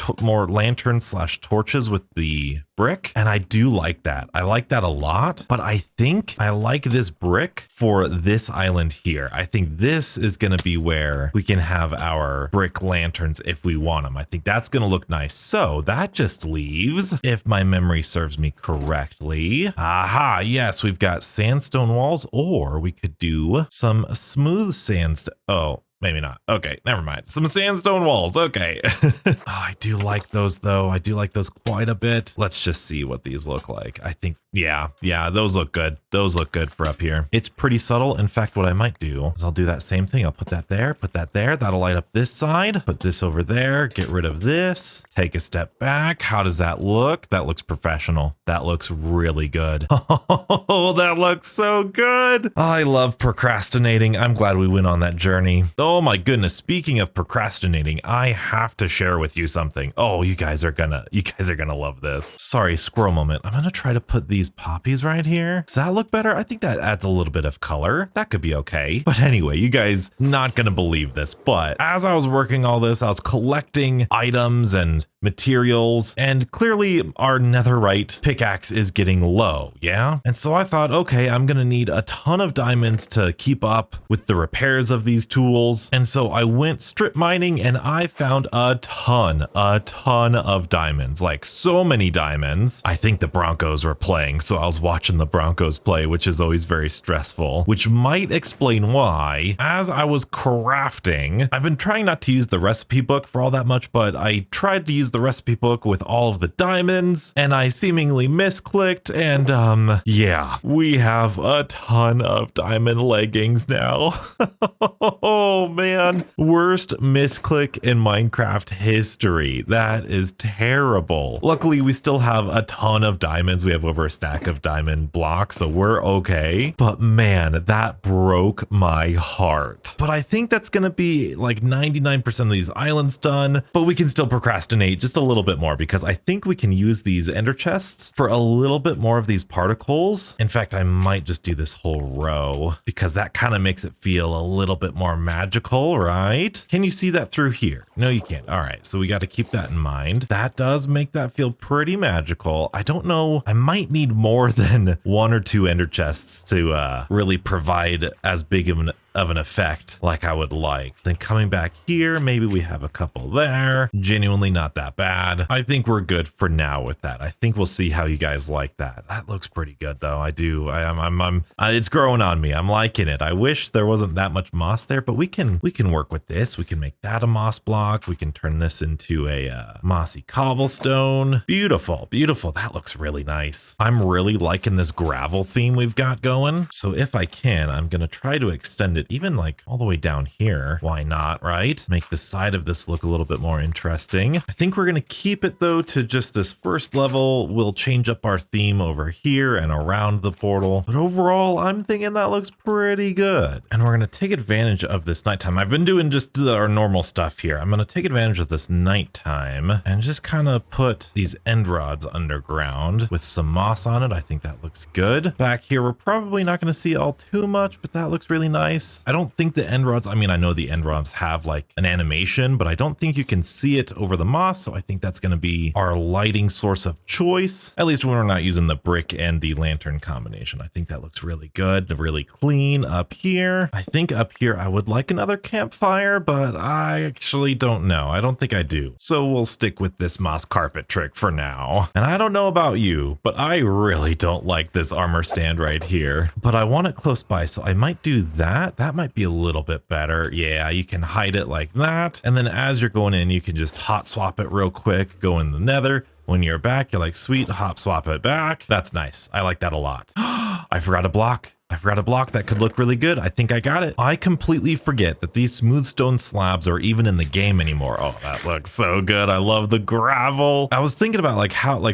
lanterns slash torches with the brick, and I do like that. I like that a lot, but I think I like this brick for this island here. I think this is going to be where we can have our brick lanterns if we want them. I think that's going to look nice. So that just leaves, if my memory serves me correctly, aha, yes, we've got sandstone walls, or we could do some smooth sandstone. Oh, maybe not. Okay, never mind. Some sandstone walls. Okay. Oh, I do like those though. I do like those quite a bit. Let's just see what these look like. I think, yeah, those look good. Those look good for up here. It's pretty subtle. In fact, what I might do is I'll do that same thing. I'll put that there, put that there. That'll light up this side. Put this over there. Get rid of this. Take a step back. How does that look? That looks professional. That looks really good. Oh, that looks so good. I love procrastinating. I'm glad we went on that journey. Oh my goodness. Speaking of procrastinating, I have to share with you something. Oh, you guys are gonna love this. Sorry, squirrel moment. I'm gonna try to put these poppies right here. Does that look better? I think that adds a little bit of color. That could be okay. But anyway, you guys not gonna believe this, but as I was working all this, I was collecting items and materials, and clearly our netherite pickaxe is getting low, yeah? And so I thought, okay, I'm gonna need a ton of diamonds to keep up with the repairs of these tools. And so I went strip mining and I found a ton of diamonds, like so many diamonds. I think the Broncos were playing, so I was watching the Broncos play, which is always very stressful, which might explain why, as I was crafting, I've been trying not to use the recipe book for all that much, but I tried to use the recipe book with all of the diamonds and I seemingly misclicked, and yeah, we have a ton of diamond leggings now. Oh man, worst misclick in Minecraft history. That is terrible. Luckily, we still have a ton of diamonds. We have over a stack of diamond blocks, so we're okay. But man, that broke my heart. But I think that's gonna be like 99% of these islands done, but we can still procrastinate just a little bit more because I think we can use these ender chests for a little bit more of these particles. In fact, I might just do this whole row because that kind of makes it feel a little bit more magical, right? Can you see that through here? No, you can't. All right, so we got to keep that in mind. That does make that feel pretty magical. I don't know. I might need more than 1 or 2 ender chests to really provide as big of an effect like I would like. Then coming back here, maybe we have a couple there. Genuinely not that bad. I think we're good for now with that. I think we'll see how you guys like that. That looks pretty good though. I do. It's growing on me. I'm liking it. I wish there wasn't that much moss there, but we can work with this. We can make that a moss block. We can turn this into a mossy cobblestone. Beautiful, beautiful. That looks really nice. I'm really liking this gravel theme we've got going. So if I can, I'm going to try to extend it even like all the way down here. Why not, right? Make the side of this look a little bit more interesting. I think we're going to keep it though to just this first level. We'll change up our theme over here and around the portal. But overall, I'm thinking that looks pretty good. And we're going to take advantage of this nighttime. I've been doing just our normal stuff here. I'm going to take advantage of this nighttime and just kind of put these end rods underground with some moss on it. I think that looks good. Back here, we're probably not going to see all too much, but that looks really nice. I don't think the end rods, I mean, I know the end rods have like an animation, but I don't think you can see it over the moss. So I think that's going to be our lighting source of choice, at least when we're not using the brick and the lantern combination. I think that looks really good, really clean up here. I think up here, I would like another campfire, but I actually don't know. I don't think I do. So we'll stick with this moss carpet trick for now. And I don't know about you, but I really don't like this armor stand right here, but I want it close by. So I might do that. That might be a little bit better. Yeah, you can hide it like that. And then as you're going in, you can just hot swap it real quick, go in the nether. When you're back, you're like, sweet, hop swap it back. That's nice. I like that a lot. I forgot a block. I forgot a block that could look really good. I think I got it. I completely forget that these smooth stone slabs are even in the game anymore. Oh, that looks so good. I love the gravel. I was thinking about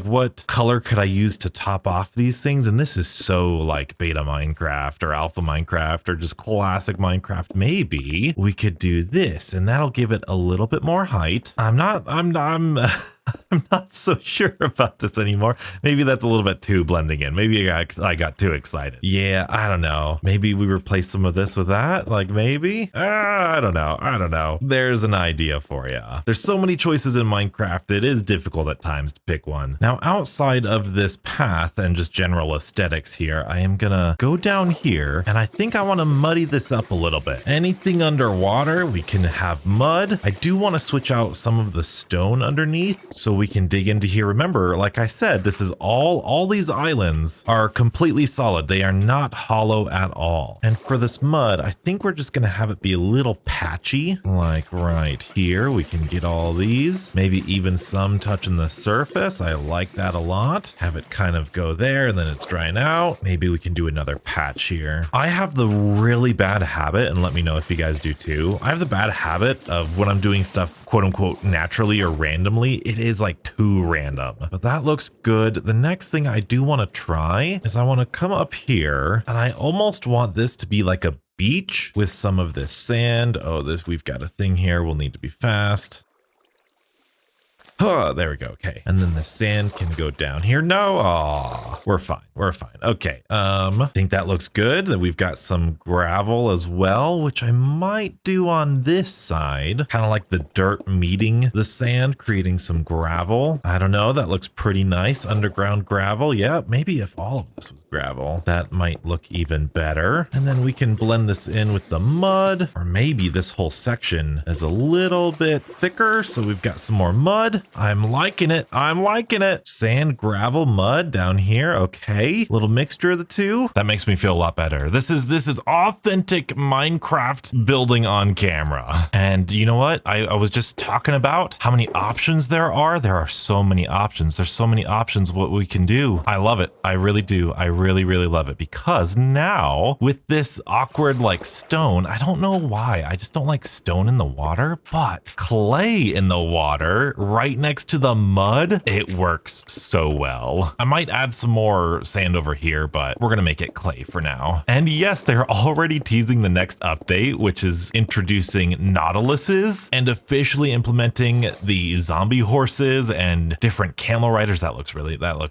what color could I use to top off these things? And this is so like beta Minecraft or alpha Minecraft or just classic Minecraft. Maybe we could do this and that'll give it a little bit more height. I'm not so sure about this anymore. Maybe that's a little bit too blending in. Maybe I got too excited. Yeah, I don't know. Maybe we replace some of this with that. Like maybe? I don't know. There's an idea for you. There's so many choices in Minecraft. It is difficult at times to pick one. Now, outside of this path and just general aesthetics here, I am gonna go down here and I think I want to muddy this up a little bit. Anything underwater, we can have mud. I do want to switch out some of the stone underneath so we we can dig into here. Remember, like I said, this is all these islands are completely solid. They are not hollow at all. And for this mud, I think we're just gonna have it be a little patchy, like right here. We can get all these, maybe even some touching the surface. I like that a lot. Have it kind of go there and then it's drying out. Maybe we can do another patch here. I have the really bad habit, and let me know if you guys do too. I have the bad habit of when I'm doing stuff quote unquote naturally or randomly, it is like too random. But that looks good. The next thing I do want to try is I want to come up here and I almost want this to be like a beach with some of this sand. Oh, we've got a thing here. We'll need to be fast. Oh, there we go. Okay. And then the sand can go down here. No. Oh, we're fine. We're fine. Okay. I think that looks good. That we've got some gravel as well, which I might do on this side, kind of like the dirt meeting the sand, creating some gravel. I don't know. That looks pretty nice. Underground gravel. Yeah. Maybe if all of this was gravel, that might look even better. And then we can blend this in with the mud, or maybe this whole section is a little bit thicker. So we've got some more mud. I'm liking it. I'm liking it. Sand, gravel, mud down here. Okay. Little mixture of the two. That makes me feel a lot better. This is authentic Minecraft building on camera. And you know what? I was just talking about how many options there are. There are so many options. There's so many options what we can do. I love it. I really do. I really, really love it, because now with this awkward like stone, I don't know why. I just don't like stone in the water, but clay in the water right next to the mud, it works so well. I might add some more sand over here, but we're gonna make it clay for now. And yes, they're already teasing the next update, which is introducing nautiluses and officially implementing the zombie horses and different camel riders. That looks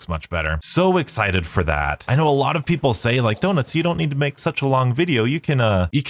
much better. So excited for that. I know a lot of people say like, Donuts, you don't need to make such a long video. You can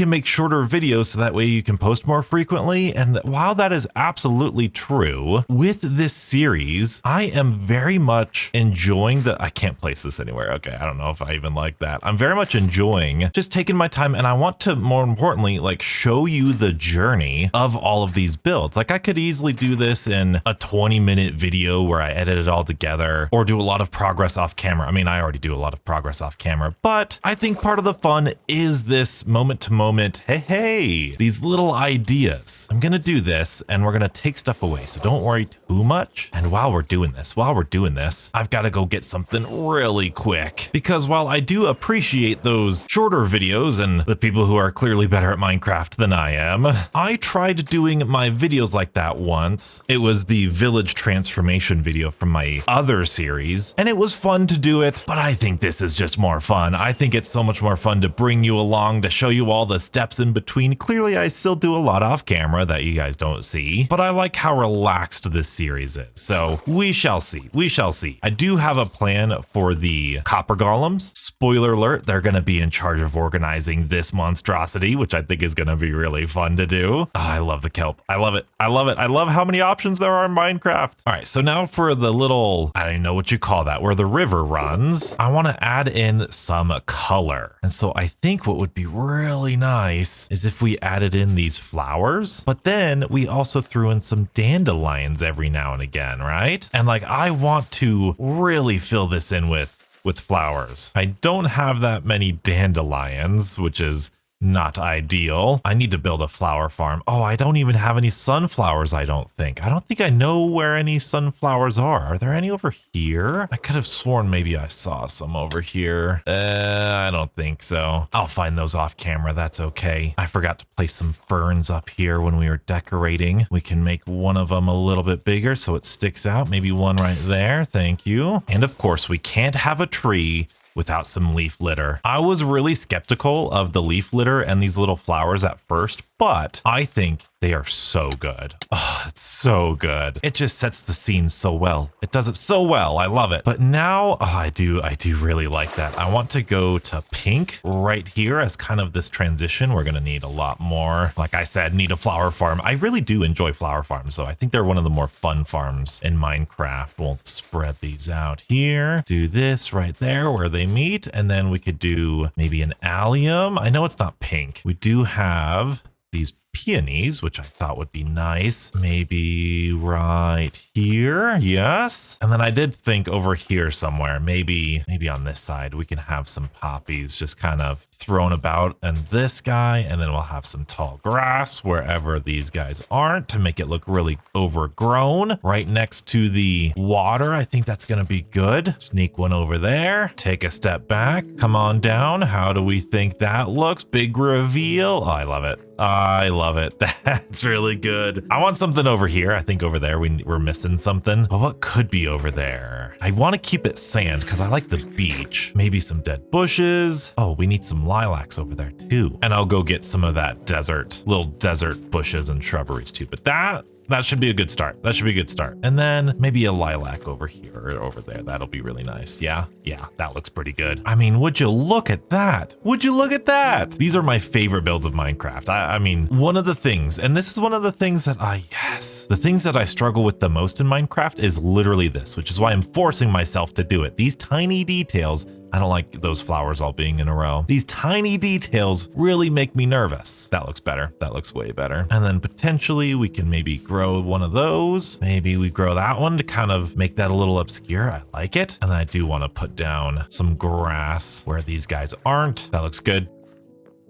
make shorter videos so that way you can post more frequently. And while that is absolutely true, with this series, I am very much enjoying I can't place this anywhere. Okay, I don't know if I even like that. I'm very much enjoying just taking my time, and I want to, more importantly, like show you the journey of all of these builds. Like I could easily do this in a 20-minute video where I edit it all together, or do a lot of progress off camera. I mean, I already do a lot of progress off camera, but I think part of the fun is this moment to moment, hey, these little ideas. I'm gonna do this and we're gonna take stuff away, so don't worry too much. And while we're doing this, I've got to go get something really quick, because while I do appreciate those shorter videos and the people who are clearly better at Minecraft than I am, I tried doing my videos like that once. It was the village transformation video from my other series, and it was fun to do it, but I think this is just more fun. I think it's so much more fun to bring you along, to show you all the steps in between. Clearly, I still do a lot off camera that you guys don't see, but I like how relaxed this series is. So we shall see. We shall see. I do have a plan for the copper golems. Spoiler alert, they're going to be in charge of organizing this monstrosity, which I think is going to be really fun to do. Oh, I love the kelp. I love it. I love it. I love how many options there are in Minecraft. All right, so now for the little, I don't know what you call that, where the river runs, I want to add in some color. And so I think what would be really nice is if we added in these flowers, but then we also threw in some dandelions every now and again, right? And like, I want to really fill this in with flowers. I don't have that many dandelions, which is not ideal. I need to build a flower farm. Oh, I don't even have any sunflowers, I don't think. I don't think I know where any sunflowers are. Are there any over here? I could have sworn maybe I saw some over here. I don't think so. I'll find those off camera. That's okay. I forgot to place some ferns up here when we were decorating. We can make one of them a little bit bigger so it sticks out. Maybe one right there. Thank you. And of course, we can't have a tree without some leaf litter. I was really skeptical of the leaf litter and these little flowers at first, but I think they are so good. Oh, it's so good. It just sets the scene so well. It does it so well. I love it. But now, oh, I do really like that. I want to go to pink right here as kind of this transition. We're gonna need a lot more. Like I said, need a flower farm. I really do enjoy flower farms though. I think they're one of the more fun farms in Minecraft. We'll spread these out here. Do this right there where they meet. And then we could do maybe an allium. I know it's not pink. We do have these peonies, which I thought would be nice. Maybe right here. Yes. And then I did think over here somewhere, maybe on this side, we can have some poppies just kind of thrown about, and this guy, and then we'll have some tall grass wherever these guys aren't to make it look really overgrown right next to the water. I think that's gonna be good. Sneak one over there, take a step back, come on down. How do we think that looks? Big reveal. Oh, I love it. I love it. That's really good. I want something over here. I think over there we're missing something. But what could be over there? I want to keep it sand because I like the beach. Maybe some dead bushes. Oh, we need some lilacs over there too. And I'll go get some of that little desert bushes and shrubberies too. But that should be a good start. That should be a good start. And then maybe a lilac over here or over there. That'll be really nice. Yeah, that looks pretty good. I mean, would you look at that? Would you look at that? These are my favorite builds of Minecraft. I mean, one of the things, and this is one of the things that the things that I struggle with the most in Minecraft is literally this, which is why I'm forcing myself to do it. These tiny details. I don't like those flowers all being in a row. These tiny details really make me nervous. That looks better. That looks way better. And then potentially we can maybe grow one of those. Maybe we grow that one to kind of make that a little obscure. I like it. And I do want to put down some grass where these guys aren't. That looks good.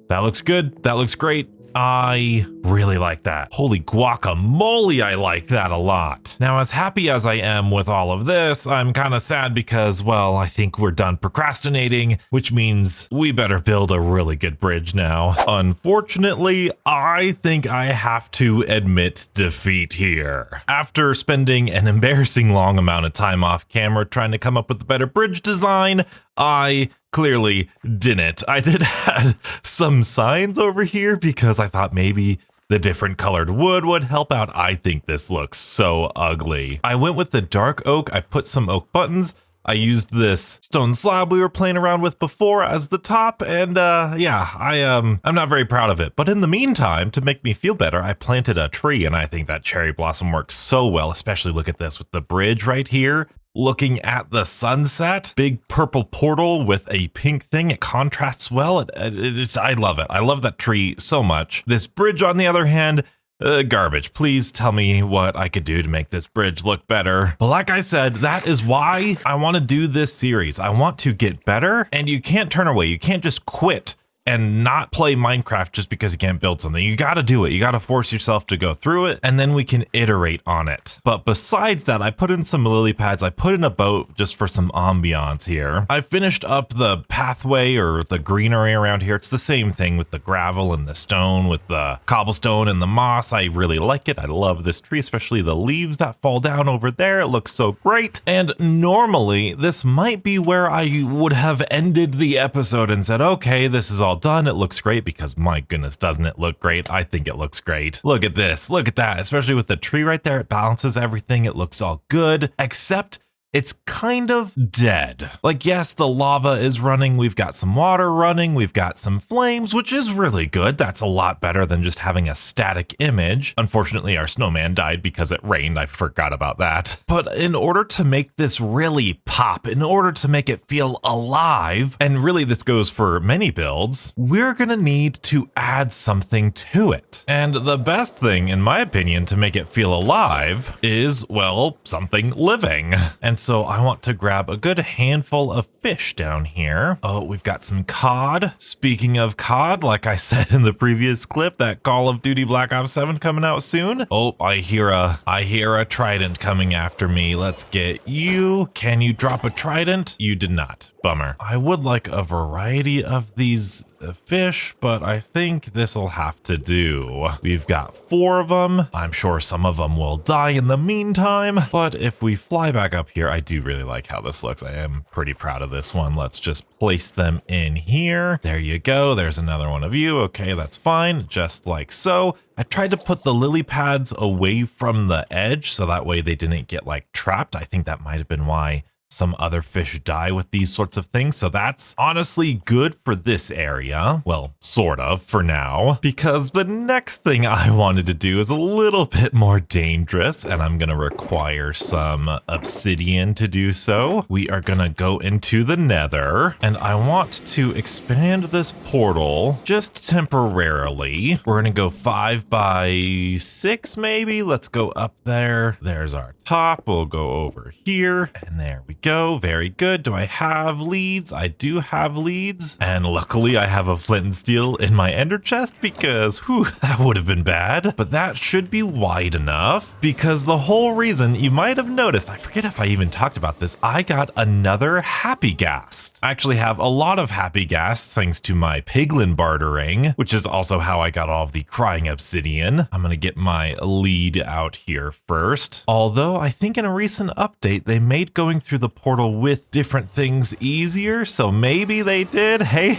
That looks good. That looks great. I really like that. Holy guacamole, I like that a lot. Now, as happy as I am with all of this, I'm kind of sad because, well, I think we're done procrastinating, which means we better build a really good bridge now. Unfortunately, I think I have to admit defeat here. After spending an embarrassing long amount of time off camera trying to come up with a better bridge design, I clearly didn't. I did add some signs over here because I thought maybe the different colored wood would help out. I think this looks so ugly. I went with the dark oak. I put some oak buttons. I used this stone slab we were playing around with before as the top, and I'm not very proud of it. But in the meantime, to make me feel better, I planted a tree, and I think that cherry blossom works so well, especially look at this with the bridge right here. Looking at the sunset, big purple portal with a pink thing. It contrasts well. I love it. I love that tree so much. This bridge, on the other hand, garbage. Please tell me what I could do to make this bridge look better. But like I said, that is why I want to do this series. I want to get better, and you can't turn away. You can't just quit and not play Minecraft just because you can't build something. You gotta do it. You gotta force yourself to go through it, and then we can iterate on it. But besides that, I put in some lily pads. I put in a boat just for some ambiance here. I finished up the pathway or the greenery around here. It's the same thing with the gravel and the stone, with the cobblestone and the moss. I really like it. I love this tree, especially the leaves that fall down over there. It looks so great. And normally this might be where I would have ended the episode and said, okay, this is all done. It looks great, because my goodness, doesn't it look great? I think it looks great. Look at this. Look at that. Especially with the tree right there. It balances everything. It looks all good, except it's kind of dead. Like, yes, the lava is running. We've got some water running. We've got some flames, which is really good. That's a lot better than just having a static image. Unfortunately, our snowman died because it rained. I forgot about that. But in order to make this really pop, in order to make it feel alive, and really this goes for many builds, we're gonna need to add something to it. And the best thing, in my opinion, to make it feel alive is, well, something living. And so I want to grab a good handful of fish down here. Oh, we've got some cod. Speaking of cod, like I said in the previous clip, that Call of Duty Black Ops 7 coming out soon. Oh, I hear a trident coming after me. Let's get you. Can you drop a trident? You did not. Bummer. I would like a variety of these fish, but I think this will have to do. We've got 4 of them. I'm sure some of them will die in the meantime, but if we fly back up here, I do really like how this looks. I am pretty proud of this one. Let's just place them in here. There you go. There's another one of you. Okay, that's fine. Just like so. I tried to put the lily pads away from the edge so that way they didn't get like trapped. I think that might have been why some other fish die with these sorts of things. So that's honestly good for this area. Well, sort of for now, because the next thing I wanted to do is a little bit more dangerous, and I'm going to require some obsidian to do so. We are going to go into the nether, and I want to expand this portal just temporarily. We're going to go 5 by 6 maybe. Let's go up there. There's our top. We'll go over here, and there we go. Very good. Do I have leads? I do have leads, and luckily I have a flint and steel in my ender chest because that would have been bad, but that should be wide enough, because the whole reason you might have noticed, I forget if I even talked about this, I got another happy ghast. I actually have a lot of happy ghasts thanks to my piglin bartering, which is also how I got all of the crying obsidian. I'm gonna get my lead out here first, although I think in a recent update they made going through the portal with different things easier, so maybe they did. Hey,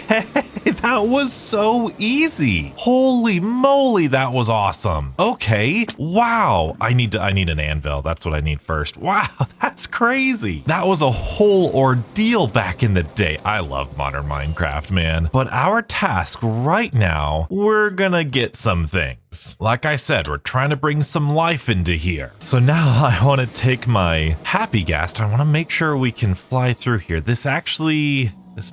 that was so easy. Holy moly, that was awesome. Okay, wow. I need an anvil. That's what I need first. Wow, that's crazy. That was a whole ordeal back in the day. I love modern Minecraft, man. But our task right now, we're gonna get some things. Like I said, we're trying to bring some life into here. So now I want to take my happy ghast. I want to make sure we can fly through here. This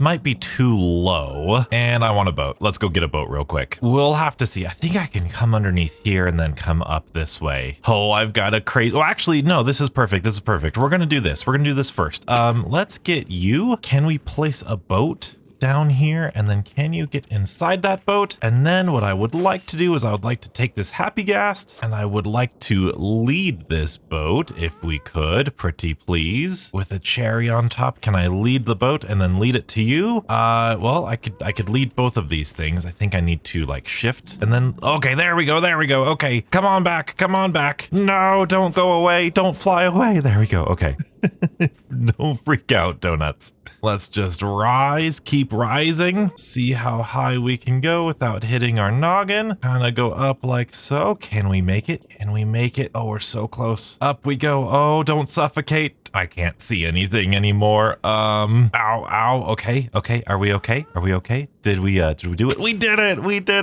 might be too low, and I want a boat. Let's go get a boat real quick. We'll have to see. I think I can come underneath here and then come up this way. Oh, I've got a crazy... Oh, actually, no, this is perfect. This is perfect. We're going to do this. We're going to do this first. Let's get you. Can we place a boat down here, and then can you get inside that boat? And then what I would like to do is I would like to take this happy ghast, and I would like to lead this boat if we could, pretty please, with a cherry on top. Can I lead the boat and then lead it to you? Well, I could lead both of these things. I think I need to like shift and then, okay, there we go. Okay, come on back. No, don't go away. Don't fly away. There we go. Okay. Don't freak out, donuts. Let's just rise, keep rising, see how high we can go without hitting our noggin. Kind of go up like so. Can we make it? Oh, we're so close. Up we go. Oh, don't suffocate. I can't see anything anymore. Ow. Okay. Are we okay? Did we do it? We did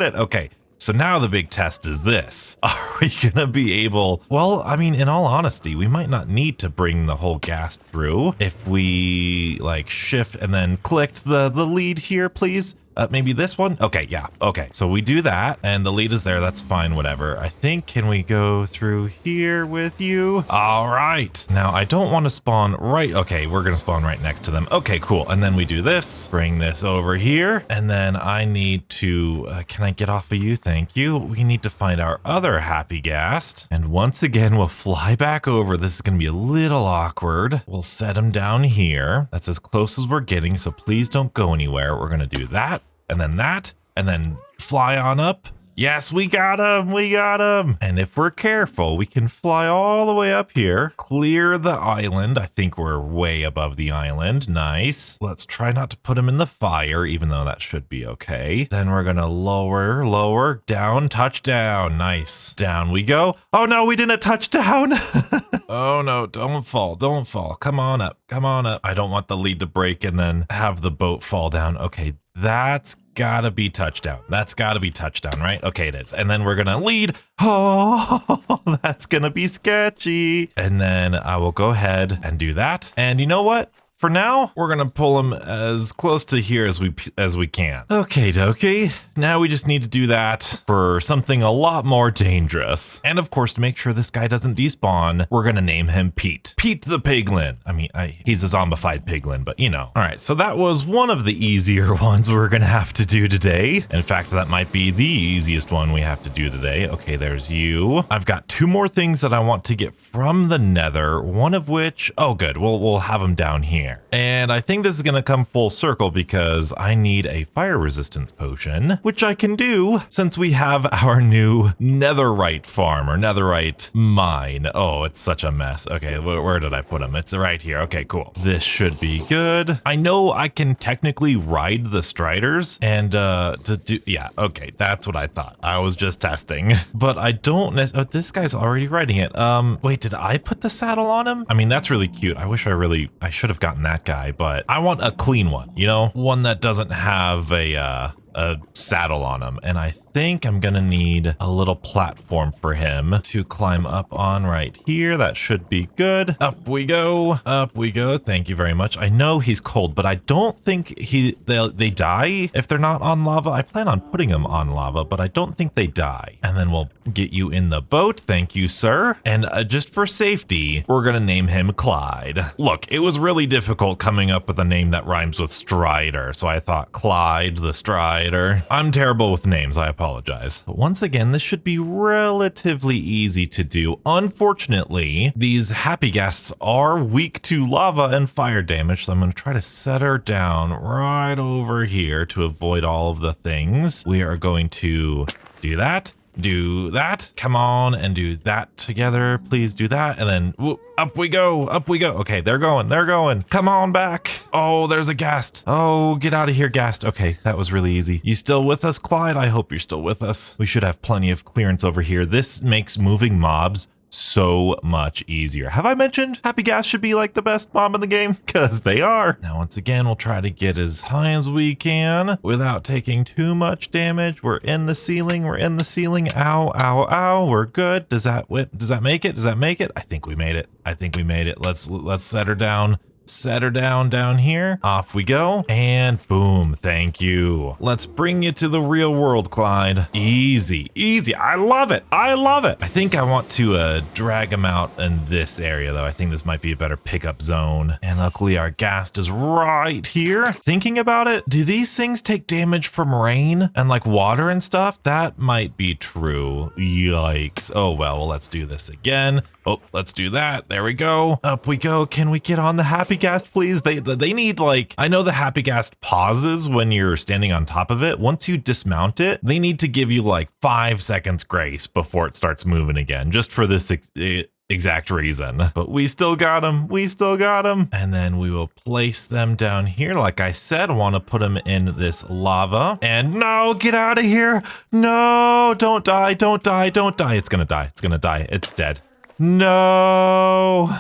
it. Okay. So now the big test is this. Are we gonna be able, well, I mean, in all honesty, we might not need to bring the whole ghast through if we like shift and then clicked the lead here, please. Maybe this one? Okay, yeah, okay. So we do that, and the lead is there, that's fine, whatever. I think, can we go through here with you? All right. Now, I don't want to spawn right, okay, we're gonna spawn right next to them. Okay, cool, and then we do this, bring this over here, and then I need to, can I get off of you? Thank you. We need to find our other happy ghast, and once again, we'll fly back over. This is gonna be a little awkward. We'll set him down here. That's as close as we're getting, so please don't go anywhere. We're gonna do that. And then that, and then fly on up. Yes, we got him. And if we're careful, we can fly all the way up here, clear the island. I think we're way above the island. Nice. Let's try not to put him in the fire, even though that should be okay. Then we're gonna lower, down, touchdown. Nice. Down we go. Oh no, we didn't touch down. Oh no, don't fall. Come on up. I don't want the lead to break and then have the boat fall down. Okay, that's gotta be touchdown. Right? Okay, it is. And then we're gonna lead. Oh, that's gonna be sketchy. And then I will go ahead and do that. And you know what? For now, we're gonna pull him as close to here as we can. Okay, dokie. Now we just need to do that for something a lot more dangerous. And of course, to make sure this guy doesn't despawn, we're gonna name him Pete. Pete the Piglin. I mean, he's a zombified piglin, but you know. All right, so that was one of the easier ones we're gonna have to do today. In fact, that might be the easiest one we have to do today. Okay, there's you. I've got 2 more things that I want to get from the nether, one of which, oh good, we'll have them down here. And I think this is going to come full circle because I need a fire resistance potion, which which I can do since we have our new netherite farm or netherite mine. Oh, it's such a mess. Okay, where did I put him? It's right here. Okay, cool. This should be good. I know I can technically ride the striders and yeah, okay, that's what I thought. I was just testing, but I don't oh, this guy's already riding it. Wait, did I put the saddle on him? I mean, that's really cute. I wish I should have gotten that guy, but I want a clean one, you know, one that doesn't have a saddle on him. And I think I'm gonna need a little platform for him to climb up on right here. That should be good. Up we go. Up we go. Thank you very much. I know he's cold, but I don't think they die if they're not on lava. I plan on putting them on lava, but I don't think they die. And then we'll get you in the boat. Thank you, sir. And just for safety, we're gonna name him Clyde. Look, it was really difficult coming up with a name that rhymes with Strider, so I thought Clyde the Strider. I'm terrible with names, I apologize. But once again, this should be relatively easy to do. Unfortunately, these happy guests are weak to lava and fire damage, so I'm going to try to set her down right over here to avoid all of the things. We are going to do that. Do that. Come on and do that together. Please do that. And then whoop, up we go. Up we go. Okay, they're going. They're going. Come on back. Oh, there's a ghast. Oh, get out of here, ghast. Okay, that was really easy. You still with us, Clyde? I hope you're still with us. We should have plenty of clearance over here. This makes moving mobs so much easier. Have I mentioned Happy Gas should be like the best mob in the game? Because they are. Now, once again, we'll try to get as high as we can without taking too much damage. We're in the ceiling. We're in the ceiling. Ow, ow, ow. We're good. Does that make it? Does that make it? I think we made it. I think we made it. Let's set her down. Set her down here. Off we go. And boom. Thank you. Let's bring you to the real world, Clyde. Easy. Easy. I love it. I love it. I think I want to drag him out in this area, though. I think this might be a better pickup zone. And luckily, our ghast is right here. Thinking about it, do these things take damage from rain and like water and stuff? That might be true. Yikes. Oh, well, let's do this again. Oh, let's do that. There we go. Up we go. Can we get on the Happy Ghast, please? They need, like, I know the Happy Ghast pauses when you're standing on top of it. Once you dismount it, they need to give you like 5 seconds grace before it starts moving again, just for this exact reason. But we still got them. We still got them. And then we will place them down here. Like I said, I want to put them in this lava. And no, get out of here. No, don't die. Don't die. Don't die. It's gonna die. It's gonna die. It's dead. No.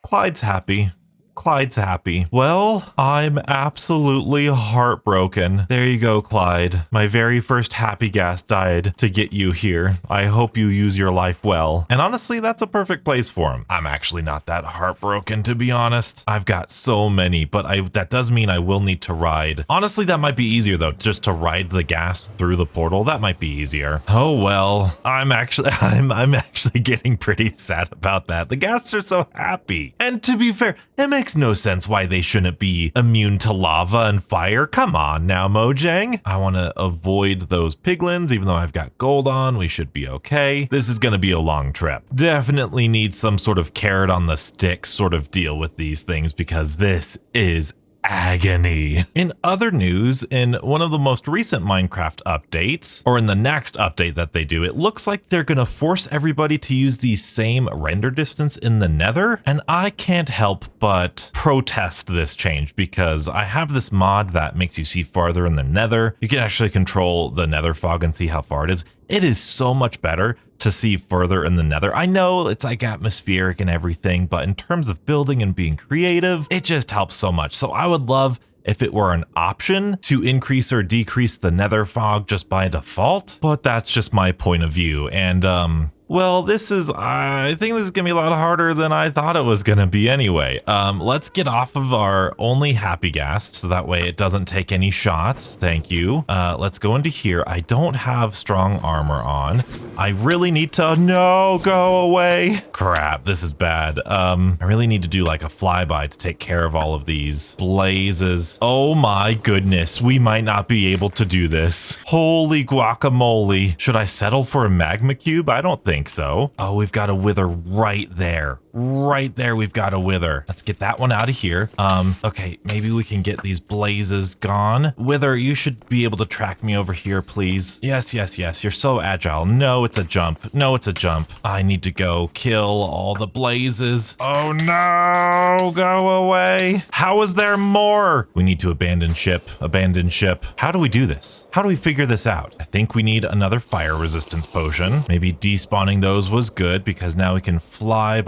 Clyde's happy. Clyde's happy. Well, I'm absolutely heartbroken. There you go, Clyde. My very first Happy Gas died to get you here. I hope you use your life well. And honestly, that's a perfect place for him. I'm actually not that heartbroken, to be honest. I've got so many, but that does mean I will need to ride. Honestly, that might be easier though, just to ride the gas through the portal. That might be easier. Oh well, I'm actually getting pretty sad about that. The ghasts are so happy. And to be fair, it makes no sense why they shouldn't be immune to lava and fire. Come on now, Mojang. I want to avoid those piglins, even though I've got gold on. We should be okay. This is going to be a long trip. Definitely need some sort of carrot on the stick sort of deal with these things because this is agony. In other news, in one of the most recent Minecraft updates, or in the next update that they do, it looks like they're gonna force everybody to use the same render distance in the nether, and I can't help but protest this change because I have this mod that makes you see farther in the nether. You can actually control the nether fog and see how far it is. It is so much better to see further in the nether. I know it's like atmospheric and everything, but in terms of building and being creative, it just helps so much. So I would love if it were an option to increase or decrease the nether fog just by default, but that's just my point of view. And well, I think this is gonna be a lot harder than I thought it was gonna be anyway. Let's get off of our only Happy Ghast so that way it doesn't take any shots. Thank you. Let's go into here. I don't have strong armor on. I really need to, no, go away. Crap, this is bad. I really need to do like a flyby to take care of all of these blazes. Oh my goodness, we might not be able to do this. Holy guacamole. Should I settle for a magma cube? I don't think so. Oh, we've got a wither right there. Right there, we've got a wither. Let's get that one out of here. Okay, maybe we can get these blazes gone. Wither, you should be able to track me over here, please. Yes, yes, yes. You're so agile. No, it's a jump. No, it's a jump. I need to go kill all the blazes. Oh no, go away. How is there more? We need to abandon ship. Abandon ship. How do we do this? How do we figure this out? I think we need another fire resistance potion. Maybe despawning those was good because now we can fly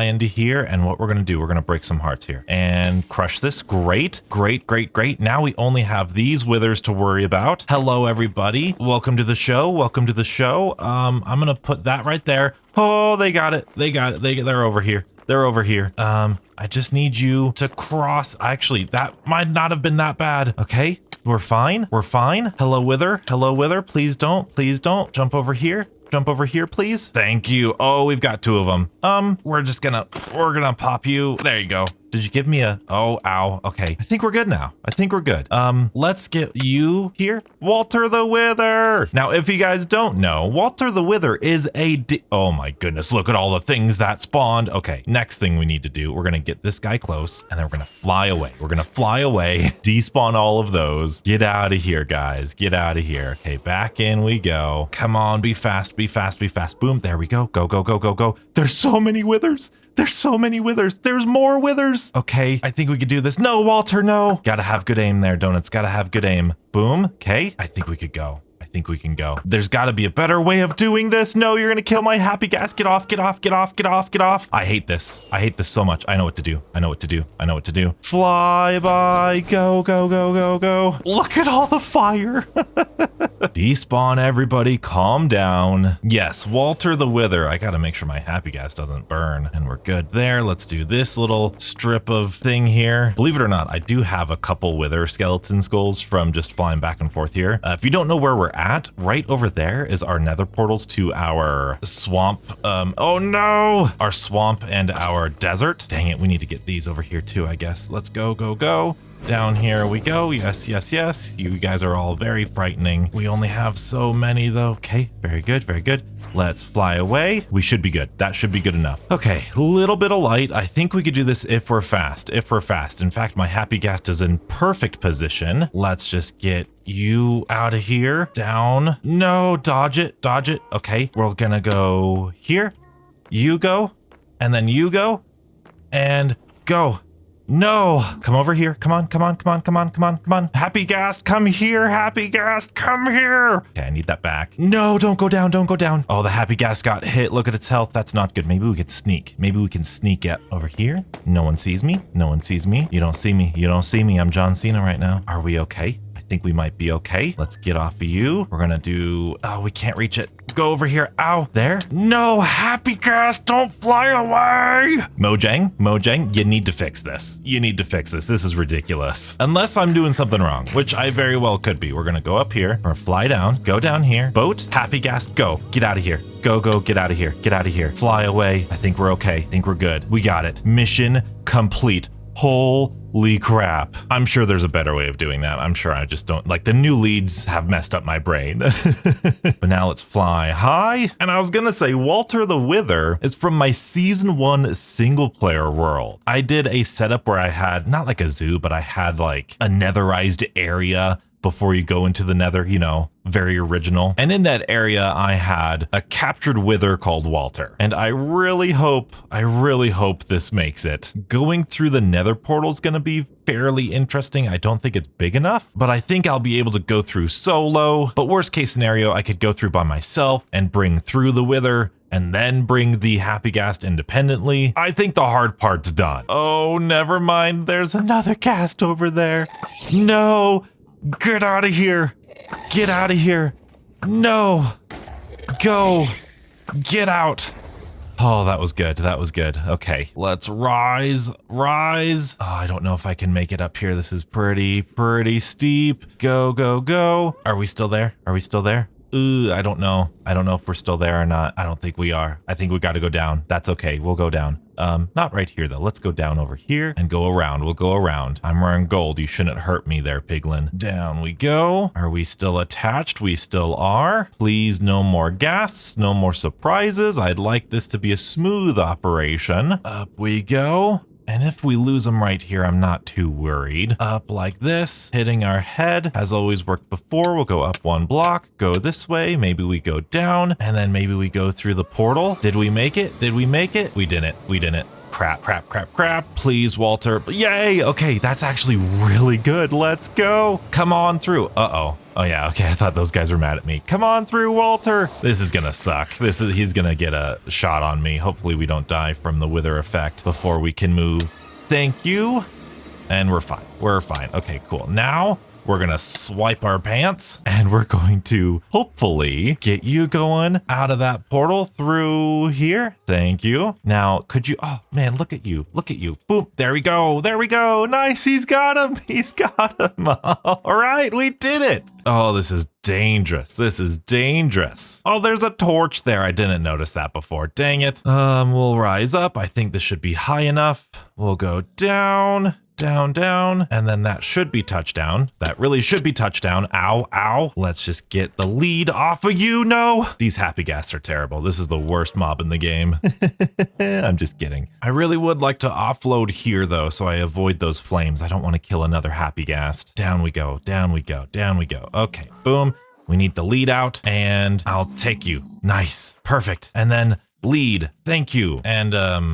into here. And what we're going to do, we're going to break some hearts here and crush this. Great, great, great, great. Now we only have these withers to worry about. Hello, everybody. Welcome to the show. Welcome to the show. I'm going to put that right there. Oh, they got it. They got it. They're over here. They're over here. I just need you to cross. Actually, that might not have been that bad. Okay, we're fine. We're fine. Hello, wither. Hello, wither. Please don't jump over here. Jump over here, please. Thank you. Oh, we've got two of them. We're gonna pop you. There you go. Did you give me a, oh, ow. Okay. I think we're good now. I think we're good. Let's get you here. Walter the Wither. Now, if you guys don't know, Walter the Wither is oh my goodness. Look at all the things that spawned. Okay. Next thing we need to do, we're going to get this guy close and then we're going to fly away. We're going to fly away, despawn all of those. Get out of here, guys. Get out of here. Okay. Back in we go. Come on. Be fast, be fast, be fast. Boom. There we go. Go, go, go, go, go. There's so many withers. There's so many withers. There's more withers. Okay, I think we could do this. No, Walter, no. Gotta have good aim there, Donuts. Gotta have good aim. Boom. Okay, I think we could go. I think we can go. There's gotta be a better way of doing this. No, you're gonna kill my happy gas. Get off, get off, get off, get off, get off. I hate this. I hate this so much. I know what to do. I know what to do. I know what to do. Fly by. Go, go, go, go, go. Look at all the fire. Despawn, everybody. Calm down. Yes, Walter the Wither. I gotta make sure my happy gas doesn't burn. And we're good there. Let's do this little strip of thing here. Believe it or not, I do have a couple wither skeleton skulls from just flying back and forth here. If you don't know where we're at, right over there is our nether portals to our swamp. Oh no! Our swamp and our desert. Dang it, we need to get these over here too, I guess. Let's go, go, go. Down here we go. Yes, yes, yes. You guys are all very frightening. We only have so many though. Okay, very good, very good. Let's fly away. We should be good. That should be good enough. Okay, little bit of light. I think we could do this if we're fast. If we're fast. In fact, my happy gas is in perfect position. Let's just get you out of here. Down. No, dodge it, dodge it. Okay, we're gonna go here. You go, and then you go, and go. No, come over here. Come on, come on, come on, come on, come on, come on. Happy gas, come here. Happy gas, come here. Okay, I need that back. No, don't go down, don't go down. Oh, the happy gas got hit. Look at its health. That's not good. Maybe we could sneak. Maybe we can sneak it over here. No one sees me. No one sees me. You don't see me. You don't see me. I'm John Cena right now. Are we okay? I think we might be okay. Let's get off of you. We're gonna do, oh, we can't reach it. Go over here. Ow, there. No, happy gas, don't fly away. Mojang, Mojang, you need to fix this. You need to fix this. This is ridiculous. Unless I'm doing something wrong, which I very well could be. We're gonna go up here. We're gonna fly down, go down here. Boat, happy gas, go. Get out of here. Go, go, get out of here. Get out of here. Fly away. I think we're okay. I think we're good. We got it. Mission complete. Holy crap. I'm sure there's a better way of doing that. I'm sure I just don't, like, the new leads have messed up my brain. But now let's fly high. And I was gonna say, Walter the Wither is from my season 1 single player world. I did a setup where I had, not like a zoo, but I had like a netherized area before you go into the nether, you know, very original. And in that area, I had a captured wither called Walter. And I really hope this makes it. Going through the nether portal is going to be fairly interesting. I don't think it's big enough, but I think I'll be able to go through solo. But worst case scenario, I could go through by myself and bring through the wither and then bring the happy ghast independently. I think the hard part's done. Oh, never mind. There's another ghast over there. No. Get out of here. Get out of here. No. Go. Get out. Oh, that was good. That was good. Okay, let's rise. Rise. Oh, I don't know if I can make it up here. This is pretty steep. Go, go, go. Are we still there? Are we still there? Ooh, I don't know. I don't know if we're still there or not. I don't think we are. I think we got to go down. That's okay. We'll go down. Not right here though. Let's go down over here and go around. We'll go around. I'm wearing gold. You shouldn't hurt me there, piglin. Down we go. Are we still attached? We still are. Please, no more gas, no more surprises. I'd like this to be a smooth operation. Up we go. And if we lose them right here, I'm not too worried. Up like this, hitting our head has always worked before. We'll go up 1 block, go this way. Maybe we go down, and then maybe we go through the portal. Did we make it? Did we make it? We didn't. We didn't. Crap, crap, crap, crap. Please, Walter. Yay! Okay, that's actually really good. Let's go. Come on through. Uh-oh. Oh yeah, okay, I thought those guys were mad at me. Come on through, Walter. This is gonna suck. He's gonna get a shot on me. Hopefully we don't die from the wither effect before we can move. Thank you. And we're fine. We're fine. Okay, cool. Now we're gonna swipe our pants and we're going to hopefully get you going out of that portal through here. Thank you. Now, could you, oh man, look at you. Look at you. Boom. There we go. There we go. Nice. He's got him. He's got him. All right. We did it. Oh, this is dangerous. This is dangerous. Oh, there's a torch there. I didn't notice that before. Dang it. We'll rise up. I think this should be high enough. We'll go down. Down, down, and then that should be touchdown. That really should be touchdown. Ow, ow. Let's just get the lead off of you. No, these happy gas are terrible. This is the worst mob in the game. I'm just kidding. I really would like to offload here though, so I avoid those flames. I don't want to kill another happy gas. Down we go, down we go, down we go. Okay, boom. We need the lead out and I'll take you. Nice, perfect. And then lead. Thank you. And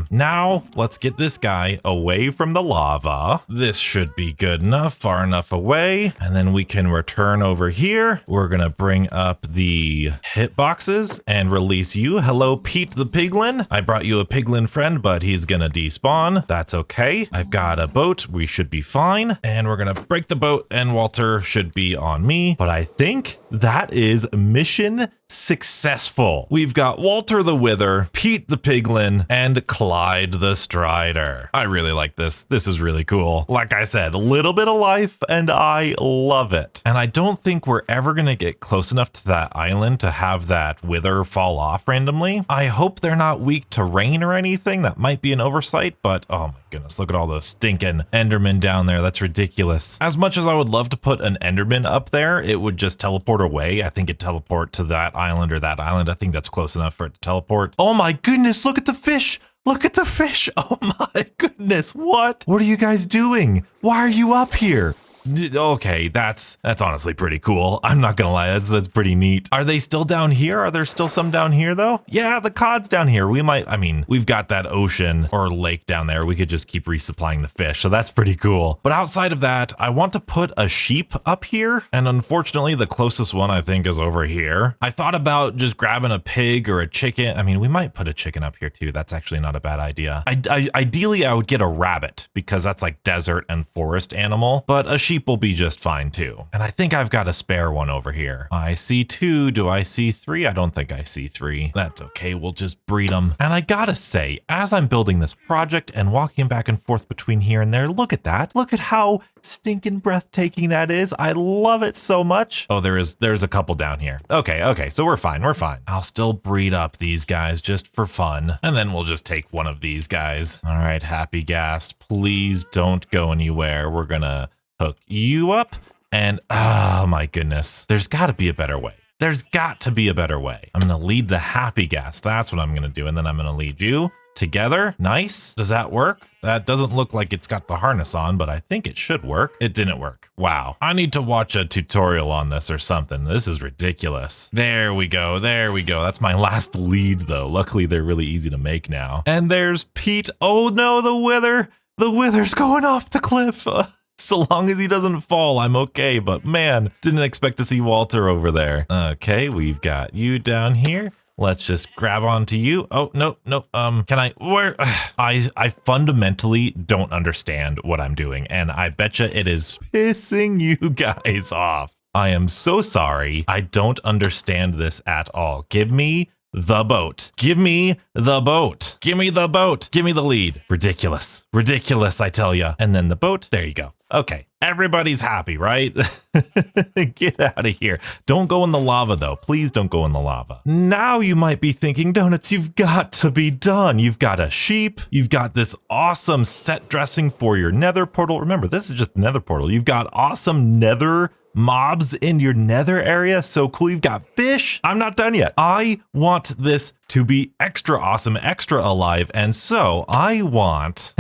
now let's get this guy away from the lava. This should be good enough, far enough away. And then we can return over here. We're gonna bring up the hitboxes and release you. Hello, Pete the piglin. I brought you a piglin friend, but he's gonna despawn. That's okay. I've got a boat. We should be fine. And we're gonna break the boat and Walter should be on me. But I think that is mission successful. We've got Walter the Wither, Pete the Piglin, and Clyde the Strider. I really like this. This is really cool. Like I said, a little bit of life and I love it. And I don't think we're ever gonna get close enough to that island to have that wither fall off randomly. I hope they're not weak to rain or anything. That might be an oversight, but oh my goodness, look at all those stinking Endermen down there. That's ridiculous. As much as I would love to put an Enderman up there, it would just teleport away. I think it'd teleport to that island or that island. I think that's close enough for it to teleport. Oh my goodness, look at the fish. Look at the fish. Oh my goodness. What are you guys doing? Why are you up here? Okay, that's honestly pretty cool. I'm not gonna lie, that's pretty neat. Are they still down here? Are there still some down here though? Yeah, the cod's down here. We've got that ocean or lake down there. We could just keep resupplying the fish, so that's pretty cool. But outside of that, I want to put a sheep up here, and unfortunately the closest one I think is over here. I thought about just grabbing a pig or a chicken. I mean, we might put a chicken up here too. That's actually not a bad idea. Ideally, I would get a rabbit because that's like desert and forest animal, but a sheep will be just fine too. And I think I've got a spare one over here. I see 2. Do I see 3? I don't think I see 3. That's okay. We'll just breed them. And I gotta say, as I'm building this project and walking back and forth between here and there, look at that. Look at how stinking breathtaking that is. I love it so much. Oh, there's a couple down here. Okay. So we're fine. We're fine. I'll still breed up these guys just for fun. And then we'll just take one of these guys. All right, Happy Ghast, please don't go anywhere. We're gonna hook you up and oh my goodness, there's got to be a better way. There's got to be a better way. I'm gonna lead the Happy Ghast. That's what I'm gonna do, and then I'm gonna lead you together. Nice. Does that work? That doesn't look like it's got the harness on, but I think it should work. It didn't work. Wow. I need to watch a tutorial on this or something. This is ridiculous. There we go. There we go. That's my last lead though. Luckily they're really easy to make now. And there's Pete. Oh no, the wither. The wither's going off the cliff. So long as he doesn't fall, I'm okay. But man, didn't expect to see Walter over there. Okay, we've got you down here. Let's just grab onto you. Oh, no. Can I, where? I fundamentally don't understand what I'm doing. And I betcha it is pissing you guys off. I am so sorry. I don't understand this at all. Give me the boat. Give me the boat. Give me the boat. Give me the lead. Ridiculous. Ridiculous, I tell ya. And then the boat. There you go. Okay. Everybody's happy, right? Get out of here. Don't go in the lava, though. Please don't go in the lava. Now you might be thinking, Donuts, you've got to be done. You've got a sheep. You've got this awesome set dressing for your nether portal. Remember, this is just nether portal. You've got awesome nether mobs in your nether area. So cool. You've got fish. I'm not done yet. I want this to be extra awesome, extra alive. And so I want,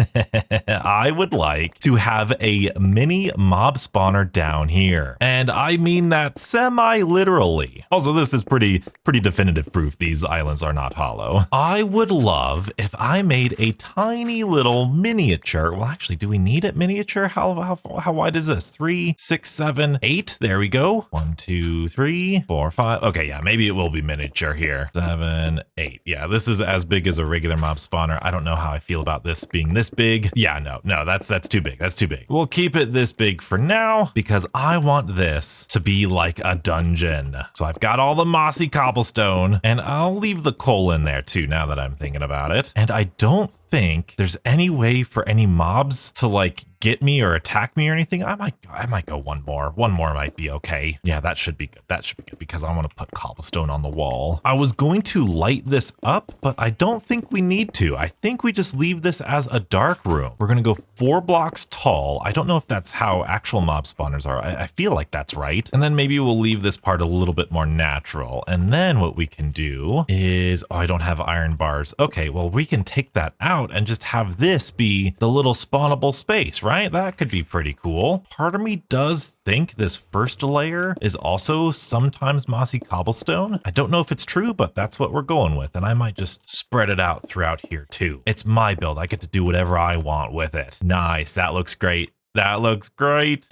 I would like to have a mini mob spawner down here. And I mean that semi-literally. Also, this is pretty definitive proof these islands are not hollow. I would love if I made a tiny little miniature. Well, actually, do we need it miniature? How wide is this? 3, 6, 7, 8. There we go. 1, 2, 3, 4, 5. Okay, yeah, maybe it will be miniature here. 7, 8. Yeah, this is as big as a regular mob spawner. I don't know how I feel about this being this big. Yeah, no, that's too big. That's too big. We'll keep it this big for now because I want this to be like a dungeon. So I've got all the mossy cobblestone and I'll leave the coal in there too now that I'm thinking about it. And I don't think there's any way for any mobs to like get me or attack me or anything. I might go one more. One more might be okay. Yeah, that should be good. That should be good because I want to put cobblestone on the wall. I was going to light this up, but I don't think we need to. I think we just leave this as a dark room. We're going to go 4 blocks tall. I don't know if that's how actual mob spawners are. I feel like that's right. And then maybe we'll leave this part a little bit more natural. And then what we can do is, oh, I don't have iron bars. Okay, well, we can take that out and just have this be the little spawnable space, right? That could be pretty cool. Part of me does think this first layer is also sometimes mossy cobblestone. I don't know if it's true, but that's what we're going with. And I might just spread it out throughout here too. It's my build. I get to do whatever I want with it. Nice. That looks great. That looks great.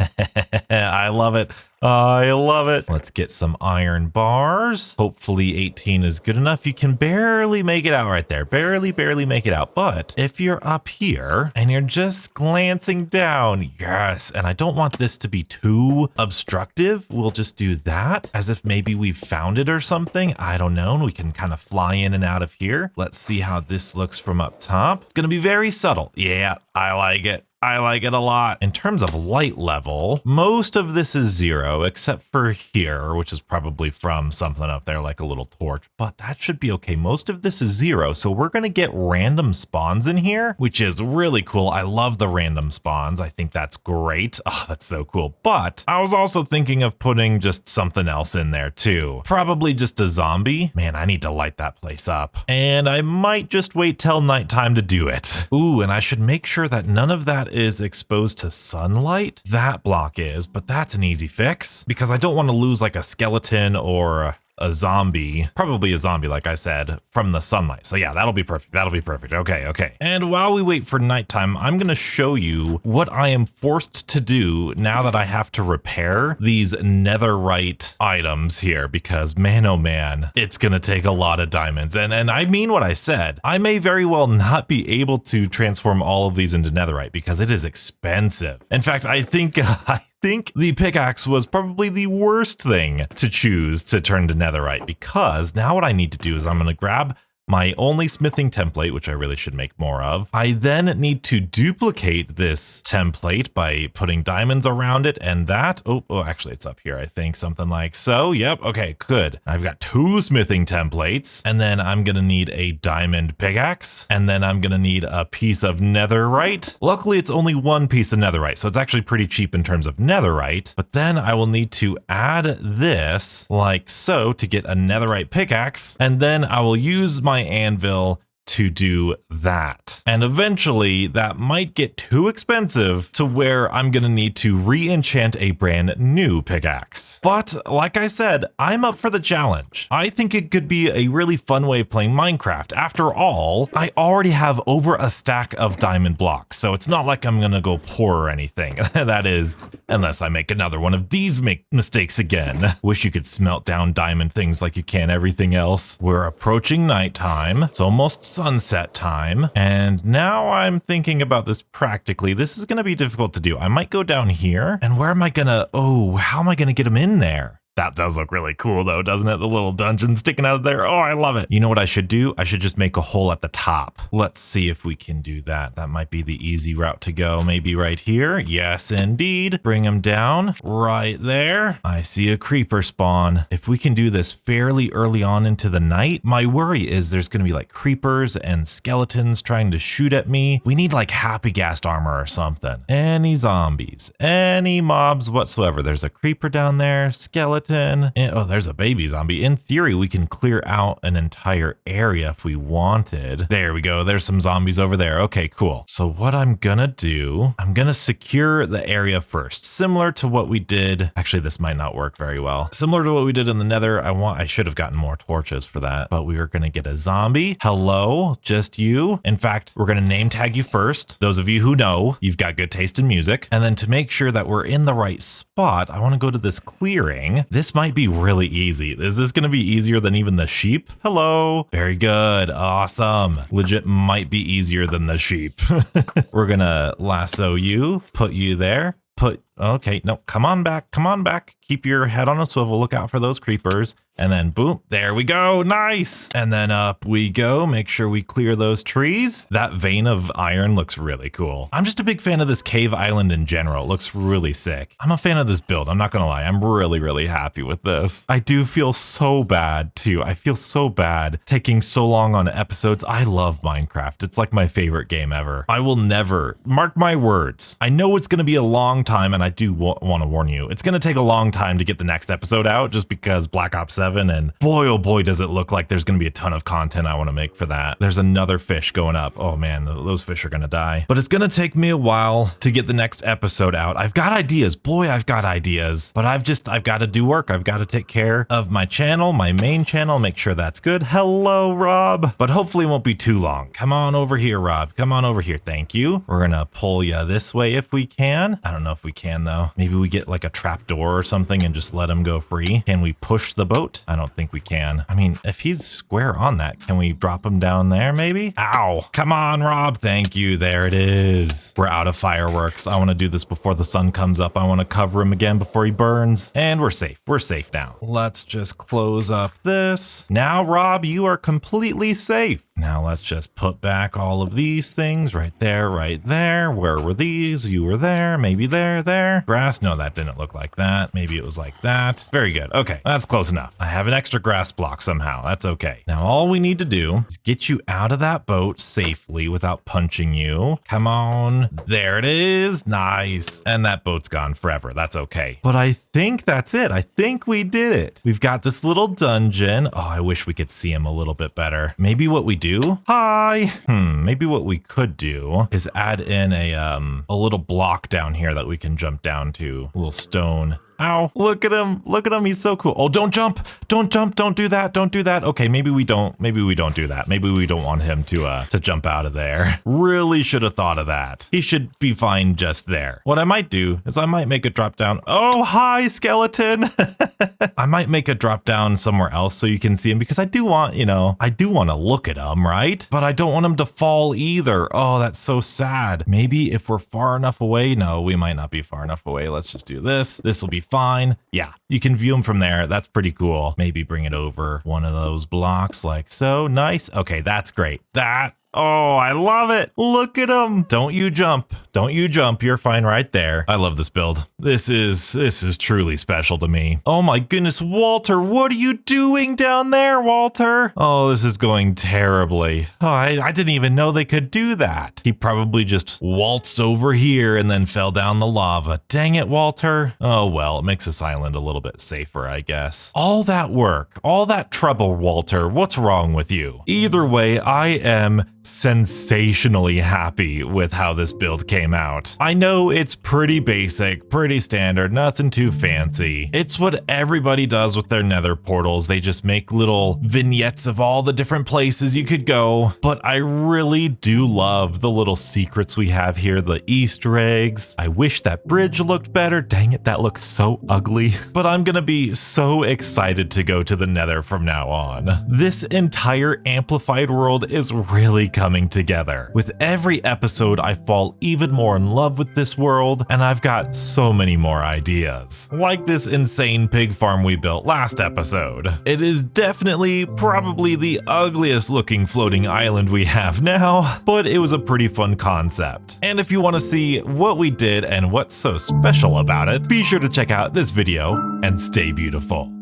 I love it. I love it. Let's get some iron bars. Hopefully 18 is good enough. You can barely make it out right there. Barely make it out. But if you're up here and you're just glancing down, yes. And I don't want this to be too obstructive. We'll just do that as if maybe we've found it or something. I don't know. And we can kind of fly in and out of here. Let's see how this looks from up top. It's going to be very subtle. Yeah, I like it. I like it a lot. In terms of light level, most of this is 0 except for here, which is probably from something up there like a little torch, but that should be okay. Most of this is 0. So we're going to get random spawns in here, which is really cool. I love the random spawns. I think that's great. Oh, that's so cool. But I was also thinking of putting just something else in there too. Probably just a zombie. Man, I need to light that place up. And I might just wait till nighttime to do it. Ooh, and I should make sure that none of that is exposed to sunlight. That block is, but that's an easy fix because I don't want to lose like a skeleton or a zombie, probably a zombie, like I said, from the sunlight. So yeah, that'll be perfect. That'll be perfect. Okay. And while we wait for nighttime, I'm going to show you what I am forced to do now that I have to repair these netherite items here, because man, oh man, it's going to take a lot of diamonds. And I mean what I said. I may very well not be able to transform all of these into netherite because it is expensive. In fact, I think the pickaxe was probably the worst thing to choose to turn to netherite, because now what I need to do is I'm going to grab my only smithing template, which I really should make more of. I then need to duplicate this template by putting diamonds around it and that. Oh, actually it's up here, I think, something like so. Yep. Okay, good. I've got 2 smithing templates, and then I'm going to need a diamond pickaxe, and then I'm going to need a piece of netherite. Luckily, it's only 1 piece of netherite, so it's actually pretty cheap in terms of netherite, but then I will need to add this like so to get a netherite pickaxe, and then I will use my anvil to do that. And eventually that might get too expensive to where I'm going to need to re-enchant a brand new pickaxe. But like I said, I'm up for the challenge. I think it could be a really fun way of playing Minecraft. After all, I already have over a stack of diamond blocks, so it's not like I'm going to go poor or anything. That is, unless I make another one of these mistakes again. Wish you could smelt down diamond things like you can everything else. We're approaching nighttime. It's almost sunset time. And now I'm thinking about this practically. This is going to be difficult to do. I might go down here, and where am I going to, how am I going to get them in there? That does look really cool though, doesn't it? The little dungeon sticking out there. Oh, I love it. You know what I should do? I should just make a hole at the top. Let's see if we can do that. That might be the easy route to go. Maybe right here. Yes, indeed. Bring them down right there. I see a creeper spawn. If we can do this fairly early on into the night, my worry is there's going to be like creepers and skeletons trying to shoot at me. We need like happy gas armor or something. Any zombies, any mobs whatsoever. There's a creeper down there, skeleton. Oh, there's a baby zombie. In theory, we can clear out an entire area if we wanted. There we go. There's some zombies over there. Okay, cool. So what I'm gonna do, I'm gonna secure the area first, similar to what we did. Actually, this might not work very well. Similar to what we did in the Nether. I should have gotten more torches for that, but we are gonna get a zombie. Hello, just you. In fact, we're gonna name tag you first. Those of you who know, you've got good taste in music. And then to make sure that we're in the right spot, I want to go to this clearing. This might be really easy. Is this going to be easier than even the sheep? Hello. Very good. Awesome. Legit might be easier than the sheep. We're going to lasso you, put you there. Okay, no, come on back. Come on back. Keep your head on a swivel. Look out for those creepers. And then boom, there we go. Nice. And then up we go. Make sure we clear those trees. That vein of iron looks really cool. I'm just a big fan of this cave island in general. It looks really sick. I'm a fan of this build. I'm not going to lie. I'm really, really happy with this. I do feel so bad too. I feel so bad taking so long on episodes. I love Minecraft. It's like my favorite game ever. I will never, mark my words. I know it's going to be a long time, and I do want to warn you. It's going to take a long time to get the next episode out just because Black Ops 7, and boy, oh boy, does it look like there's going to be a ton of content I want to make for that. There's another fish going up. Oh man, those fish are going to die. But it's going to take me a while to get the next episode out. I've got ideas. Boy, I've got ideas. But I've got to do work. I've got to take care of my channel, my main channel, make sure that's good. Hello, Rob. But hopefully it won't be too long. Come on over here, Rob. Come on over here. Thank you. We're going to pull you this way if we can. I don't know if we can though. Maybe we get like a trap door or something and just let him go free. Can we push the boat? I don't think we can. I mean, if he's square on that, can we drop him down there maybe? Ow. Come on, Rob. Thank you. There it is. We're out of fireworks. I want to do this before the sun comes up. I want to cover him again before he burns. And we're safe. We're safe now. Let's just close up this. Now, Rob, you are completely safe. Now let's just put back all of these things right there, right there. Where were these? You were there, maybe there. Grass? No, that didn't look like that. Maybe it was like that. Very good. Okay, that's close enough. I have an extra grass block somehow. That's okay. Now all we need to do is get you out of that boat safely without punching you. Come on. There it is. Nice. And that boat's gone forever. That's okay. But I think that's it. I think we did it. We've got this little dungeon. Oh, I wish we could see him a little bit better. Maybe what we do. Hi. Maybe what we could do is add in a little block down here that we can jump down to. A little stone. Ow, look at him. Look at him. He's so cool. Oh, don't jump. Don't jump. Don't do that. Don't do that. Okay, maybe we don't do that. Maybe we don't want him to jump out of there. Really should have thought of that. He should be fine just there. What I might do is I might make a drop down. Oh, hi, skeleton. I might make a drop down somewhere else so you can see him, because I do want to look at him, right? But I don't want him to fall either. Oh, that's so sad. Maybe if we're far enough away. No, we might not be far enough away. Let's just do this. This will be fine. Yeah, you can view them from there. That's pretty cool. Maybe bring it over one of those blocks like so. Nice. Okay, that's great. Oh, I love it. Look at him. Don't you jump. Don't you jump. You're fine right there. I love this build. This is truly special to me. Oh my goodness, Walter, what are you doing down there, Walter? Oh, this is going terribly. Oh, I didn't even know they could do that. He probably just waltzed over here and then fell down the lava. Dang it, Walter. Oh, well, it makes this island a little bit safer, I guess. All that work, all that trouble, Walter. What's wrong with you? Either way, I am sensationally happy with how this build came out. I know it's pretty basic, pretty standard, nothing too fancy. It's what everybody does with their nether portals. They just make little vignettes of all the different places you could go. But I really do love the little secrets we have here, the Easter eggs. I wish that bridge looked better. Dang it, that looks so ugly. But I'm gonna be so excited to go to the nether from now on. This entire amplified world is really coming together. With every episode, I fall even more in love with this world, and I've got so many more ideas. Like this insane pig farm we built last episode. It is definitely probably the ugliest looking floating island we have now, but it was a pretty fun concept. And if you want to see what we did and what's so special about it, be sure to check out this video and stay beautiful.